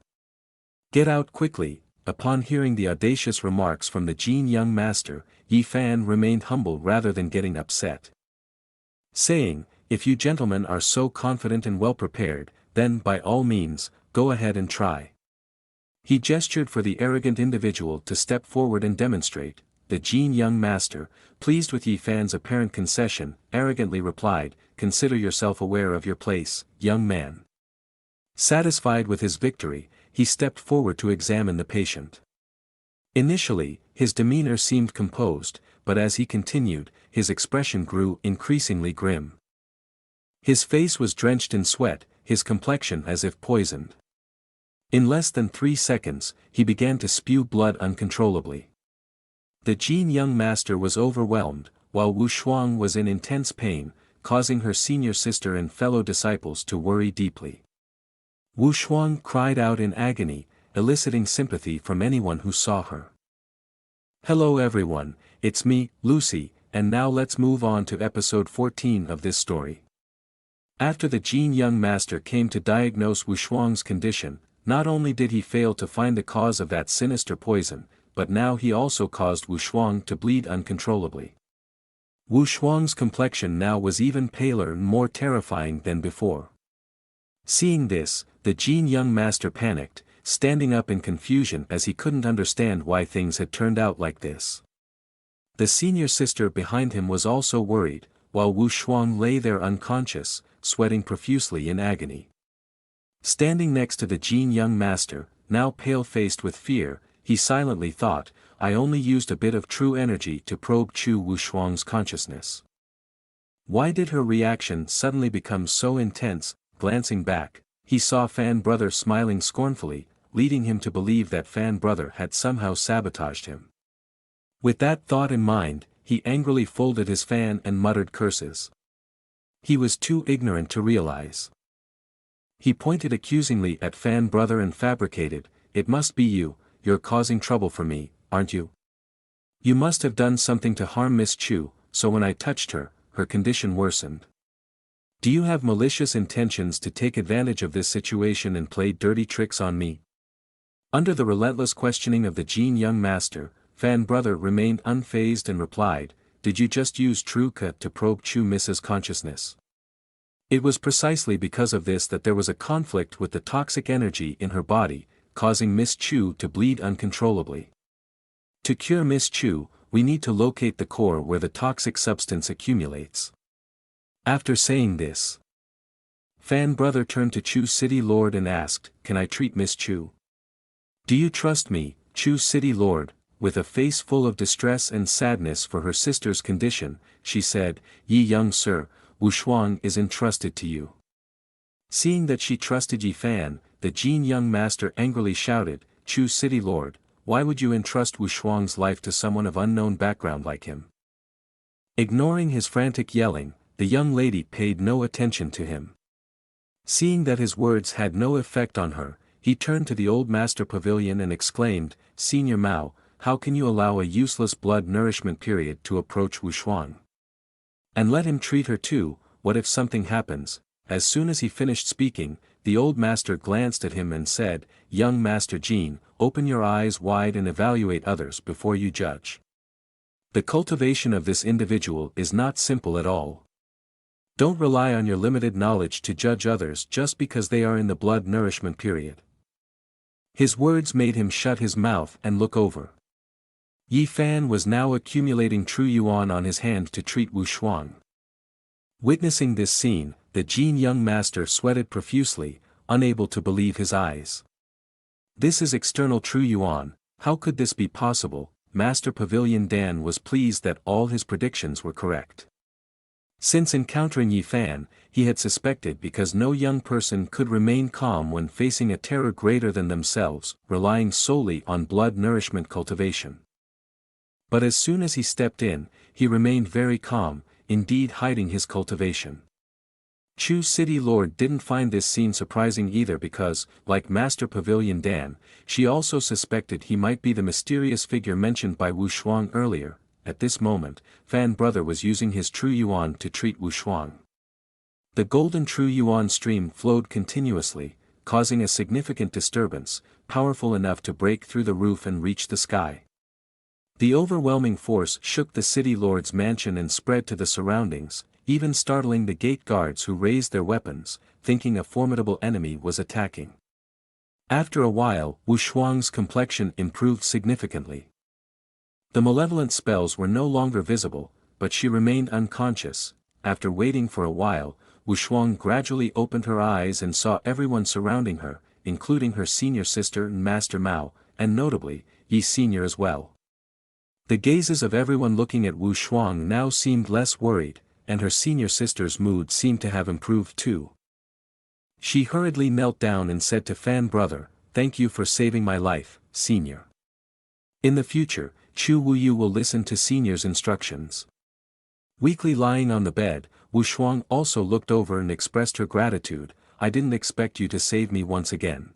Get out quickly. Upon hearing the audacious remarks from the Jin young master, Yi Fan remained humble rather than getting upset. Saying, if you gentlemen are so confident and well prepared, then by all means, go ahead and try. He gestured for the arrogant individual to step forward and demonstrate. The Jin young master, pleased with Yi Fan's apparent concession, arrogantly replied, consider yourself aware of your place, young man. Satisfied with his victory, he stepped forward to examine the patient. Initially, his demeanor seemed composed, but as he continued, his expression grew increasingly grim. His face was drenched in sweat, his complexion as if poisoned. In less than 3 seconds, he began to spew blood uncontrollably. The Jin young master was overwhelmed, while Wushuang was in intense pain, causing her senior sister and fellow disciples to worry deeply. Wushuang cried out in agony, eliciting sympathy from anyone who saw her. Hello everyone, it's me, Lucy, and now let's move on to episode 14 of this story. After the Jin young master came to diagnose Wushuang's condition, not only did he fail to find the cause of that sinister poison, but now he also caused Wu Shuang to bleed uncontrollably. Wu Shuang's complexion now was even paler and more terrifying than before. Seeing this, the Jin young master panicked, standing up in confusion as he couldn't understand why things had turned out like this. The senior sister behind him was also worried, while Wu Shuang lay there unconscious, sweating profusely in agony. Standing next to the Jin young master, now pale-faced with fear, he silently thought, I only used a bit of true energy to probe Wu Shuang's consciousness. Why did her reaction suddenly become so intense? Glancing back, he saw Fan Brother smiling scornfully, leading him to believe that Fan Brother had somehow sabotaged him. With that thought in mind, he angrily folded his fan and muttered curses. He was too ignorant to realize. He pointed accusingly at Fan Brother and fabricated, "It must be you, you're causing trouble for me, aren't you? You must have done something to harm Miss Chu, so when I touched her, her condition worsened. Do you have malicious intentions to take advantage of this situation and play dirty tricks on me?" Under the relentless questioning of the Jin young master, Fan Brother remained unfazed and replied, "Did you just use True Ka to probe Chu Miss's consciousness?" It was precisely because of this that there was a conflict with the toxic energy in her body, causing Miss Chu to bleed uncontrollably. To cure Miss Chu, we need to locate the core where the toxic substance accumulates. After saying this, Fan Brother turned to Chu City Lord and asked, "Can I treat Miss Chu?" "Do you trust me, Chu City Lord?" With a face full of distress and sadness for her sister's condition, she said, "Yi young sir, Wu Shuang is entrusted to you." Seeing that she trusted Yi Fan, the Jin young master angrily shouted, "Chu City Lord, why would you entrust Wu Shuang's life to someone of unknown background like him?" Ignoring his frantic yelling, the young lady paid no attention to him. Seeing that his words had no effect on her, he turned to the old master pavilion and exclaimed, "Senior Mao, how can you allow a useless blood nourishment period to approach Wu Shuang? And let him treat her too, what if something happens?" As soon as he finished speaking, the old master glanced at him and said, "Young Master Jin, open your eyes wide and evaluate others before you judge. The cultivation of this individual is not simple at all. Don't rely on your limited knowledge to judge others just because they are in the blood nourishment period." His words made him shut his mouth and look over. Yi Fan was now accumulating true yuan on his hand to treat Wu Shuang. Witnessing this scene, the Jin young master sweated profusely, unable to believe his eyes. "This is external true yuan, how could this be possible?" Master Pavilion Dan was pleased that all his predictions were correct. Since encountering Yi Fan, he had suspected because no young person could remain calm when facing a terror greater than themselves, relying solely on blood nourishment cultivation. But as soon as he stepped in, he remained very calm, indeed hiding his cultivation. Chu City Lord didn't find this scene surprising either because, like Master Pavilion Dan, she also suspected he might be the mysterious figure mentioned by Wu Shuang earlier. At this moment, Fan Brother was using his true yuan to treat Wu Shuang. The golden true yuan stream flowed continuously, causing a significant disturbance, powerful enough to break through the roof and reach the sky. The overwhelming force shook the city lord's mansion and spread to the surroundings, even startling the gate guards who raised their weapons, thinking a formidable enemy was attacking. After a while, Wu Shuang's complexion improved significantly. The malevolent spells were no longer visible, but she remained unconscious. After waiting for a while, Wu Shuang gradually opened her eyes and saw everyone surrounding her, including her senior sister and Master Mao, and notably, Yi Senior as well. The gazes of everyone looking at Wu Shuang now seemed less worried, and her senior sister's mood seemed to have improved too. She hurriedly knelt down and said to Fan Brother, "Thank you for saving my life, Senior. In the future, Chu Wuyu will listen to Senior's instructions." Weakly lying on the bed, Wu Shuang also looked over and expressed her gratitude, "I didn't expect you to save me once again."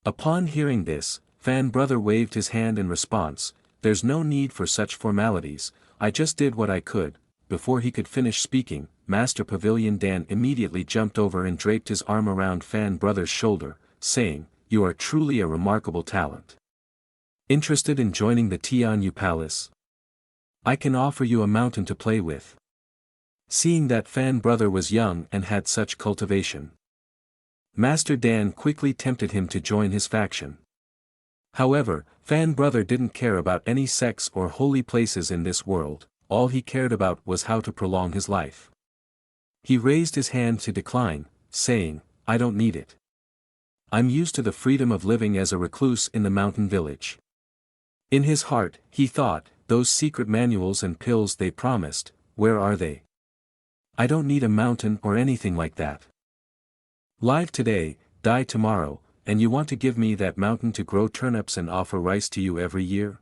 Upon hearing this, Fan Brother waved his hand in response, "There's no need for such formalities, I just did what I could." Before he could finish speaking, Master Pavilion Dan immediately jumped over and draped his arm around Fan Brother's shoulder, saying, "You are truly a remarkable talent. Interested in joining the Tianyu Palace? I can offer you a mountain to play with. Seeing that Fan brother was young and had such cultivation, Master Dan quickly tempted him to join his faction. However, Fan brother didn't care about any sects or holy places in this world, all he cared about was how to prolong his life. He raised his hand to decline, saying, I don't need it. I'm used to the freedom of living as a recluse in the mountain village. In his heart, he thought, those secret manuals and pills they promised, where are they? I don't need a mountain or anything like that. Live today, die tomorrow, and you want to give me that mountain to grow turnips and offer rice to you every year?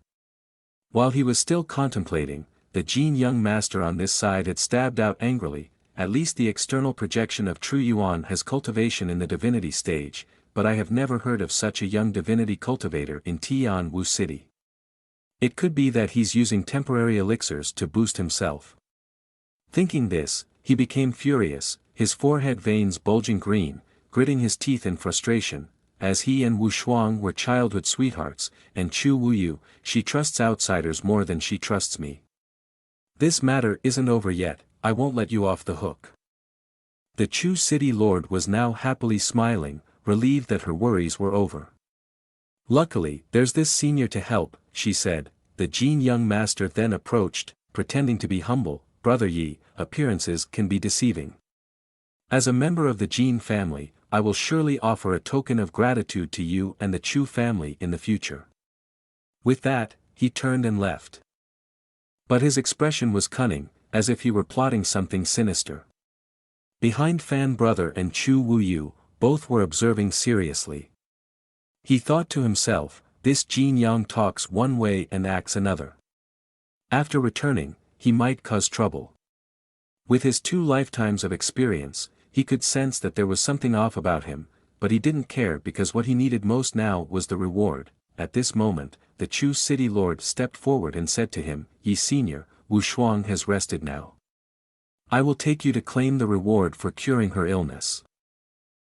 While he was still contemplating, the Jin young master on this side had stabbed out angrily, at least the external projection of true Yuan has cultivation in the divinity stage, but I have never heard of such a young divinity cultivator in Tianwu City. It could be that he's using temporary elixirs to boost himself. Thinking this, he became furious, his forehead veins bulging green, gritting his teeth in frustration, as he and Wu Shuang were childhood sweethearts, and Chu Wuyu, she trusts outsiders more than she trusts me. This matter isn't over yet, I won't let you off the hook. The Chu city lord was now happily smiling, relieved that her worries were over. Luckily, there's this senior to help, she said. The Jin young master then approached, pretending to be humble. Brother Yi, appearances can be deceiving. As a member of the Jin family, I will surely offer a token of gratitude to you and the Chu family in the future. With that, he turned and left. But his expression was cunning, as if he were plotting something sinister. Behind Fan brother and Chu Wuyu, both were observing seriously. He thought to himself, this Jin Yang talks one way and acts another. After returning, he might cause trouble. With his 2 lifetimes of experience, he could sense that there was something off about him, but he didn't care because what he needed most now was the reward. At this moment, the Chu city lord stepped forward and said to him, Yi senior, Wu Shuang has rested now. I will take you to claim the reward for curing her illness.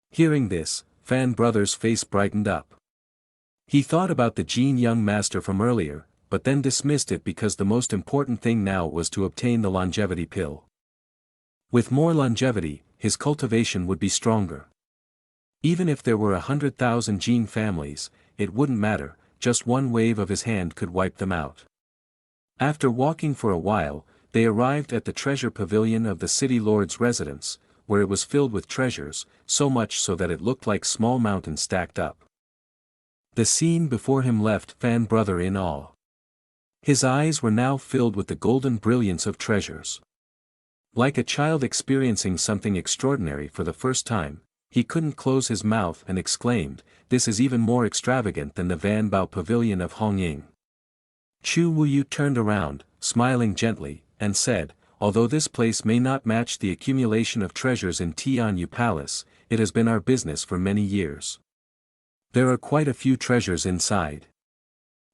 Hearing this, Fan brother's face brightened up. He thought about the Jin young master from earlier, but then dismissed it because the most important thing now was to obtain the longevity pill. With more longevity, his cultivation would be stronger. Even if there were 100,000 Jin families, it wouldn't matter, just one wave of his hand could wipe them out. After walking for a while, they arrived at the treasure pavilion of the city lord's residence, where it was filled with treasures, so much so that it looked like small mountains stacked up. The scene before him left Fan brother in awe. His eyes were now filled with the golden brilliance of treasures. Like a child experiencing something extraordinary for the first time, he couldn't close his mouth and exclaimed, this is even more extravagant than the Van Bao pavilion of Hongying. Chu Wuyu turned around, smiling gently, and said, although this place may not match the accumulation of treasures in Tianyu Palace, it has been our business for many years. There are quite a few treasures inside.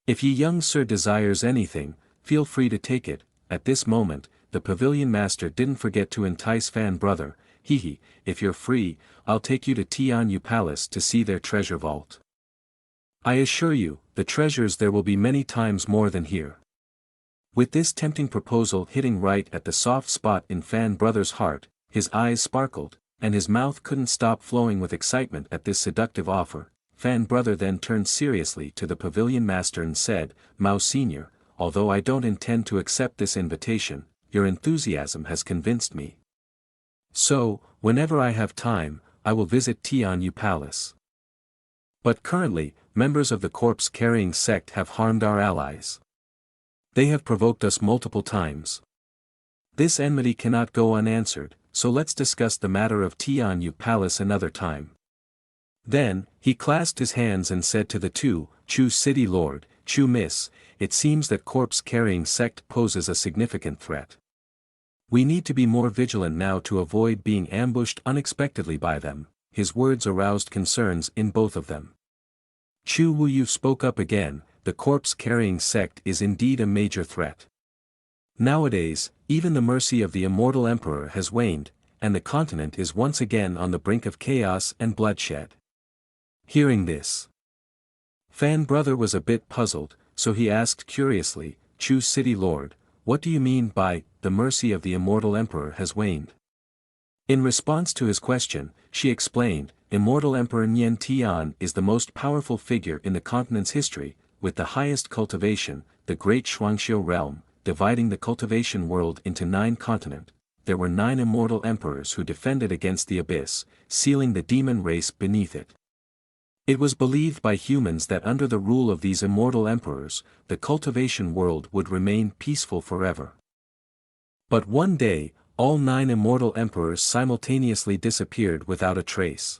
If ye young sir desires anything, feel free to take it. At this moment, the pavilion master didn't forget to entice Fan brother, Hee, if you're free, I'll take you to Tianyu Palace to see their treasure vault. I assure you, the treasures there will be many times more than here. With this tempting proposal hitting right at the soft spot in Fan brother's heart, his eyes sparkled, and his mouth couldn't stop flowing with excitement at this seductive offer. Fan brother then turned seriously to the pavilion master and said, Mao senior, although I don't intend to accept this invitation, your enthusiasm has convinced me. So, whenever I have time, I will visit Tianyu Palace. But currently, members of the corpse-carrying sect have harmed our allies. They have provoked us multiple times. This enmity cannot go unanswered, so let's discuss the matter of Tianyu Palace another time. Then, he clasped his hands and said to the Chu city lord, Chu miss, it seems that corpse-carrying sect poses a significant threat. We need to be more vigilant now to avoid being ambushed unexpectedly by them. His words aroused concerns in both of them. Chu Wuyu spoke up again, the corpse-carrying sect is indeed a major threat. Nowadays, even the mercy of the immortal emperor has waned, and the continent is once again on the brink of chaos and bloodshed. Hearing this, Fan brother was a bit puzzled, so he asked curiously, "Chu City Lord, what do you mean by, the mercy of the immortal emperor has waned?" In response to his question, she explained, Immortal Emperor Nian Tian is the most powerful figure in the continent's history, with the highest cultivation, the great Shuangxiu realm, dividing the cultivation world into 9 continents. There were 9 immortal emperors who defended against the abyss, sealing the demon race beneath it. It was believed by humans that under the rule of these immortal emperors, the cultivation world would remain peaceful forever. But one day, all 9 immortal emperors simultaneously disappeared without a trace.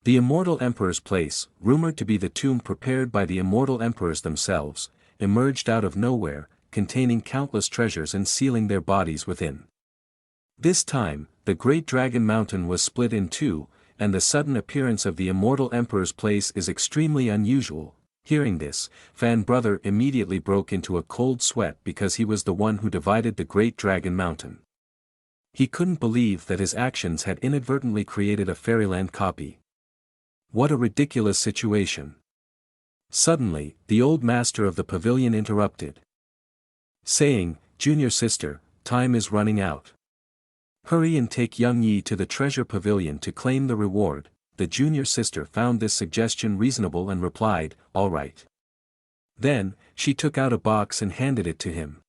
The immortal emperor's place, rumored to be the tomb prepared by the immortal emperors themselves, emerged out of nowhere, containing countless treasures and sealing their bodies within. This time, the great dragon mountain was split in 2, and the sudden appearance of the immortal emperor's place is extremely unusual. Hearing this, Fan Brother immediately broke into a cold sweat because he was the one who divided the great dragon mountain. He couldn't believe that his actions had inadvertently created a fairyland copy. What a ridiculous situation. Suddenly, the old master of the pavilion interrupted, saying, "Junior sister, time is running out. Hurry and take young Yi to the treasure pavilion to claim the reward." The junior sister found this suggestion reasonable and replied, "All right." Then, she took out a box and handed it to him.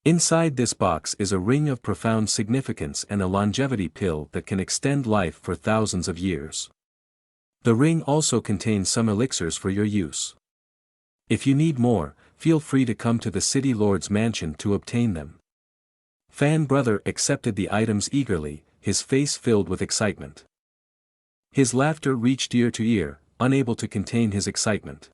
Inside this box is a ring of profound significance and a longevity pill that can extend life for thousands of years. The ring also contains some elixirs for your use. If you need more, feel free to come to the City Lord's mansion to obtain them. Fan Brother accepted the items eagerly, his face filled with excitement. His laughter reached ear to ear, unable to contain his excitement.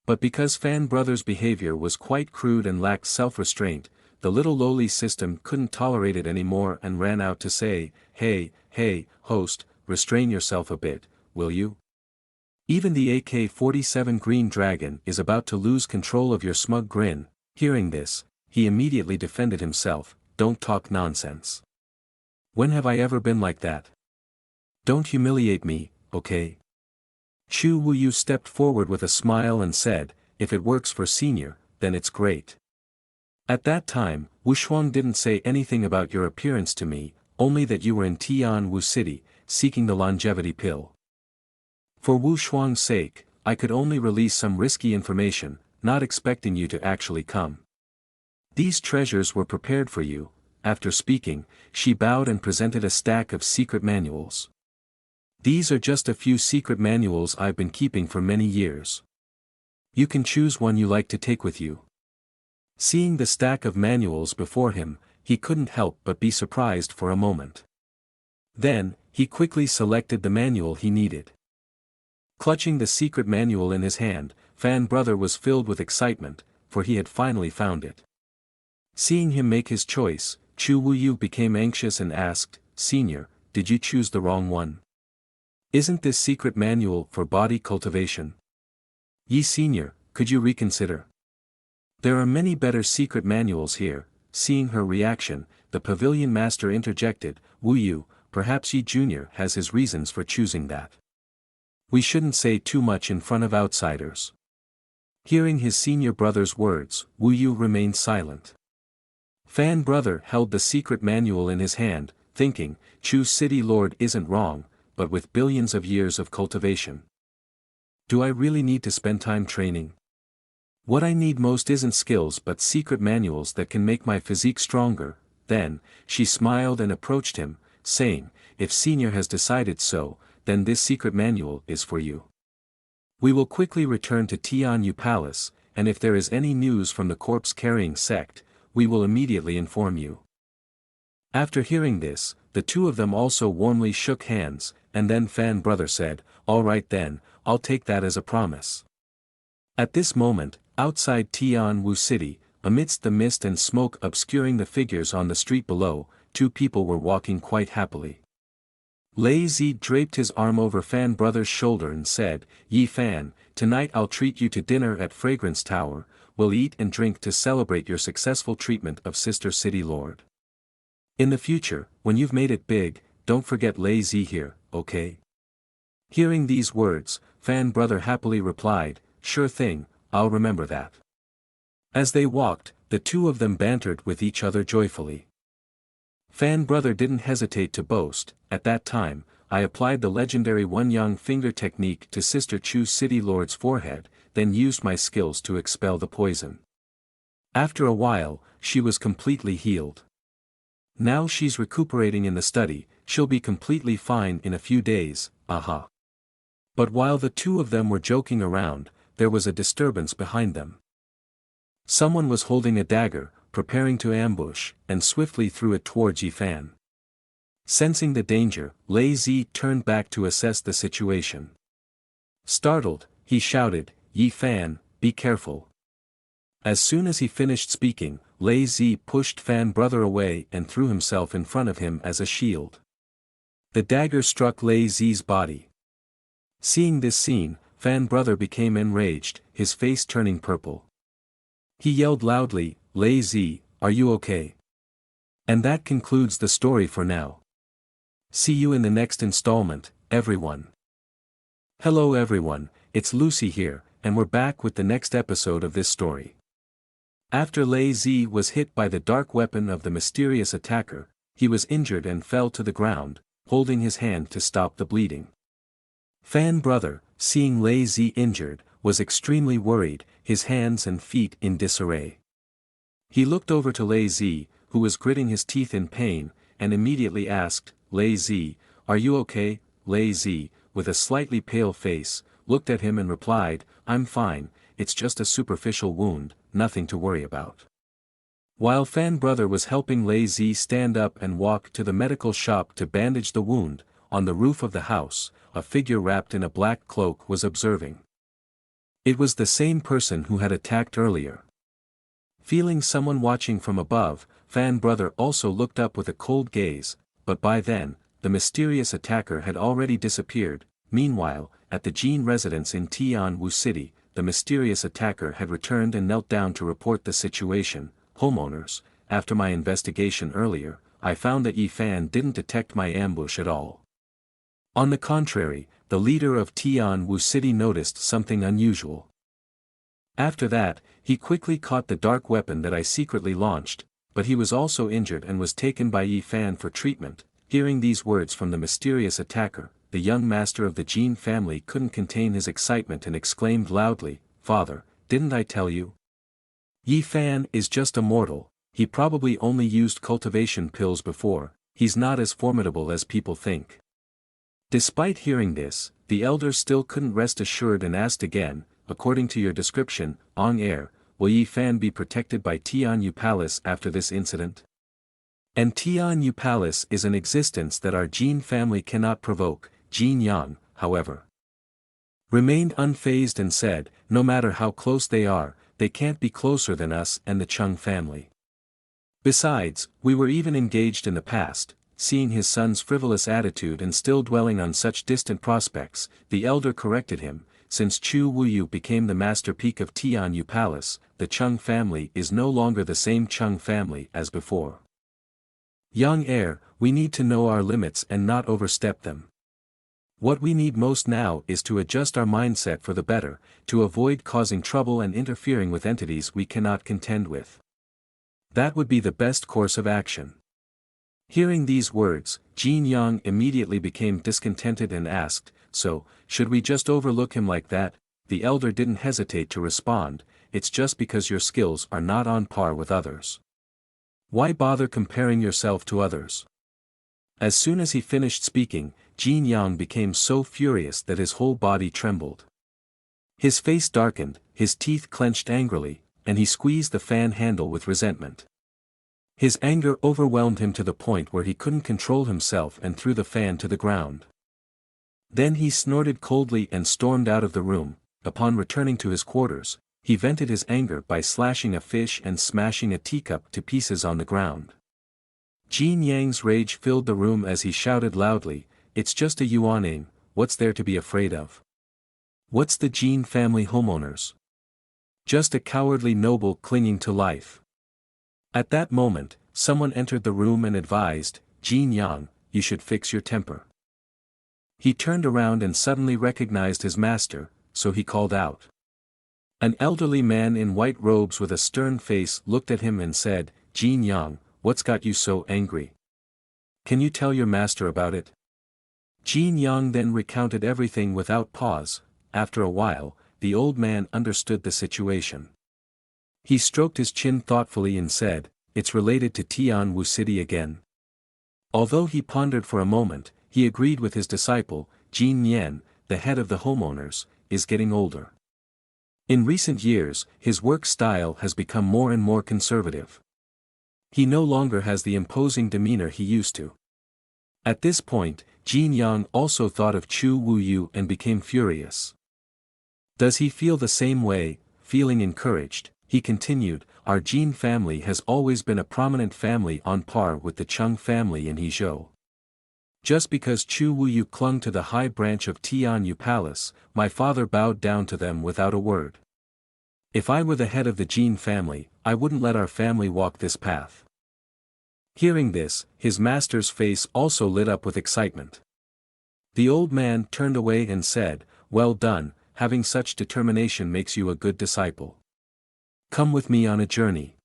But because Fan Brother's behavior was quite crude and lacked self-restraint, the little Loli system couldn't tolerate it anymore and ran out to say, Hey, host, restrain yourself a bit, will you? Even the AK-47 Green Dragon is about to lose control of your smug grin." Hearing this, he immediately defended himself, "Don't talk nonsense. When have I ever been like that? Don't humiliate me, okay?" Chu Wuyu stepped forward with a smile and said, "If it works for Senior, then it's great." At that time, Wu Shuang didn't say anything about your appearance to me, only that you were in Tian Wu City, seeking the longevity pill. For Wu Shuang's sake, I could only release some risky information, not expecting you to actually come. These treasures were prepared for you." After speaking, she bowed and presented a stack of secret manuals. "These are just a few secret manuals I've been keeping for many years. You can choose one you like to take with you." Seeing the stack of manuals before him, he couldn't help but be surprised for a moment. Then, he quickly selected the manual he needed. Clutching the secret manual in his hand, Fan Brother was filled with excitement, for he had finally found it. Seeing him make his choice, Chu Wuyu became anxious and asked, "Senior, did you choose the wrong one? Isn't this secret manual for body cultivation? Yi Senior, could you reconsider? There are many better secret manuals here." Seeing her reaction, the pavilion master interjected, "Wuyu, perhaps Yi Junior has his reasons for choosing that. We shouldn't say too much in front of outsiders." Hearing his senior brother's words, Wuyu remained silent. Fan Brother held the secret manual in his hand, thinking, Chu City Lord isn't wrong, but with billions of years of cultivation. Do I really need to spend time training? What I need most isn't skills but secret manuals that can make my physique stronger. Then, she smiled and approached him, saying, "If Senior has decided so, then this secret manual is for you. We will quickly return to Tianyu Palace, and if there is any news from the corpse-carrying sect, we will immediately inform you." After hearing this, the two of them also warmly shook hands, and then Fan Brother said, "All right then, I'll take that as a promise." At this moment, outside Tianwu City, amidst the mist and smoke obscuring the figures on the street below, 2 people were walking quite happily. Lei Zi draped his arm over Fan Brother's shoulder and said, "Yi Fan, tonight I'll treat you to dinner at Fragrance Tower. We'll eat and drink to celebrate your successful treatment of Sister City Lord. In the future, when you've made it big, don't forget Lei Zi here, okay?" Hearing these words, Fan Brother happily replied, "Sure thing, I'll remember that. As they walked, the two of them bantered with each other joyfully. Fan brother didn't hesitate to boast. At that time, I applied the legendary one-yang finger technique to Sister Chu's city lord's forehead, then used my skills to expel the poison. After a while, she was completely healed. Now she's recuperating in the study, she'll be completely fine in a few days, aha. But while the two of them were joking around, there was a disturbance behind them. Someone was holding a dagger, preparing to ambush, and swiftly threw it towards Yi Fan. Sensing the danger, Lei Zi turned back to assess the situation. Startled, he shouted, "Yi Fan, be careful." As soon as he finished speaking, Lei Zi pushed Fan brother away and threw himself in front of him as a shield. The dagger struck Lei Zi's body. Seeing this scene, Fan brother became enraged, his face turning purple. He yelled loudly, "Lei Zi, are you okay?" And that concludes the story for now. See you in the next installment, everyone. Hello everyone, it's Lucy here, and we're back with the next episode of this story. After Lei Zi was hit by the dark weapon of the mysterious attacker, he was injured and fell to the ground, holding his hand to stop the bleeding. Fan brother, seeing Lei Zi injured, was extremely worried, his hands and feet in disarray. He looked over to Lei Zi, who was gritting his teeth in pain, and immediately asked, "Lei Zi, are you okay?" Lei Zi, with a slightly pale face, looked at him and replied, "I'm fine, it's just a superficial wound, nothing to worry about." While Fan brother was helping Lei Zi stand up and walk to the medical shop to bandage the wound, on the roof of the house, a figure wrapped in a black cloak was observing. It was the same person who had attacked earlier. Feeling someone watching from above, Fan brother also looked up with a cold gaze, but by then, the mysterious attacker had already disappeared. Meanwhile, at the Jin residence in Tianwu City, the mysterious attacker had returned and knelt down to report the situation. "Homeowners, after my investigation earlier, I found that Yi Fan didn't detect my ambush at all. On the contrary, the leader of Tianwu City noticed something unusual. After that, he quickly caught the dark weapon that I secretly launched, but he was also injured and was taken by Yi Fan for treatment." Hearing these words from the mysterious attacker, the young master of the Jin family couldn't contain his excitement and exclaimed loudly, "Father, didn't I tell you? Yi Fan is just a mortal, he probably only used cultivation pills before, he's not as formidable as people think." Despite hearing this, the elder still couldn't rest assured and asked again, "According to your description, on air, will Yi Fan be protected by Tianyu Palace after this incident?" And Tianyu Palace is an existence that our Jin family cannot provoke. Jin Yang, however, remained unfazed and said, "No matter how close they are, they can't be closer than us and the Chung family. Besides, we were even engaged in the past." Seeing his son's frivolous attitude and still dwelling on such distant prospects, the elder corrected him, "Since Chu Wuyu became the master peak of Tianyu Palace, the Chung family is no longer the same Chung family as before. Young heir, we need to know our limits and not overstep them. What we need most now is to adjust our mindset for the better, to avoid causing trouble and interfering with entities we cannot contend with. That would be the best course of action." Hearing these words, Jin Yang immediately became discontented and asked, "So, should we just overlook him like that?" The elder didn't hesitate to respond, "It's just because your skills are not on par with others. Why bother comparing yourself to others?" As soon as he finished speaking, Jin Yang became so furious that his whole body trembled. His face darkened, his teeth clenched angrily, and he squeezed the fan handle with resentment. His anger overwhelmed him to the point where he couldn't control himself and threw the fan to the ground. Then he snorted coldly and stormed out of the room. Upon returning to his quarters, he vented his anger by slashing a fish and smashing a teacup to pieces on the ground. Jin Yang's rage filled the room as he shouted loudly, "It's just a yuan aim, what's there to be afraid of? What's the Jin family homeowners? Just a cowardly noble clinging to life." At that moment, someone entered the room and advised, "Jin Yang, you should fix your temper." He turned around and suddenly recognized his master, so he called out, An elderly man in white robes with a stern face looked at him and said, "Jin Yang, what's got you so angry? Can you tell your master about it?" Jin Yang then recounted everything without pause. After a while, the old man understood the situation. He stroked his chin thoughtfully and said, "It's related to Tianwu City again." Although he pondered for a moment, he agreed with his disciple, Jin Yen, the head of the homeowners, is getting older. In recent years, his work style has become more and more conservative. He no longer has the imposing demeanor he used to. At this point, Jin Yang also thought of Chu Wuyu and became furious. Does he feel the same way? Feeling encouraged, he continued, "Our Jin family has always been a prominent family on par with the Chung family in Hezhou. Just because Chu Wuyu clung to the high branch of Tianyu Palace, my father bowed down to them without a word. If I were the head of the Jin family, I wouldn't let our family walk this path." Hearing this, his master's face also lit up with excitement. The old man turned away and said, "Well done, having such determination makes you a good disciple. Come with me on a journey."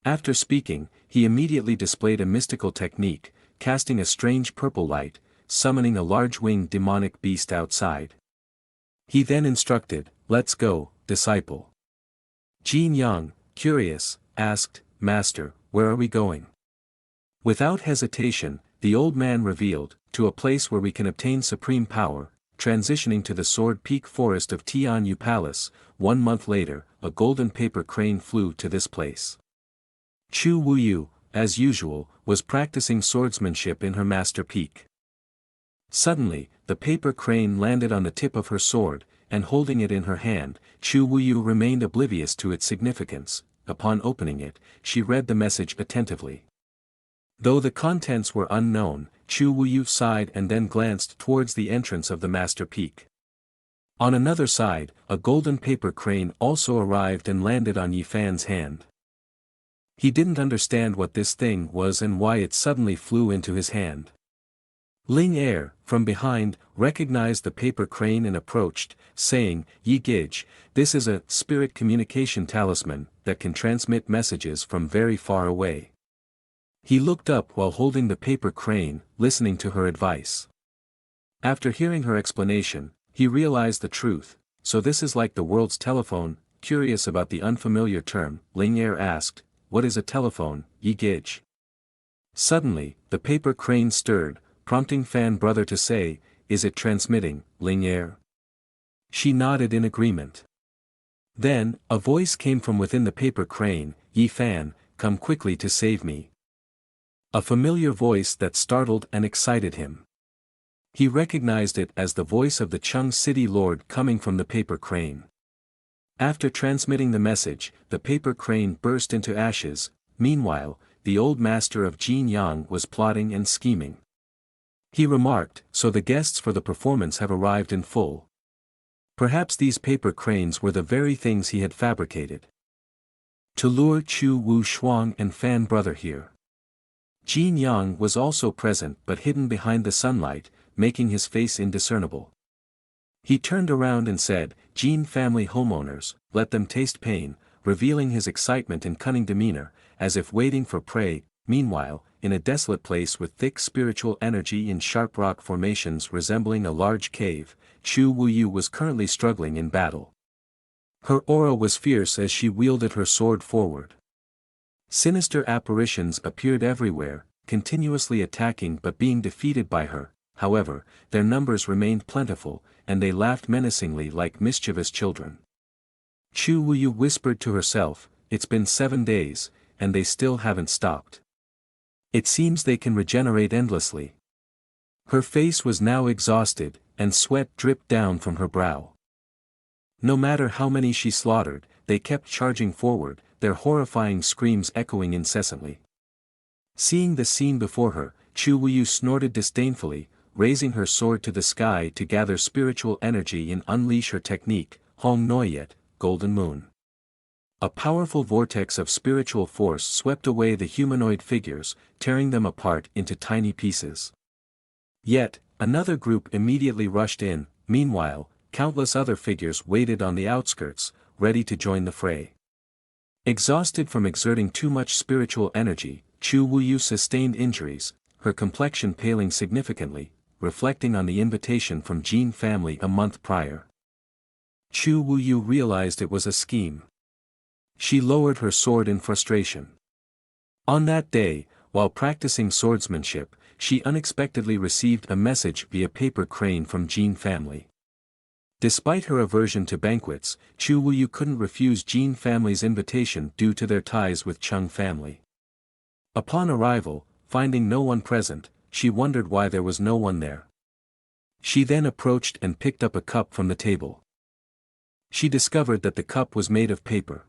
After speaking, he immediately displayed a mystical technique, casting a strange purple light, summoning a large-winged demonic beast outside. He then instructed, "Let's go, disciple." Jin Yang, curious, asked, "Master, where are we going?" Without hesitation, the old man revealed, "To a place where we can obtain supreme power." Transitioning to the Sword Peak forest of Tianyu Palace, 1 month later, a golden paper crane flew to this place. Chu Wuyu, as usual, was practicing swordsmanship in her master peak. Suddenly, the paper crane landed on the tip of her sword, and holding it in her hand, Chu Wuyu remained oblivious to its significance. Upon opening it, she read the message attentively. Though the contents were unknown, Chu Wuyu sighed and then glanced towards the entrance of the master peak. On another side, a golden paper crane also arrived and landed on Yifan's hand. He didn't understand what this thing was and why it suddenly flew into his hand. Ling Er, from behind, recognized the paper crane and approached, saying, "Yi Gij, this is a spirit communication talisman that can transmit messages from very far away." He looked up while holding the paper crane, listening to her advice. After hearing her explanation, he realized the truth. "So this is like the world's telephone." Curious about the unfamiliar term, Ling Er asked, "What is a telephone, Yi Gij?" Suddenly, the paper crane stirred, prompting Fan brother to say, "Is it transmitting, Ling Er?" She nodded in agreement. Then, a voice came from within the paper crane, "Yi Fan, come quickly to save me." A familiar voice that startled and excited him. He recognized it as the voice of the Chung City Lord coming from the paper crane. After transmitting the message, the paper crane burst into ashes. Meanwhile, the old master of Jin Yang was plotting and scheming. He remarked, "So the guests for the performance have arrived in full." Perhaps these paper cranes were the very things he had fabricated to lure Chu Wu Shuang and Fan brother here. Jin Yang was also present but hidden behind the sunlight, making his face indiscernible. He turned around and said, "Jin family homeowners, let them taste pain," revealing his excitement and cunning demeanor, as if waiting for prey. Meanwhile, in a desolate place with thick spiritual energy in sharp rock formations resembling a large cave, Chu Wuyu was currently struggling in battle. Her aura was fierce as she wielded her sword forward. Sinister apparitions appeared everywhere, continuously attacking but being defeated by her. However, their numbers remained plentiful, and they laughed menacingly like mischievous children. Chu Wuyu whispered to herself, "It's been 7 days, and they still haven't stopped. It seems they can regenerate endlessly." Her face was now exhausted, and sweat dripped down from her brow. No matter how many she slaughtered, they kept charging forward, their horrifying screams echoing incessantly. Seeing the scene before her, Chu Wuyu snorted disdainfully, raising her sword to the sky to gather spiritual energy and unleash her technique, Hong Noyet, Golden Moon. A powerful vortex of spiritual force swept away the humanoid figures, tearing them apart into tiny pieces. Yet, another group immediately rushed in. Meanwhile, countless other figures waited on the outskirts, ready to join the fray. Exhausted from exerting too much spiritual energy, Chu Wuyu sustained injuries, her complexion paling significantly, reflecting on the invitation from Jin family a month prior. Chu Wuyu realized it was a scheme. She lowered her sword in frustration. On that day, while practicing swordsmanship, she unexpectedly received a message via paper crane from Jin family. Despite her aversion to banquets, Chu Wuyu couldn't refuse Jin family's invitation due to their ties with Chung family. Upon arrival, finding no one present, she wondered why there was no one there. She then approached and picked up a cup from the table. She discovered that the cup was made of paper.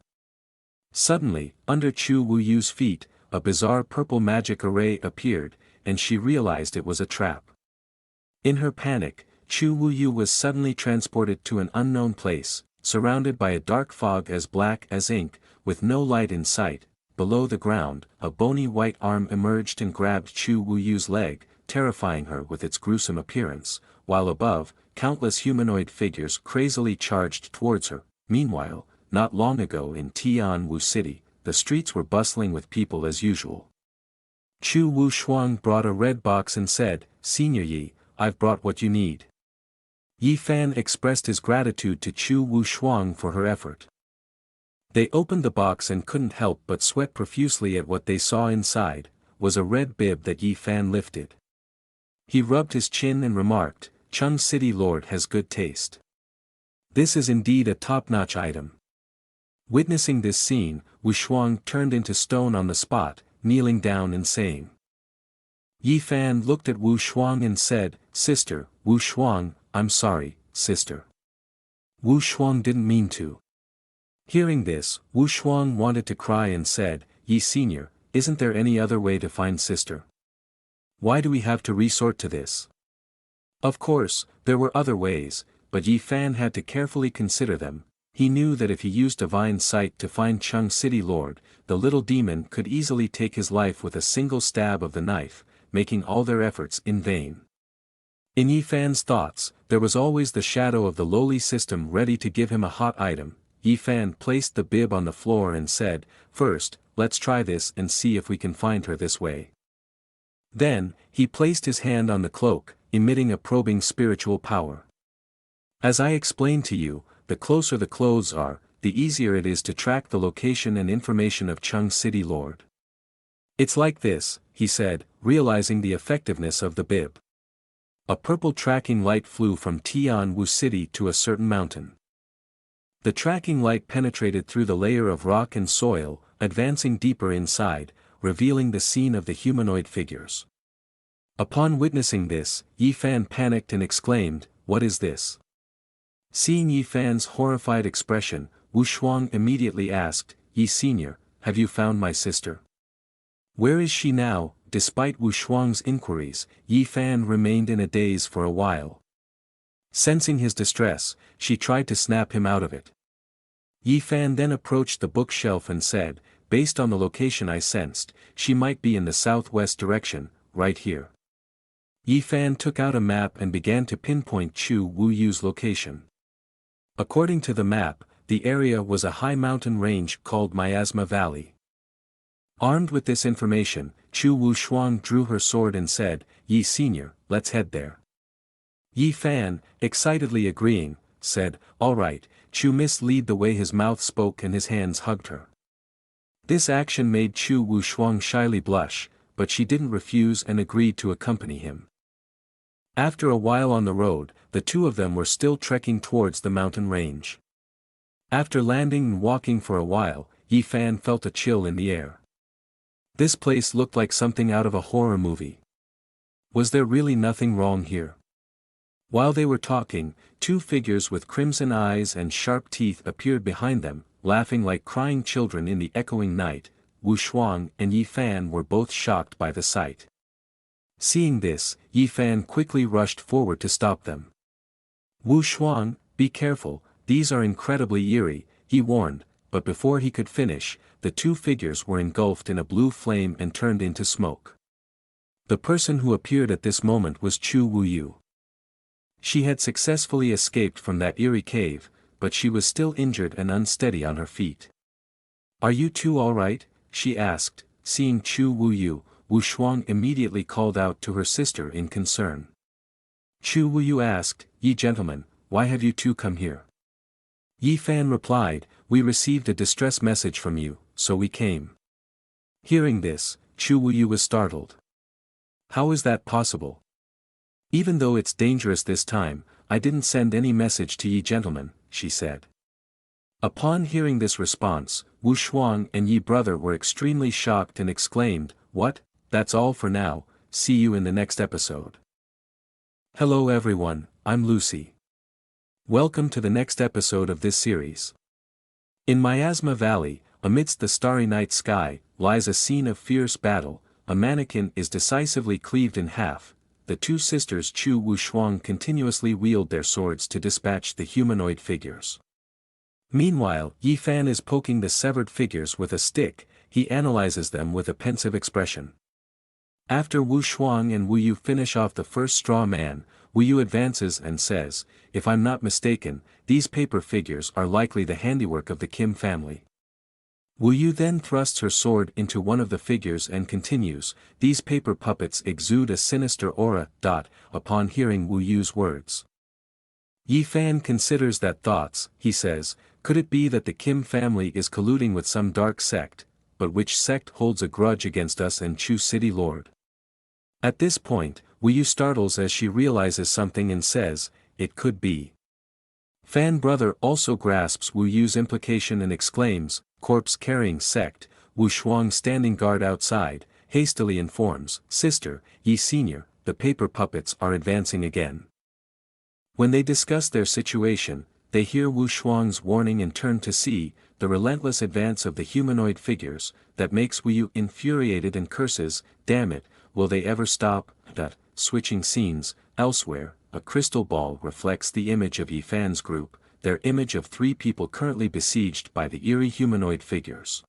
Suddenly, under Chu Wuyu's feet, a bizarre purple magic array appeared, and she realized it was a trap. In her panic, Chu Wuyu was suddenly transported to an unknown place, surrounded by a dark fog as black as ink, with no light in sight. Below the ground, a bony white arm emerged and grabbed Chu Wuyu's leg, terrifying her with its gruesome appearance, while above, countless humanoid figures crazily charged towards her. Meanwhile, not long ago in Tianwu City, the streets were bustling with people as usual. Chu Wu Shuang brought a red box and said, "Senior Yi, I've brought what you need." Yi Fan expressed his gratitude to Chu Wu Shuang for her effort. They opened the box and couldn't help but sweat profusely at what they saw inside, was a red bib that Yi Fan lifted. He rubbed his chin and remarked, "Chung City Lord has good taste. This is indeed a top-notch item." Witnessing this scene, Wu Shuang turned into stone on the spot, kneeling down and saying. Yi Fan looked at Wu Shuang and said, "Sister, Wu Shuang, I'm sorry, sister." Wu Shuang didn't mean to. Hearing this, Wu Shuang wanted to cry and said, "Yi Senior, isn't there any other way to find sister? Why do we have to resort to this?" Of course, there were other ways, but Yi Fan had to carefully consider them. He knew that if he used divine sight to find Chung City Lord, the little demon could easily take his life with a single stab of the knife, making all their efforts in vain. In Yi Fan's thoughts, there was always the shadow of the Loli system ready to give him a hot item. Yi Fan placed the bib on the floor and said, "First, let's try this and see if we can find her this way." Then, he placed his hand on the cloak, emitting a probing spiritual power. As I explained to you, the closer the clothes are, the easier it is to track the location and information of Chung City Lord. "It's like this," he said, realizing the effectiveness of the bib. A purple tracking light flew from Tianwu City to a certain mountain. The tracking light penetrated through the layer of rock and soil, advancing deeper inside, revealing the scene of the humanoid figures. Upon witnessing this, Yi Fan panicked and exclaimed, "What is this?" Seeing Yi Fan's horrified expression, Wu Shuang immediately asked, "Yi Senior, have you found my sister?" "Where is she now?" Despite Wu Shuang's inquiries, Yi Fan remained in a daze for a while. Sensing his distress, she tried to snap him out of it. Yi Fan then approached the bookshelf and said, "Based on the location I sensed, she might be in the southwest direction, right here." Yi Fan took out a map and began to pinpoint Chu Wuyu's location. According to the map, the area was a high mountain range called Miasma Valley. Armed with this information, Chu Wu Shuang drew her sword and said, "Yi Senior, let's head there." Yi Fan, excitedly agreeing, said, "All right." Chu Miss lead the way. His mouth spoke and his hands hugged her. This action made Chu Wu Shuang shyly blush, but she didn't refuse and agreed to accompany him. After a while on the road, the two of them were still trekking towards the mountain range. After landing and walking for a while, Yi Fan felt a chill in the air. This place looked like something out of a horror movie. Was there really nothing wrong here? While they were talking, two figures with crimson eyes and sharp teeth appeared behind them, laughing like crying children in the echoing night. Wu Shuang and Yi Fan were both shocked by the sight. Seeing this, Yi Fan quickly rushed forward to stop them. "Wu Shuang, be careful, these are incredibly eerie," he warned, but before he could finish, the two figures were engulfed in a blue flame and turned into smoke. The person who appeared at this moment was Chu Wuyu. She had successfully escaped from that eerie cave, but she was still injured and unsteady on her feet. "Are you two all right?" she asked, seeing Chu Wuyu. Wu Shuang immediately called out to her sister in concern. Chu Wuyu asked, "Ye gentlemen, why have you two come here?" Yi Fan replied, "We received a distress message from you, so we came." Hearing this, Chu Wuyu was startled. "How is that possible? Even though it's dangerous this time, I didn't send any message to ye gentlemen," she said. Upon hearing this response, Wu Shuang and Yi brother were extremely shocked and exclaimed, "What? That's all for now, see you in the next episode." Hello everyone, I'm Lucy. Welcome to the next episode of this series. In Miasma Valley, amidst the starry night sky, lies a scene of fierce battle. A mannequin is decisively cleaved in half. The two sisters Chu Wu Shuang continuously wield their swords to dispatch the humanoid figures. Meanwhile, Yi Fan is poking the severed figures with a stick. He analyzes them with a pensive expression. After Wu Shuang and Wu Yu finish off the first straw man, Wu Yu advances and says, "If I'm not mistaken, these paper figures are likely the handiwork of the Kim family." Wu Yu then thrusts her sword into one of the figures and continues, "These paper puppets exude a sinister aura." Upon hearing Wu Yu's words, Yi Fan considers that thoughts. He says, "Could it be that the Kim family is colluding with some dark sect, but which sect holds a grudge against us and Chu City Lord?" At this point, Wu Yu startles as she realizes something and says, "It could be." Fan brother also grasps Wu Yu's implication and exclaims, "Corpse-carrying sect." Wu Shuang, standing guard outside, hastily informs, "Sister, Yi Senior, the paper puppets are advancing again." When they discuss their situation, they hear Wu Shuang's warning and turn to see the relentless advance of the humanoid figures. That makes Wu Yu infuriated and curses, "Damn it, will they ever stop?" Switching scenes, elsewhere, a crystal ball reflects the image of Yi Fan's group, their image of three people currently besieged by the eerie humanoid figures.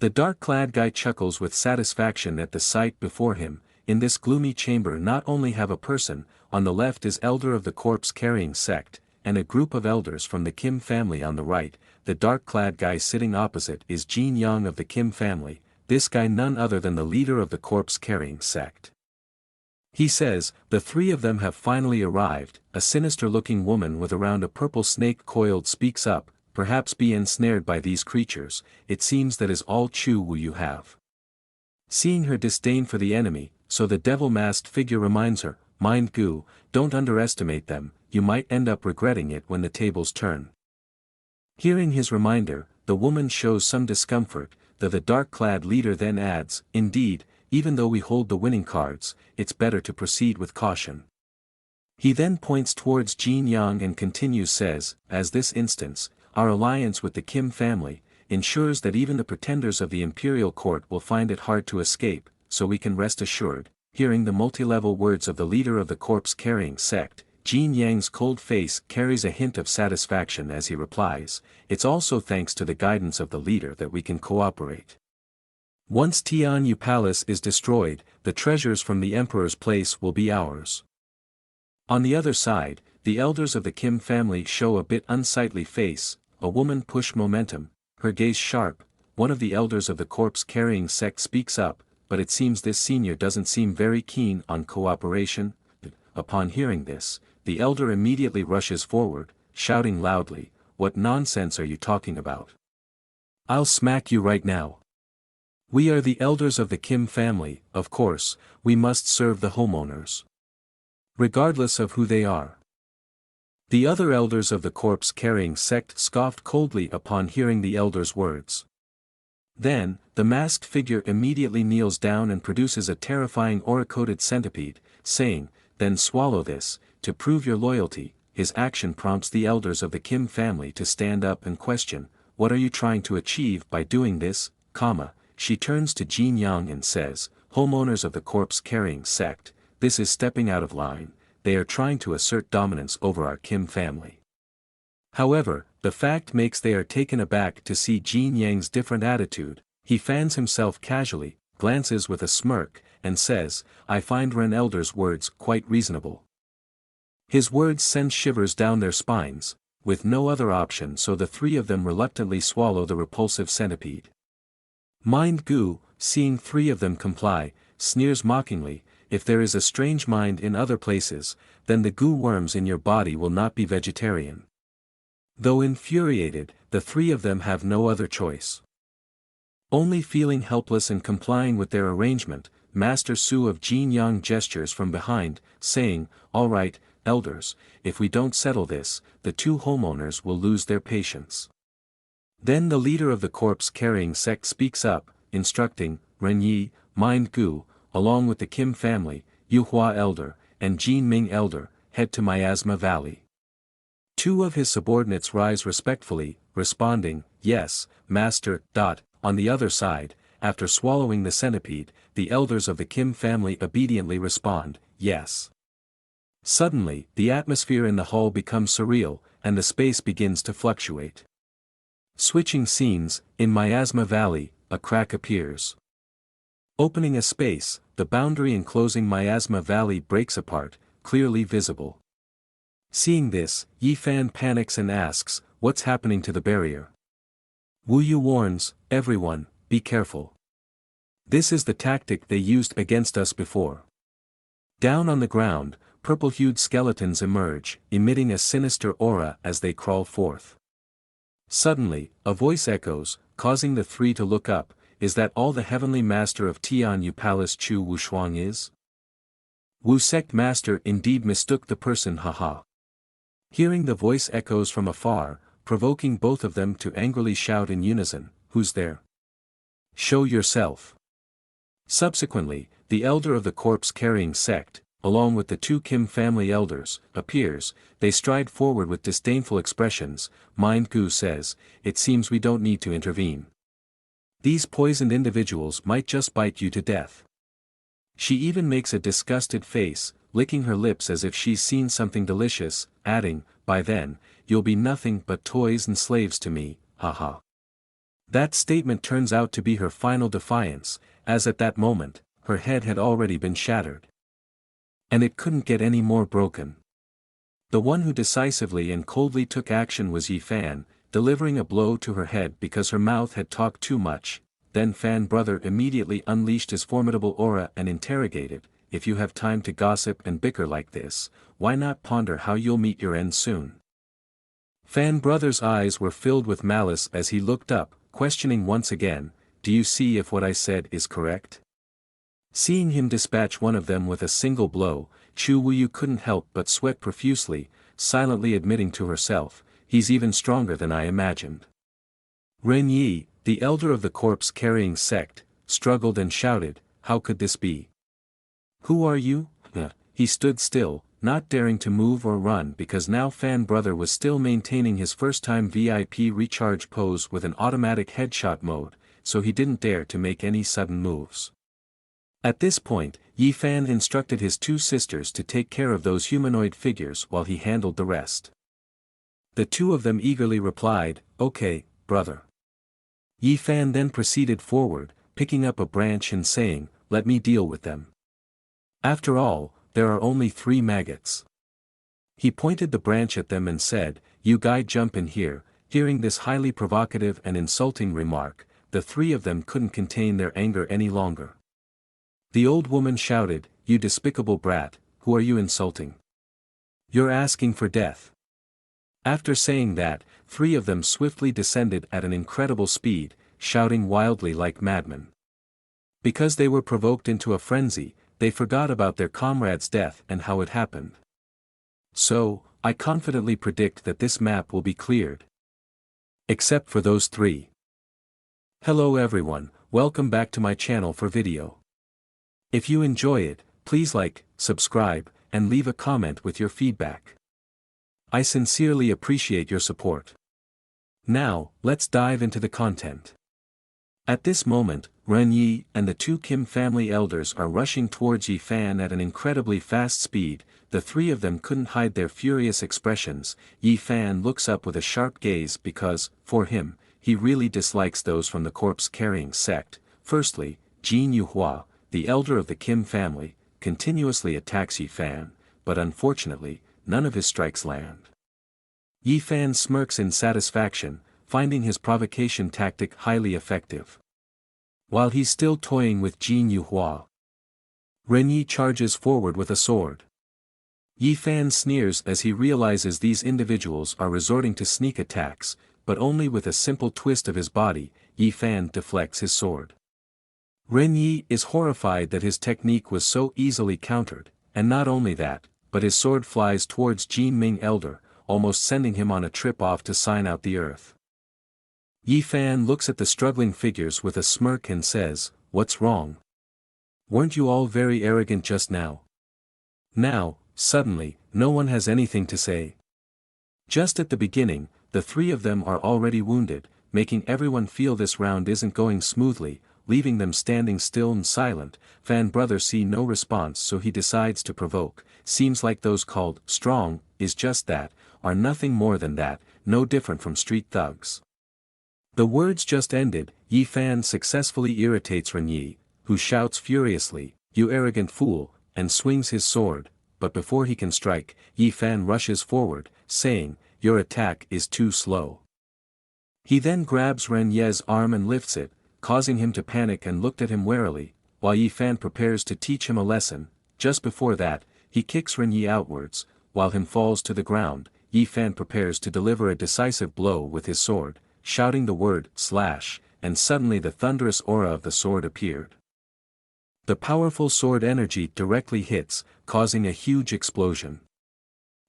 The dark-clad guy chuckles with satisfaction at the sight before him. In this gloomy chamber not only have a person, on the left is elder of the corpse-carrying sect, and a group of elders from the Kim family on the right. The dark-clad guy sitting opposite is Jin Yang of the Kim family, this guy none other than the leader of the corpse-carrying sect. He says, "The three of them have finally arrived." A sinister-looking woman with around a purple snake coiled speaks up, "Perhaps be ensnared by these creatures, it seems that is all Chu Wu you have." Seeing her disdain for the enemy, so the devil-masked figure reminds her, "Mind Gu, don't underestimate them, you might end up regretting it when the tables turn." Hearing his reminder, the woman shows some discomfort, though the dark-clad leader then adds, "Indeed, even though we hold the winning cards, it's better to proceed with caution." He then points towards Jin Yang and continues says, "As this instance, our alliance with the Kim family, ensures that even the pretenders of the imperial court will find it hard to escape, so we can rest assured." Hearing the multi-level words of the leader of the corpse-carrying sect, Jin Yang's cold face carries a hint of satisfaction as he replies, "It's also thanks to the guidance of the leader that we can cooperate. Once Tianyu Palace is destroyed, the treasures from the Emperor's place will be ours." On the other side, the elders of the Kim family show a bit unsightly face. A woman push momentum, her gaze sharp. One of the elders of the corpse-carrying sect speaks up, but it seems this senior doesn't seem very keen on cooperation. Upon hearing this, the elder immediately rushes forward, shouting loudly, "What nonsense are you talking about? I'll smack you right now. We are the elders of the Kim family, of course, we must serve the homeowners, regardless of who they are." The other elders of the corpse-carrying sect scoffed coldly upon hearing the elder's words. Then, the masked figure immediately kneels down and produces a terrifying aura-coated centipede, saying, "Then swallow this, to prove your loyalty." His action prompts the elders of the Kim family to stand up and question, "What are you trying to achieve by doing this?" She turns to Jin Yang and says, "Homeowners of the corpse-carrying sect, this is stepping out of line, they are trying to assert dominance over our Kim family." However, the fact makes they are taken aback to see Jin Yang's different attitude. He fans himself casually, glances with a smirk, and says, "I find Ren Elder's words quite reasonable." His words send shivers down their spines. with no other option, so the three of them reluctantly swallow the repulsive centipede. Mind Gu, seeing three of them comply, sneers mockingly, "If there is a strange mind in other places, then the goo worms in your body will not be vegetarian." Though infuriated, the three of them have no other choice. Only feeling helpless and complying with their arrangement, Master Su of Jin Yang gestures from behind, saying, "All right, elders, if we don't settle this, the two homeowners will lose their patience." Then the leader of the corpse-carrying sect speaks up, instructing, "Ren Yi, Mind Gu, along with the Kim family, Yu Hua elder, and Jin Ming elder, head to Miasma Valley." Two of his subordinates rise respectfully, responding, "Yes, master." On the other side, after swallowing the centipede, the elders of the Kim family obediently respond, "Yes." Suddenly, the atmosphere in the hall becomes surreal, and the space begins to fluctuate. Switching scenes, in Miasma Valley, a crack appears. Opening a space, the boundary enclosing Miasma Valley breaks apart, clearly visible. Seeing this, Yi Fan panics and asks, "What's happening to the barrier?" Wu Yu warns, "Everyone, be careful. This is the tactic they used against us before." Down on the ground, purple-hued skeletons emerge, emitting a sinister aura as they crawl forth. Suddenly, a voice echoes, causing the three to look up, "Is that all the heavenly master of Tianyu Palace Chu Wushuang is?" Wu sect master indeed mistook the person, haha. Hearing the voice echoes from afar, provoking both of them to angrily shout in unison, "Who's there? Show yourself." Subsequently, the elder of the corpse-carrying sect, along with the two Kim family elders, appears. They stride forward with disdainful expressions. Mind Gu says, "It seems we don't need to intervene. These poisoned individuals might just bite you to death." She even makes a disgusted face, licking her lips as if she's seen something delicious, adding, "By then, you'll be nothing but toys and slaves to me, haha." That statement turns out to be her final defiance, as at that moment, her head had already been shattered. And it couldn't get any more broken. The one who decisively and coldly took action was Yi Fan, delivering a blow to her head because her mouth had talked too much. Then Fan brother immediately unleashed his formidable aura and interrogated, "If you have time to gossip and bicker like this, why not ponder how you'll meet your end soon?" Fan brother's eyes were filled with malice as he looked up, questioning once again, "Do you see if what I said is correct?" Seeing him dispatch one of them with a single blow, Chu Wuyu couldn't help but sweat profusely, silently admitting to herself, "He's even stronger than I imagined." Ren Yi, the elder of the corpse-carrying sect, struggled and shouted, "How could this be? Who are you?" He stood still, not daring to move or run because now Fan brother was still maintaining his first-time VIP recharge pose with an automatic headshot mode, so he didn't dare to make any sudden moves. At this point, Yi Fan instructed his two sisters to take care of those humanoid figures while he handled the rest. The two of them eagerly replied, "Okay, brother." Yi Fan then proceeded forward, picking up a branch and saying, "Let me deal with them. After all, there are only 3 maggots." He pointed the branch at them and said, "You guys jump in here." Hearing this highly provocative and insulting remark, the 3 of them couldn't contain their anger any longer. The old woman shouted, "You despicable brat, who are you insulting? You're asking for death." After saying that, 3 of them swiftly descended at an incredible speed, shouting wildly like madmen. Because they were provoked into a frenzy, they forgot about their comrade's death and how it happened. So, I confidently predict that this map will be cleared. Except for those 3. Hello everyone, welcome back to my channel for video. If you enjoy it, please like, subscribe, and leave a comment with your feedback. I sincerely appreciate your support. Now, let's dive into the content. At this moment, Ren Yi and the 2 Kim family elders are rushing towards Yi Fan at an incredibly fast speed. The 3 of them couldn't hide their furious expressions. Yi Fan looks up with a sharp gaze because, for him, he really dislikes those from the corpse-carrying sect. Firstly, Jin Yuhua, the elder of the Kim family, continuously attacks Yi Fan, but unfortunately, none of his strikes land. Yi Fan smirks in satisfaction, finding his provocation tactic highly effective. While he's still toying with Jin Yuhua, Ren Yi charges forward with a sword. Yi Fan sneers as he realizes these individuals are resorting to sneak attacks, but only with a simple twist of his body, Yi Fan deflects his sword. Ren Yi is horrified that his technique was so easily countered, and not only that, but his sword flies towards Jin Ming Elder, almost sending him on a trip off to sign out the earth. Yi Fan looks at the struggling figures with a smirk and says, "What's wrong? Weren't you all very arrogant just now?" Now, suddenly, no one has anything to say. Just at the beginning, the three of them are already wounded, making everyone feel this round isn't going smoothly, leaving them standing still and silent. Fan brother see no response, so he decides to provoke. Seems like those called strong is just that, are nothing more than that, no different from street thugs. The words just ended, Yi Fan successfully irritates Ren Yi, who shouts furiously, "You arrogant fool," and swings his sword, but before he can strike, Yi Fan rushes forward, saying, "Your attack is too slow." He then grabs Ren Ye's arm and lifts it, causing him to panic and looked at him warily, while Yi Fan prepares to teach him a lesson. Just before that, he kicks Ren Yi outwards, while him falls to the ground. Yi Fan prepares to deliver a decisive blow with his sword, shouting the word slash, and suddenly the thunderous aura of the sword appeared. The powerful sword energy directly hits, causing a huge explosion.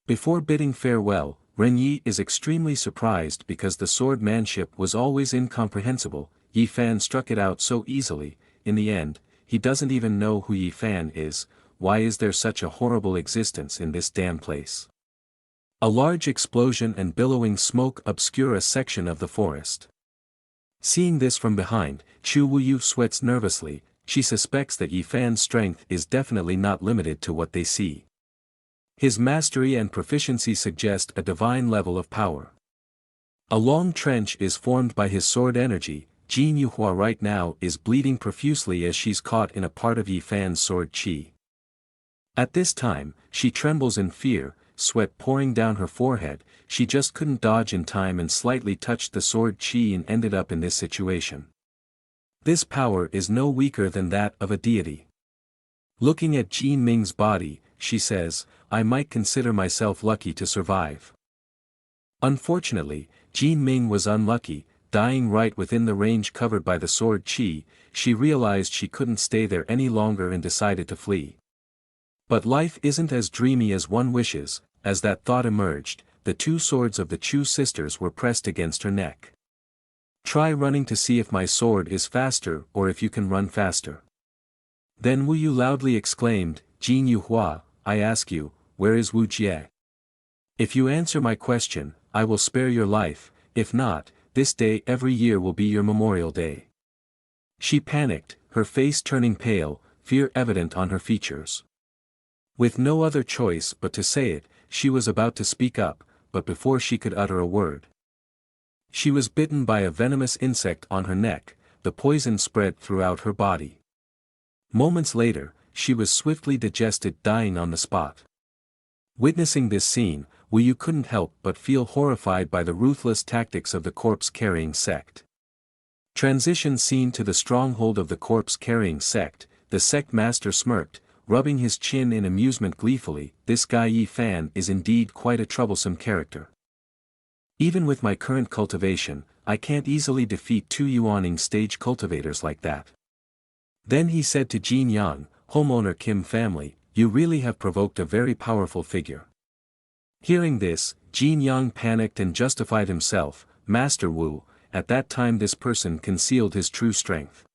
Before bidding farewell, Ren Yi is extremely surprised because the swordmanship was always incomprehensible. Yi Fan struck it out so easily. In the end, he doesn't even know who Yi Fan is. Why is there such a horrible existence in this damn place? A large explosion and billowing smoke obscure a section of the forest. Seeing this from behind, Chu Wuyu sweats nervously. She suspects that Yi Fan's strength is definitely not limited to what they see. His mastery and proficiency suggest a divine level of power. A long trench is formed by his sword energy. Jin Yuhua right now is bleeding profusely as she's caught in a part of Yi Fan's sword chi. At this time, she trembles in fear, sweat pouring down her forehead. She just couldn't dodge in time and slightly touched the sword chi and ended up in this situation. This power is no weaker than that of a deity. Looking at Jin Ming's body, she says, "I might consider myself lucky to survive." Unfortunately, Jin Ming was unlucky, dying right within the range covered by the sword chi. She realized she couldn't stay there any longer and decided to flee. But life isn't as dreamy as one wishes. As that thought emerged, the two swords of the Chu sisters were pressed against her neck. "Try running to see if my sword is faster or if you can run faster." Then Wu Yu loudly exclaimed, "Jin Yuhua, I ask you, where is Wu Jie? If you answer my question, I will spare your life. If not, this day every year will be your Memorial Day." She panicked, her face turning pale, fear evident on her features. With no other choice but to say it, she was about to speak up, but before she could utter a word, she was bitten by a venomous insect on her neck. The poison spread throughout her body. Moments later, she was swiftly digested, dying on the spot. Witnessing this scene, Wu Yu couldn't help but feel horrified by the ruthless tactics of the corpse-carrying sect. Transition scene to the stronghold of the corpse-carrying sect. The sect master smirked, rubbing his chin in amusement gleefully. "This guy Yi Fan is indeed quite a troublesome character. Even with my current cultivation, I can't easily defeat two Yuaning stage cultivators like that." Then he said to Jin Yang, "Homeowner Kim family, you really have provoked a very powerful figure." Hearing this, Jin Yang panicked and justified himself, "Master Wu, at that time this person concealed his true strength.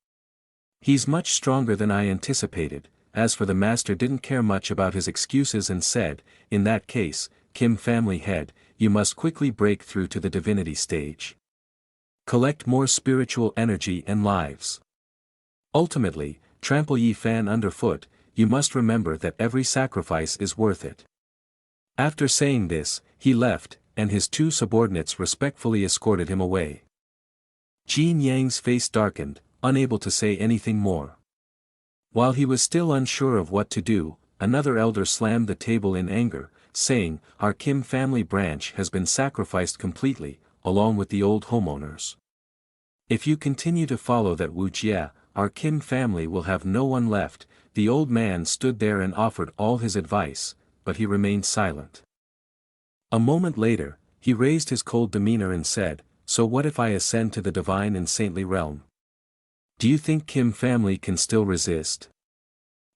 He's much stronger than I anticipated." As for the master, didn't care much about his excuses and said, "In that case, Kim family head, you must quickly break through to the divinity stage. Collect more spiritual energy and lives. Ultimately, trample Yi Fan underfoot. You must remember that every sacrifice is worth it." After saying this, he left, and his two subordinates respectfully escorted him away. Jin Yang's face darkened, unable to say anything more. While he was still unsure of what to do, another elder slammed the table in anger, saying, "Our Kim family branch has been sacrificed completely, along with the old homeowners. If you continue to follow that Wu Jie, our Kim family will have no one left." The old man stood there and offered all his advice, but he remained silent. A moment later, he raised his cold demeanor and said, "So what if I ascend to the divine and saintly realm? Do you think Kim family can still resist?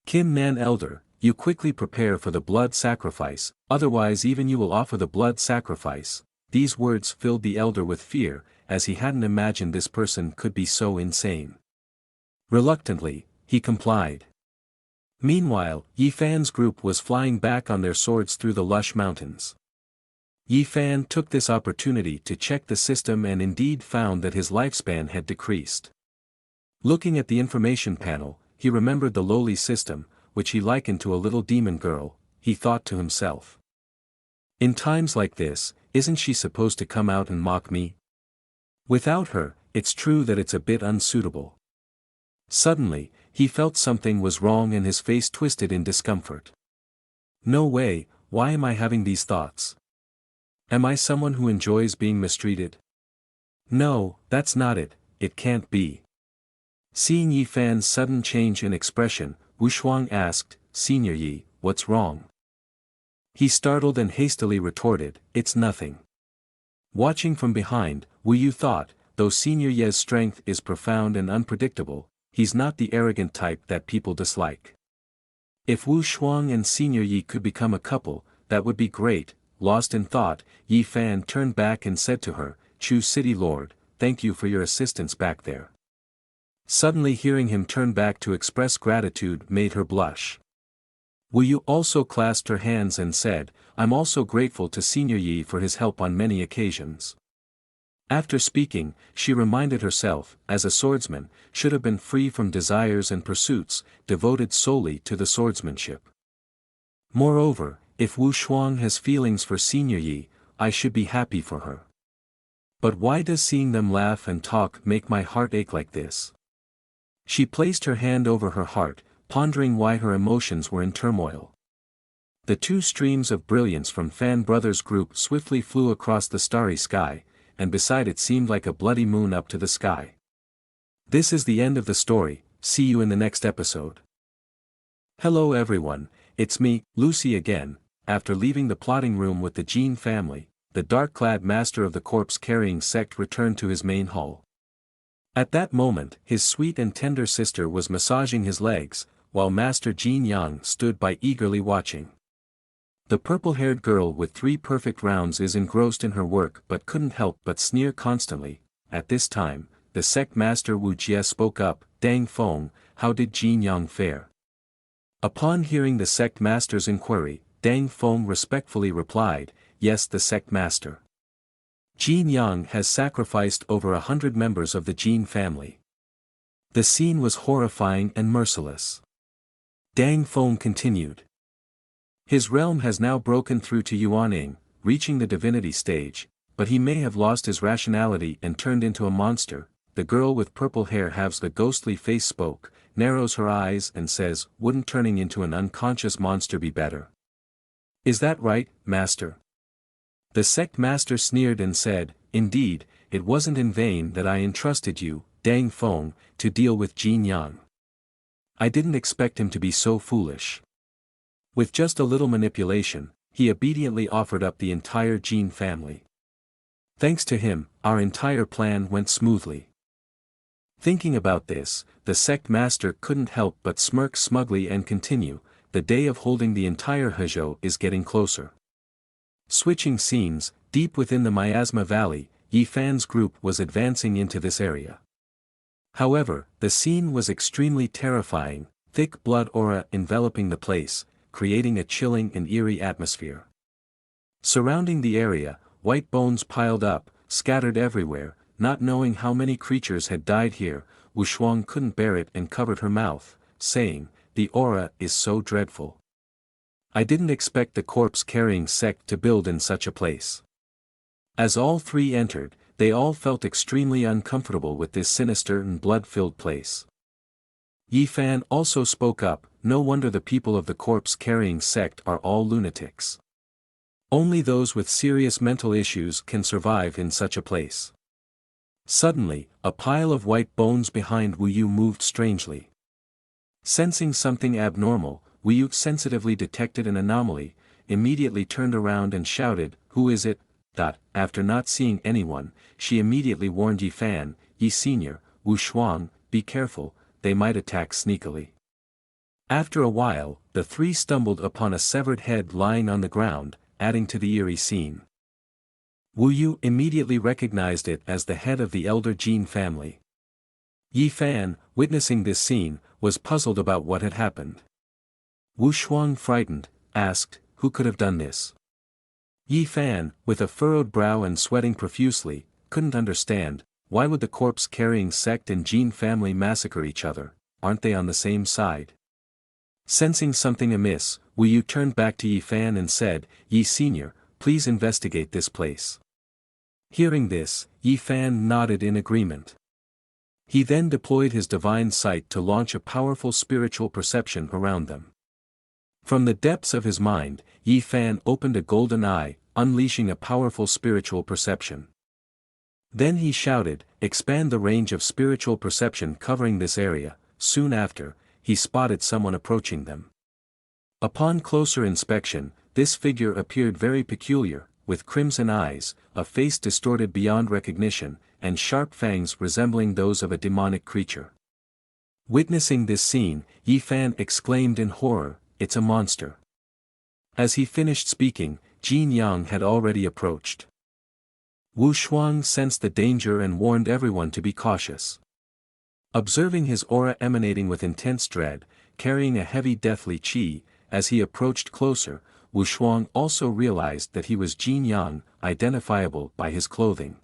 Kim man elder, you quickly prepare for the blood sacrifice, otherwise even you will offer the blood sacrifice." These words filled the elder with fear, as he hadn't imagined this person could be so insane. Reluctantly, he complied. Meanwhile, Yi Fan's group was flying back on their swords through the lush mountains. Yi Fan took this opportunity to check the system and indeed found that his lifespan had decreased. Looking at the information panel, he remembered the Loli system, which he likened to a little demon girl. He thought to himself. In times like this, isn't she supposed to come out and mock me? Without her, it's true that it's a bit unsuitable. Suddenly, he felt something was wrong and his face twisted in discomfort. No way, why am I having these thoughts? Am I someone who enjoys being mistreated? No, that's not it, it can't be. Seeing Yi Fan's sudden change in expression, Wu Shuang asked, "Senior Yi, what's wrong?" He startled and hastily retorted, "It's nothing." Watching from behind, Wu Yu thought, though Senior Ye's strength is profound and unpredictable, he's not the arrogant type that people dislike. If Wu Shuang and Senior Yi could become a couple, that would be great. Lost in thought, Yi Fan turned back and said to her, "Chu City Lord, thank you for your assistance back there." Suddenly hearing him turn back to express gratitude made her blush. Wu Yu also clasped her hands and said, "I'm also grateful to Senior Yi for his help on many occasions." After speaking, she reminded herself, as a swordsman, should have been free from desires and pursuits, devoted solely to the swordsmanship. Moreover, if Wu Shuang has feelings for Senior Yi, I should be happy for her. But why does seeing them laugh and talk make my heart ache like this? She placed her hand over her heart, pondering why her emotions were in turmoil. The two streams of brilliance from Fan Brothers' group swiftly flew across the starry sky, and beside it seemed like a bloody moon up to the sky. This is the end of the story. See you in the next episode. Hello everyone, it's me, Lucy again. After leaving the plotting room with the Jean family, the dark-clad master of the corpse-carrying sect returned to his main hall. At that moment, his sweet and tender sister was massaging his legs, while Master Jean Yang stood by eagerly watching. The purple-haired girl with 3 perfect rounds is engrossed in her work but couldn't help but sneer constantly. At this time, the sect master Wu Jie spoke up, "Dang Feng, how did Jean Yang fare?" Upon hearing the sect master's inquiry, Dang Feng respectfully replied, "Yes, the sect master. Jean Yang has sacrificed over 100 members of the Jean family." The scene was horrifying and merciless. Dang Feng continued. His realm has now broken through to Yuaning, reaching the divinity stage, but he may have lost his rationality and turned into a monster. The girl with purple hair has the ghostly face spoke, narrows her eyes and says, "Wouldn't turning into an unconscious monster be better?" "Is that right, master?" The sect master sneered and said, "Indeed, it wasn't in vain that I entrusted you, Dang Feng, to deal with Jean Yang. I didn't expect him to be so foolish." With just a little manipulation, he obediently offered up the entire Jean family. Thanks to him, our entire plan went smoothly. Thinking about this, the sect master couldn't help but smirk smugly and continue, "The day of holding the entire Hezhou is getting closer." Switching scenes, deep within the Miasma Valley, Yi Fan's group was advancing into this area. However, the scene was extremely terrifying, thick blood aura enveloping the place, creating a chilling and eerie atmosphere. Surrounding the area, white bones piled up, scattered everywhere. Not knowing how many creatures had died here, Wu Shuang couldn't bear it and covered her mouth, saying, "The aura is so dreadful. I didn't expect the corpse-carrying sect to build in such a place." As all 3 entered, they all felt extremely uncomfortable with this sinister and blood-filled place. Yi Fan also spoke up, "No wonder the people of the corpse-carrying sect are all lunatics. Only those with serious mental issues can survive in such a place. Suddenly, a pile of white bones behind Wu Yu moved strangely. Sensing something abnormal, Wu Yu sensitively detected an anomaly, immediately turned around and shouted, "Who is it?" After not seeing anyone, she immediately warned Yi Fan, "Yi Senior, Wu Shuang, be careful, they might attack sneakily." After a while, the three stumbled upon a severed head lying on the ground, adding to the eerie scene. Wu Yu immediately recognized it as the head of the elder Jin family. Yi Fan, witnessing this scene, was puzzled about what had happened. Wu Shuang, frightened, asked, "Who could have done this?" Yi Fan, with a furrowed brow and sweating profusely, couldn't understand, why would the corpse-carrying sect and Jin family massacre each other, aren't they on the same side? Sensing something amiss, Wu Yu turned back to Yi Fan and said, "Yi Senior, please investigate this place." Hearing this, Yi Fan nodded in agreement. He then deployed his divine sight to launch a powerful spiritual perception around them. From the depths of his mind, Yi Fan opened a golden eye, unleashing a powerful spiritual perception. Then he shouted, "Expand the range of spiritual perception covering this area." Soon after, he spotted someone approaching them. Upon closer inspection, this figure appeared very peculiar, with crimson eyes, a face distorted beyond recognition, and sharp fangs resembling those of a demonic creature. Witnessing this scene, Yi Fan exclaimed in horror, "It's a monster." As he finished speaking, Jin Yang had already approached. Wu Shuang sensed the danger and warned everyone to be cautious. Observing his aura emanating with intense dread, carrying a heavy deathly qi, as he approached closer, Wu Shuang also realized that he was Jin Yang, identifiable by his clothing.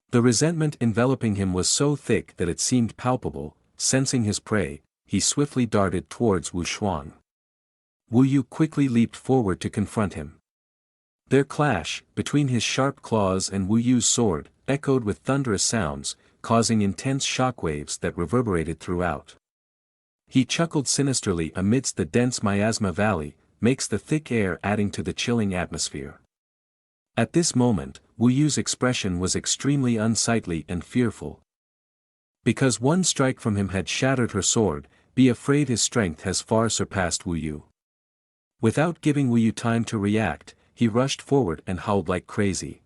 The resentment enveloping him was so thick that it seemed palpable. Sensing his prey, he swiftly darted towards Wu Shuang. Wu Yu quickly leaped forward to confront him. Their clash, between his sharp claws and Wu Yu's sword, echoed with thunderous sounds, causing intense shockwaves that reverberated throughout. He chuckled sinisterly amidst the dense miasma valley, makes the thick air adding to the chilling atmosphere. At this moment, Wu Yu's expression was extremely unsightly and fearful. Because one strike from him had shattered her sword, be afraid his strength has far surpassed Wu Yu. Without giving Wu Yu time to react, he rushed forward and howled like crazy.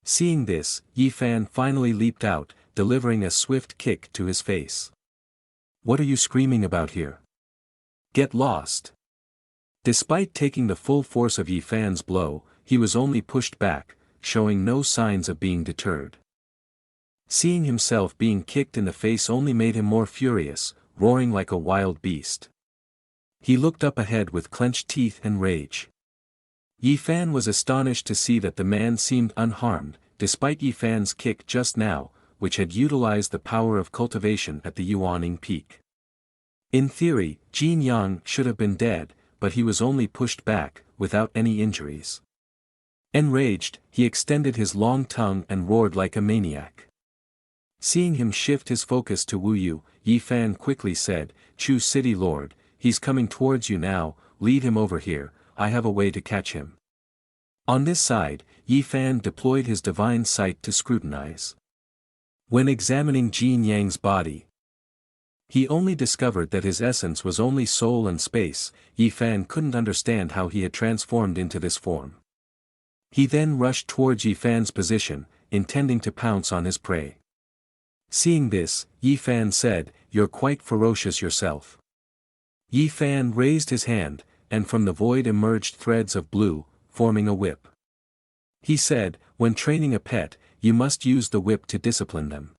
Seeing this, Yi Fan finally leaped out, delivering a swift kick to his face. "What are you screaming about here? Get lost!" Despite taking the full force of Yi Fan's blow, he was only pushed back, showing no signs of being deterred. Seeing himself being kicked in the face only made him more furious, roaring like a wild beast. He looked up ahead with clenched teeth and rage. Yi Fan was astonished to see that the man seemed unharmed, despite Yi Fan's kick just now, which had utilized the power of cultivation at the Yuaning Peak. In theory, Jin Yang should have been dead, but he was only pushed back, without any injuries. Enraged, he extended his long tongue and roared like a maniac. Seeing him shift his focus to Wu Yu, Yi Fan quickly said, "Chu City Lord, he's coming towards you now, lead him over here, I have a way to catch him." On this side, Yi Fan deployed his divine sight to scrutinize. When examining Jin Yang's body, he only discovered that his essence was only soul and space. Yi Fan couldn't understand how he had transformed into this form. He then rushed towards Yi Fan's position, intending to pounce on his prey. Seeing this, Yi Fan said, "You're quite ferocious yourself." Yi Fan raised his hand, and from the void emerged threads of blue, forming a whip. He said, "When training a pet, you must use the whip to discipline them.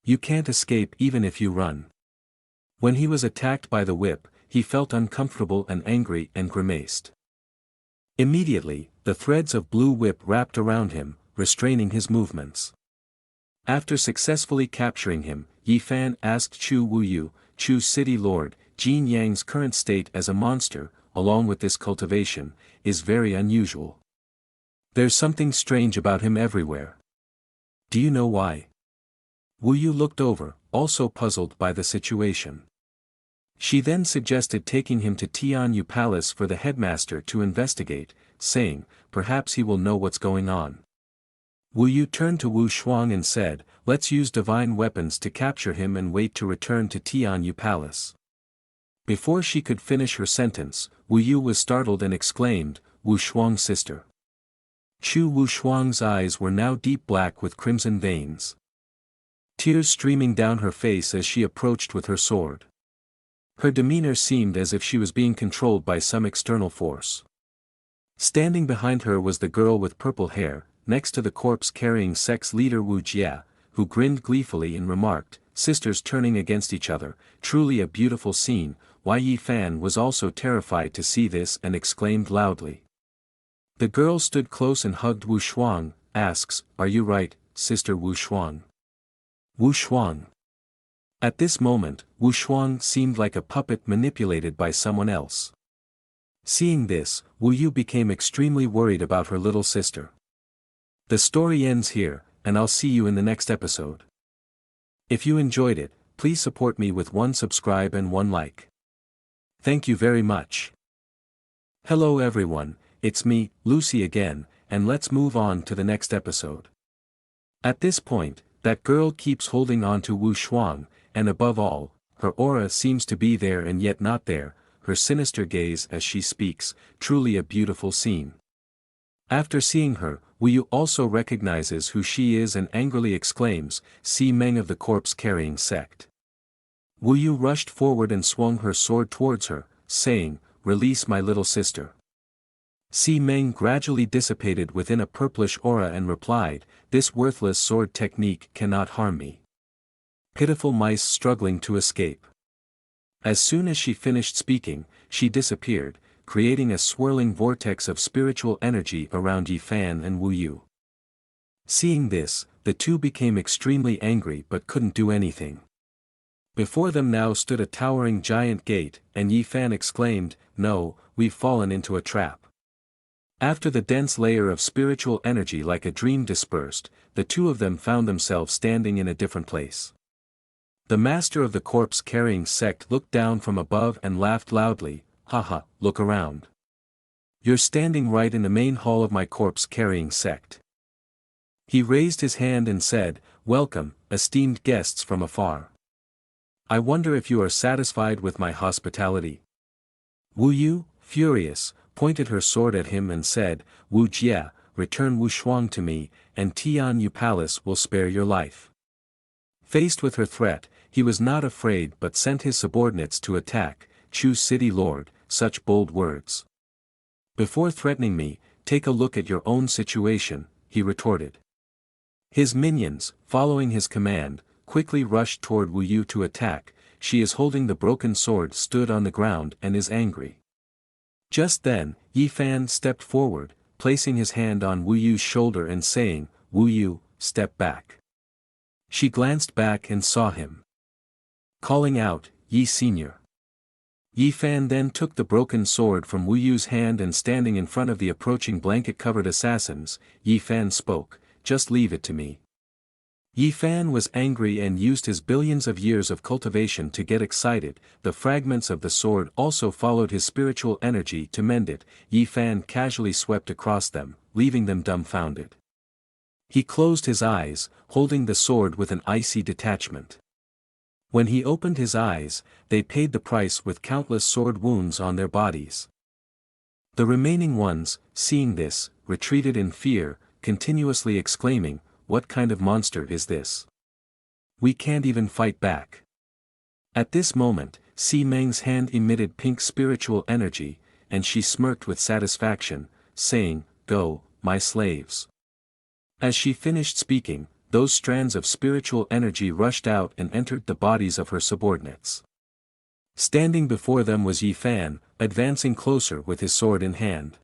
You can't escape even if you run." When he was attacked by the whip, he felt uncomfortable and angry and grimaced. Immediately, the threads of blue whip wrapped around him, restraining his movements. After successfully capturing him, Yi Fan asked Chu Wu Yu, "Chu City Lord, Jin Yang's current state as a monster, along with this cultivation, is very unusual. There's something strange about him everywhere. Do you know why?" Wu Yu looked over, also puzzled by the situation. She then suggested taking him to Tianyu Palace for the headmaster to investigate, saying, perhaps he will know what's going on. Wu Yu turned to Wu Shuang and said, let's use divine weapons to capture him and wait to return to Tianyu Palace. Before she could finish her sentence, Wu Yu was startled and exclaimed, Wu Shuang's sister. Chu Wu Shuang's eyes were now deep black with crimson veins. Tears streaming down her face as she approached with her sword. Her demeanor seemed as if she was being controlled by some external force. Standing behind her was the girl with purple hair, next to the corpse-carrying sex leader Wu Jia, who grinned gleefully and remarked, sisters turning against each other, truly a beautiful scene. Yi Fan was also terrified to see this and exclaimed loudly. The girl stood close and hugged Wu Shuang, asks, are you right, sister Wu Shuang? Wu Shuang. At this moment, Wu Shuang seemed like a puppet manipulated by someone else. Seeing this, Wu Yu became extremely worried about her little sister. The story ends here, and I'll see you in the next episode. If you enjoyed it, please support me with one subscribe and one like. Thank you very much. Hello everyone, it's me, Lucy again, and let's move on to the next episode. At this point, that girl keeps holding on to Wu Shuang, and above all, her aura seems to be there and yet not there, her sinister gaze as she speaks, truly a beautiful scene. After seeing her, Wu Yu also recognizes who she is and angrily exclaims, Si Meng of the corpse-carrying sect. Wu Yu rushed forward and swung her sword towards her, saying, release my little sister. Si Meng gradually dissipated within a purplish aura and replied, this worthless sword technique cannot harm me. Pitiful mice struggling to escape. As soon as she finished speaking, she disappeared, creating a swirling vortex of spiritual energy around Yi Fan and Wu Yu. Seeing this, the two became extremely angry but couldn't do anything. Before them now stood a towering giant gate, and Yi Fan exclaimed, no, we've fallen into a trap. After the dense layer of spiritual energy like a dream dispersed, the two of them found themselves standing in a different place. The master of the corpse-carrying sect looked down from above and laughed loudly, haha, look around. You're standing right in the main hall of my corpse-carrying sect. He raised his hand and said, welcome, esteemed guests from afar. I wonder if you are satisfied with my hospitality. Wu Yu, furious, pointed her sword at him and said, Wu Jia, return Wu Shuang to me, and Tianyu Palace will spare your life. Faced with her threat, he was not afraid but sent his subordinates to attack, Chu City Lord, such bold words. Before threatening me, take a look at your own situation, he retorted. His minions, following his command, quickly rushed toward Wu Yu to attack. She is holding the broken sword stood on the ground and is angry. Just then, Yi Fan stepped forward, placing his hand on Wu Yu's shoulder and saying, Wu Yu, step back. She glanced back and saw him. Calling out, Yi Senior. Yi Fan then took the broken sword from Wu Yu's hand and standing in front of the approaching blanket-covered assassins, Yi Fan spoke, just leave it to me. Yi Fan was angry and used his billions of years of cultivation to get excited. The fragments of the sword also followed his spiritual energy to mend it. Yi Fan casually swept across them, leaving them dumbfounded. He closed his eyes, holding the sword with an icy detachment. When he opened his eyes, they paid the price with countless sword wounds on their bodies. The remaining ones, seeing this, retreated in fear, continuously exclaiming, what kind of monster is this? We can't even fight back. At this moment, Si Meng's hand emitted pink spiritual energy, and she smirked with satisfaction, saying, go, my slaves. As she finished speaking, those strands of spiritual energy rushed out and entered the bodies of her subordinates. Standing before them was Yi Fan, advancing closer with his sword in hand.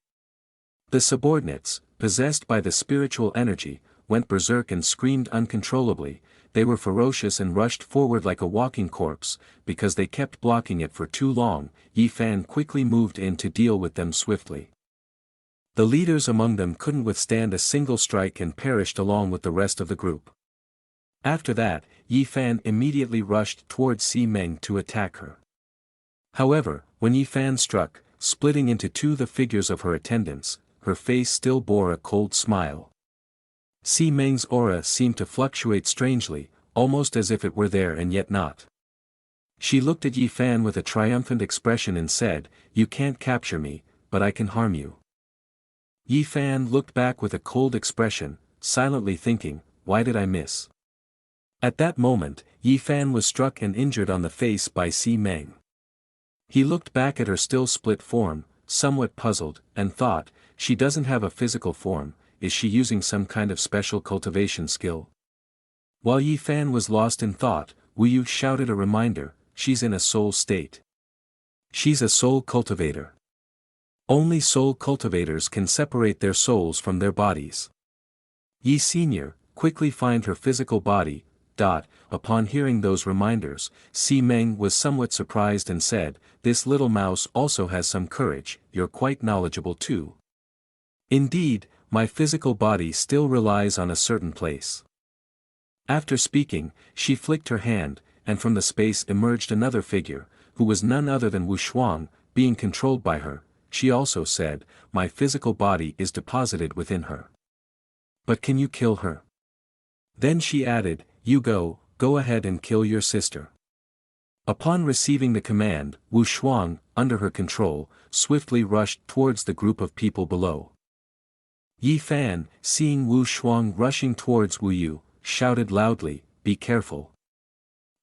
The subordinates, possessed by the spiritual energy, went berserk and screamed uncontrollably. They were ferocious and rushed forward like a walking corpse, because they kept blocking it for too long. Yi Fan quickly moved in to deal with them swiftly. The leaders among them couldn't withstand a single strike and perished along with the rest of the group. After that, Yi Fan immediately rushed towards Si Meng to attack her. However, when Yi Fan struck, splitting into two the figures of her attendants, her face still bore a cold smile. Si Meng's aura seemed to fluctuate strangely, almost as if it were there and yet not. She looked at Yi Fan with a triumphant expression and said, "You can't capture me, but I can harm you." Yi Fan looked back with a cold expression, silently thinking, "Why did I miss?" At that moment, Yi Fan was struck and injured on the face by Si Meng. He looked back at her still split form, somewhat puzzled, and thought, "She doesn't have a physical form, is she using some kind of special cultivation skill?" While Yi Fan was lost in thought, Wu Yu shouted a reminder, "She's in a soul state. She's a soul cultivator. Only soul cultivators can separate their souls from their bodies. Yi Senior, quickly find her physical body." Upon hearing those reminders, Si Meng was somewhat surprised and said, "This little mouse also has some courage, you're quite knowledgeable too." "Indeed, my physical body still relies on a certain place." After speaking, she flicked her hand, and from the space emerged another figure, who was none other than Wu Shuang, being controlled by her. She also said, "My physical body is deposited within her. But can you kill her?" Then she added, "You go ahead and kill your sister." Upon receiving the command, Wu Shuang, under her control, swiftly rushed towards the group of people below. Yi Fan, seeing Wu Shuang rushing towards Wu Yu, shouted loudly, "Be careful."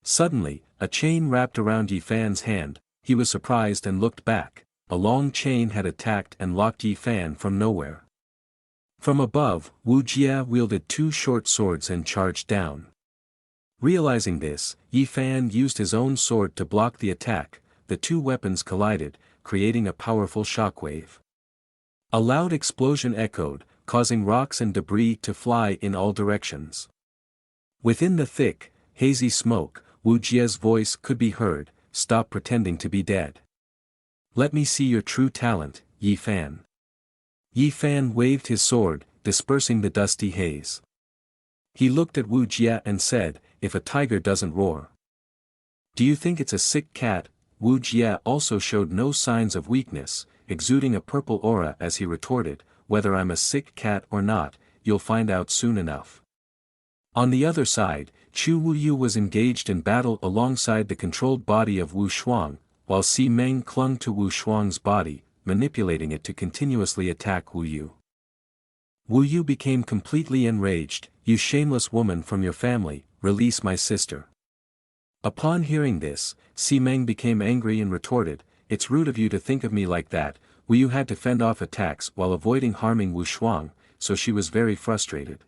Suddenly, a chain wrapped around Yi Fan's hand. He was surprised and looked back. A long chain had attacked and locked Yi Fan from nowhere. From above, Wu Jia wielded two short swords and charged down. Realizing this, Yi Fan used his own sword to block the attack. The two weapons collided, creating a powerful shockwave. A loud explosion echoed, causing rocks and debris to fly in all directions. Within the thick, hazy smoke, Wu Jia's voice could be heard, "Stop pretending to be dead. Let me see your true talent, Yi Fan." Yi Fan waved his sword, dispersing the dusty haze. He looked at Wu Jia and said, "If a tiger doesn't roar, do you think it's a sick cat?" Wu Jia also showed no signs of weakness, exuding a purple aura as he retorted, "Whether I'm a sick cat or not, you'll find out soon enough." On the other side, Chu Wu Yu was engaged in battle alongside the controlled body of Wu Shuang, while Si Meng clung to Wu Shuang's body, manipulating it to continuously attack Wu Yu. Wu Yu became completely enraged, "You shameless woman from your family, release my sister." Upon hearing this, Si Meng became angry and retorted, "It's rude of you to think of me like that." Wu Yu had to fend off attacks while avoiding harming Wu Shuang, so she was very frustrated.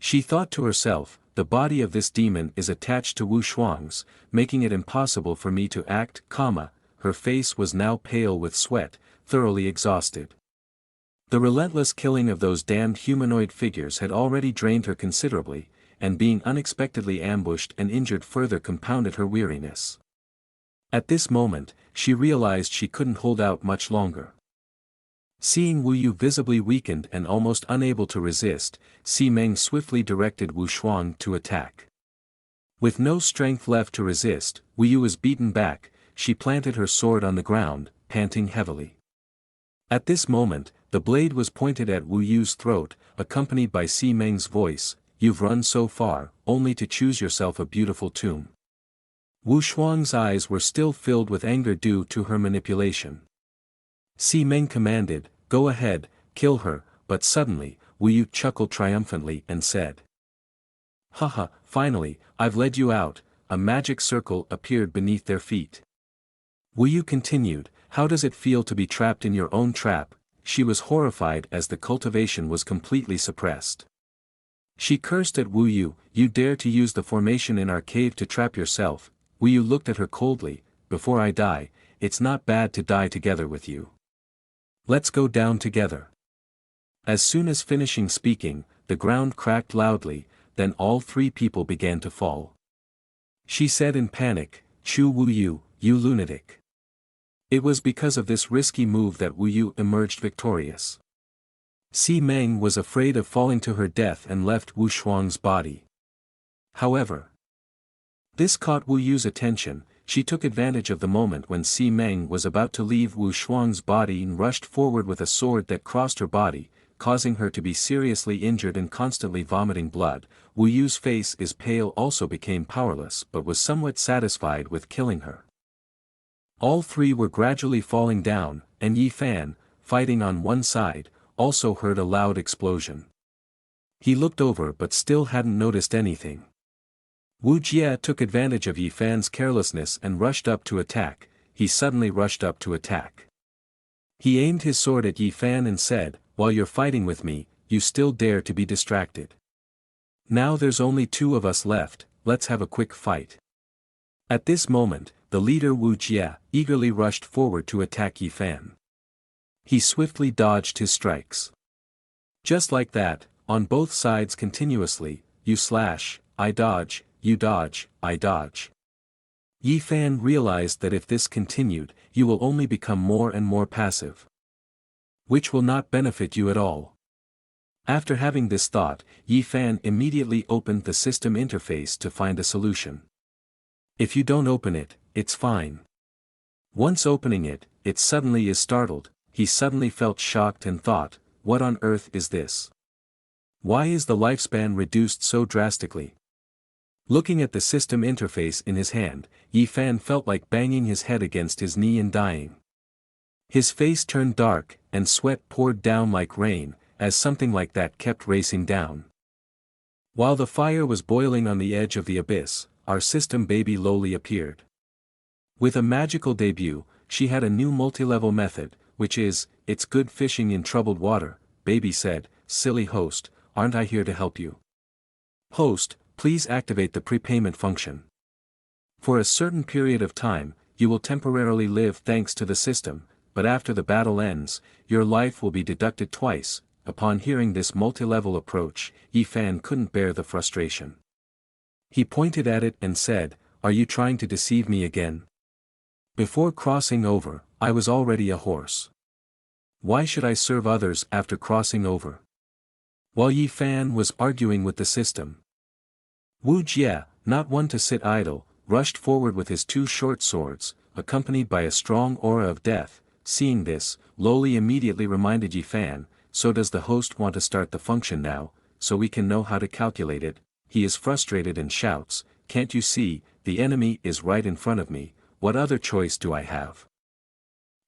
She thought to herself, "The body of this demon is attached to Wu Shuang's, making it impossible for me to act, Her face was now pale with sweat, thoroughly exhausted. The relentless killing of those damned humanoid figures had already drained her considerably, and being unexpectedly ambushed and injured further compounded her weariness. At this moment, she realized she couldn't hold out much longer. Seeing Wu Yu visibly weakened and almost unable to resist, Si Meng swiftly directed Wu Shuang to attack. With no strength left to resist, Wu Yu was beaten back. She planted her sword on the ground, panting heavily. At this moment, the blade was pointed at Wu Yu's throat, accompanied by Si Meng's voice, "You've run so far, only to choose yourself a beautiful tomb." Wu Shuang's eyes were still filled with anger due to her manipulation. Si Meng commanded, "Go ahead, kill her," but suddenly, Wu Yu chuckled triumphantly and said, "Haha, finally, I've led you out." A magic circle appeared beneath their feet. Wu Yu continued, "How does it feel to be trapped in your own trap?" She was horrified as the cultivation was completely suppressed. She cursed at Wu Yu, "You dare to use the formation in our cave to trap yourself." Wu Yu looked at her coldly, "Before I die, it's not bad to die together with you. Let's go down together." As soon as finishing speaking, the ground cracked loudly, then all three people began to fall. She said in panic, "Chu Wu Yu, you lunatic." It was because of this risky move that Wu Yu emerged victorious. Si Meng was afraid of falling to her death and left Wu Shuang's body. However, this caught Wu Yu's attention. she took advantage of the moment when Si Meng was about to leave Wu Shuang's body and rushed forward with a sword that crossed her body, causing her to be seriously injured and constantly vomiting blood. Wu Yu's face is pale, also became powerless but was somewhat satisfied with killing her. All three were gradually falling down, and Yi Fan, fighting on one side, also heard a loud explosion. He looked over but still hadn't noticed anything. Wu Jie took advantage of Yi Fan's carelessness and rushed up to attack. He suddenly rushed up to attack. He aimed his sword at Yi Fan and said, "While you're fighting with me, you still dare to be distracted. Now there's only two of us left, let's have a quick fight." At this moment, the leader Wu Jie eagerly rushed forward to attack Yi Fan. He swiftly dodged his strikes. Just like that, on both sides continuously, you slash, I dodge, you dodge, I dodge. Yi Fan realized that if this continued, you will only become more and more passive, which will not benefit you at all. After having this thought, Yi Fan immediately opened the system interface to find a solution. If you don't open it, it's fine. Once opening it, it suddenly is startled. He suddenly felt shocked and thought, what on earth is this? Why is the lifespan reduced so drastically? Looking at the system interface in his hand, Yi Fan felt like banging his head against his knee and dying. His face turned dark, and sweat poured down like rain, as something like that kept racing down. While the fire was boiling on the edge of the abyss, our system baby Loli appeared. With a magical debut, she had a new multi-level method, which is, it's good fishing in troubled water. Baby said, "Silly host, aren't I here to help you? Host, please activate the prepayment function. For a certain period of time, you will temporarily live thanks to the system, but after the battle ends, your life will be deducted twice." Upon hearing this multi-level approach, Yi Fan couldn't bear the frustration. He pointed at it and said, "Are you trying to deceive me again? Before crossing over, I was already a horse. Why should I serve others after crossing over?" While Yi Fan was arguing with the system, Wu Jie, not one to sit idle, rushed forward with his two short swords, accompanied by a strong aura of death. Seeing this, Loli immediately reminded Yi Fan, "So does the host want to start the function now, so we can know how to calculate it?" He is frustrated and shouts, "Can't you see, the enemy is right in front of me, what other choice do I have?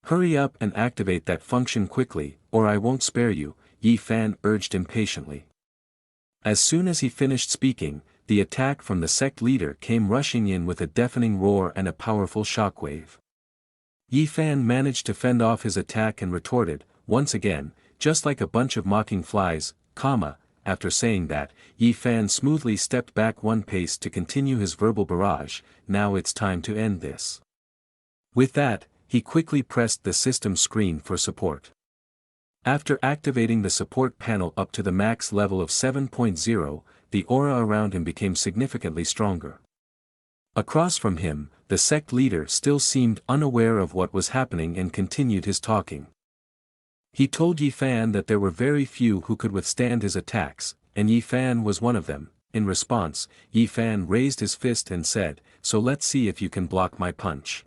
Hurry up and activate that function quickly, or I won't spare you," Yi Fan urged impatiently. As soon as he finished speaking, the attack from the sect leader came rushing in with a deafening roar and a powerful shockwave. Yi Fan managed to fend off his attack and retorted, once again, just like a bunch of mocking flies, after saying that, Yi Fan smoothly stepped back one pace to continue his verbal barrage. "Now it's time to end this." With that, he quickly pressed the system screen for support. After activating the support panel up to the max level of 7.0, the aura around him became significantly stronger. Across from him, the sect leader still seemed unaware of what was happening and continued his talking. He told Yi Fan that there were very few who could withstand his attacks, and Yi Fan was one of them. In response, Yi Fan raised his fist and said, "So let's see if you can block my punch."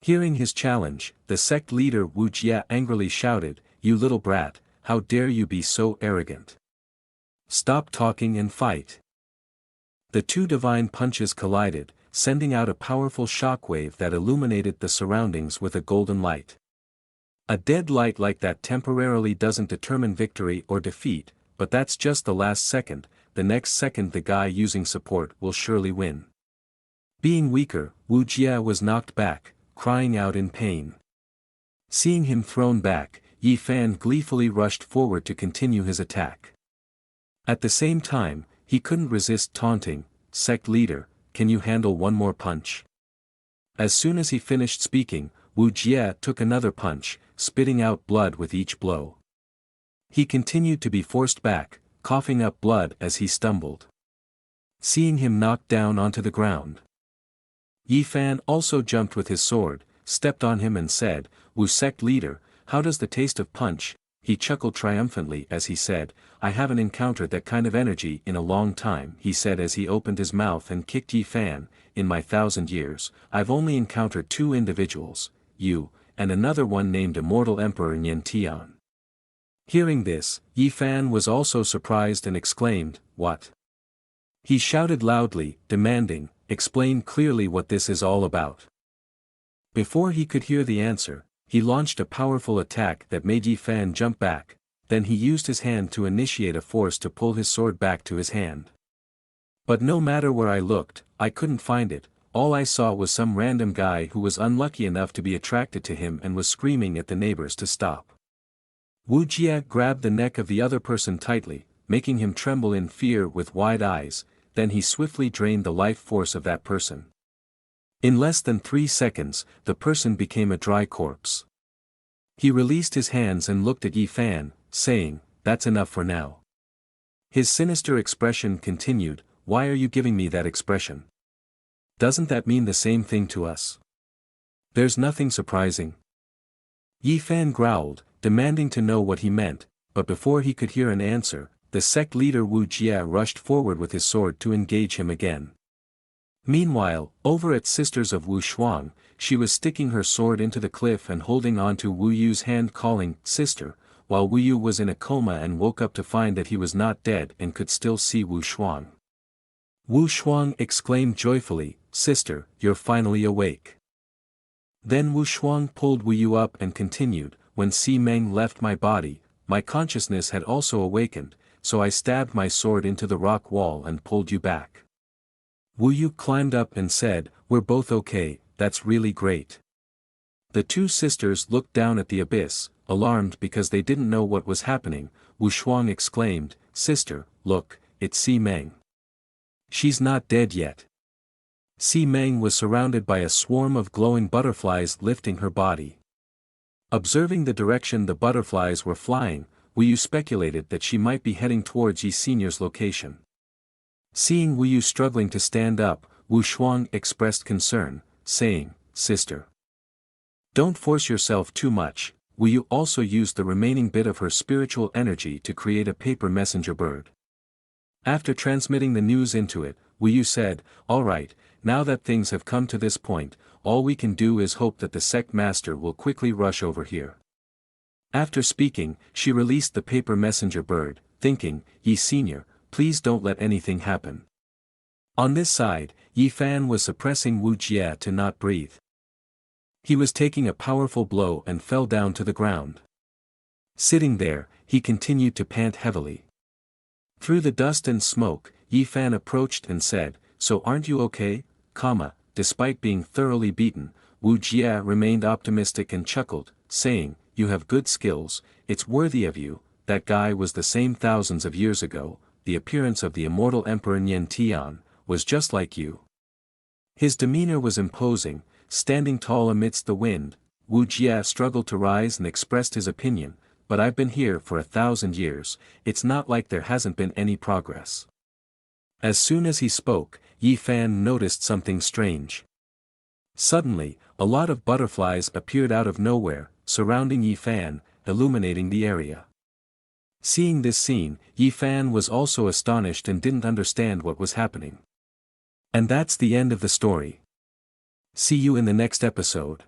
Hearing his challenge, the sect leader Wu Jie angrily shouted, "You little brat, how dare you be so arrogant? Stop talking and fight." The two divine punches collided, sending out a powerful shockwave that illuminated the surroundings with a golden light. A dead light like that temporarily doesn't determine victory or defeat, but that's just the last second. The next second the guy using support will surely win. Being weaker, Wu Jie was knocked back, crying out in pain. Seeing him thrown back, Yi Fan gleefully rushed forward to continue his attack. At the same time, he couldn't resist taunting, "Sect leader, can you handle one more punch?" As soon as he finished speaking, Wu Jie took another punch, spitting out blood with each blow. He continued to be forced back, coughing up blood as he stumbled. Seeing him knocked down onto the ground, Yi Fan also jumped with his sword, stepped on him and said, "Wu sect leader, how does the taste of punch?" he chuckled triumphantly as he said, I haven't encountered that kind of energy in a long time, he said as he opened his mouth and kicked Yi Fan. In my 1,000 years, I've only encountered two individuals, you, and another one named Immortal Emperor Nyen Tian. Hearing this, Yi Fan was also surprised and exclaimed, What? He shouted loudly, demanding, Explain clearly what this is all about. Before he could hear the answer, he launched a powerful attack that made Yi Fan jump back, then he used his hand to initiate a force to pull his sword back to his hand. But no matter where I looked, I couldn't find it. All I saw was some random guy who was unlucky enough to be attracted to him and was screaming at the neighbors to stop. Wu Jia grabbed the neck of the other person tightly, making him tremble in fear with wide eyes, then he swiftly drained the life force of that person. In less than 3 seconds, the person became a dry corpse. He released his hands and looked at Yi Fan, saying, That's enough for now. His sinister expression continued, Why are you giving me that expression? Doesn't that mean the same thing to us? There's nothing surprising. Yi Fan growled, demanding to know what he meant, but before he could hear an answer, the sect leader Wu Jia rushed forward with his sword to engage him again. Meanwhile, over at Sisters of Wu Shuang, she was sticking her sword into the cliff and holding on to Wu Yu's hand calling, Sister, while Wu Yu was in a coma and woke up to find that he was not dead and could still see Wu Shuang. Wu Shuang exclaimed joyfully, Sister, you're finally awake. Then Wu Shuang pulled Wu Yu up and continued, When Si Meng left my body, my consciousness had also awakened, so I stabbed my sword into the rock wall and pulled you back. Wu Yu climbed up and said, We're both okay, that's really great. The two sisters looked down at the abyss, alarmed because they didn't know what was happening. Wu Shuang exclaimed, Sister, look, it's Si Meng. She's not dead yet. Si Meng was surrounded by a swarm of glowing butterflies lifting her body. Observing the direction the butterflies were flying, Wu Yu speculated that she might be heading towards Yi Senior's location. Seeing Wu Yu struggling to stand up, Wu Shuang expressed concern, saying, Sister, don't force yourself too much. Wu Yu also used the remaining bit of her spiritual energy to create a paper messenger bird. After transmitting the news into it, Wu Yu said, All right, now that things have come to this point, all we can do is hope that the sect master will quickly rush over here. After speaking, she released the paper messenger bird, thinking, Yi Senior, please don't let anything happen. On this side, Yi Fan was suppressing Wu Jia to not breathe. He was taking a powerful blow and fell down to the ground. Sitting there, he continued to pant heavily. Through the dust and smoke, Yi Fan approached and said, So aren't you okay? Despite being thoroughly beaten, Wu Jia remained optimistic and chuckled, saying, You have good skills, it's worthy of you. That guy was the same thousands of years ago. The appearance of the immortal Emperor Nyen Tian was just like you. His demeanor was imposing, standing tall amidst the wind. Wu Jia struggled to rise and expressed his opinion, but I've been here for 1,000 years, it's not like there hasn't been any progress. As soon as he spoke, Yi Fan noticed something strange. Suddenly, a lot of butterflies appeared out of nowhere, surrounding Yi Fan, illuminating the area. Seeing this scene, Yi Fan was also astonished and didn't understand what was happening. And that's the end of the story. See you in the next episode.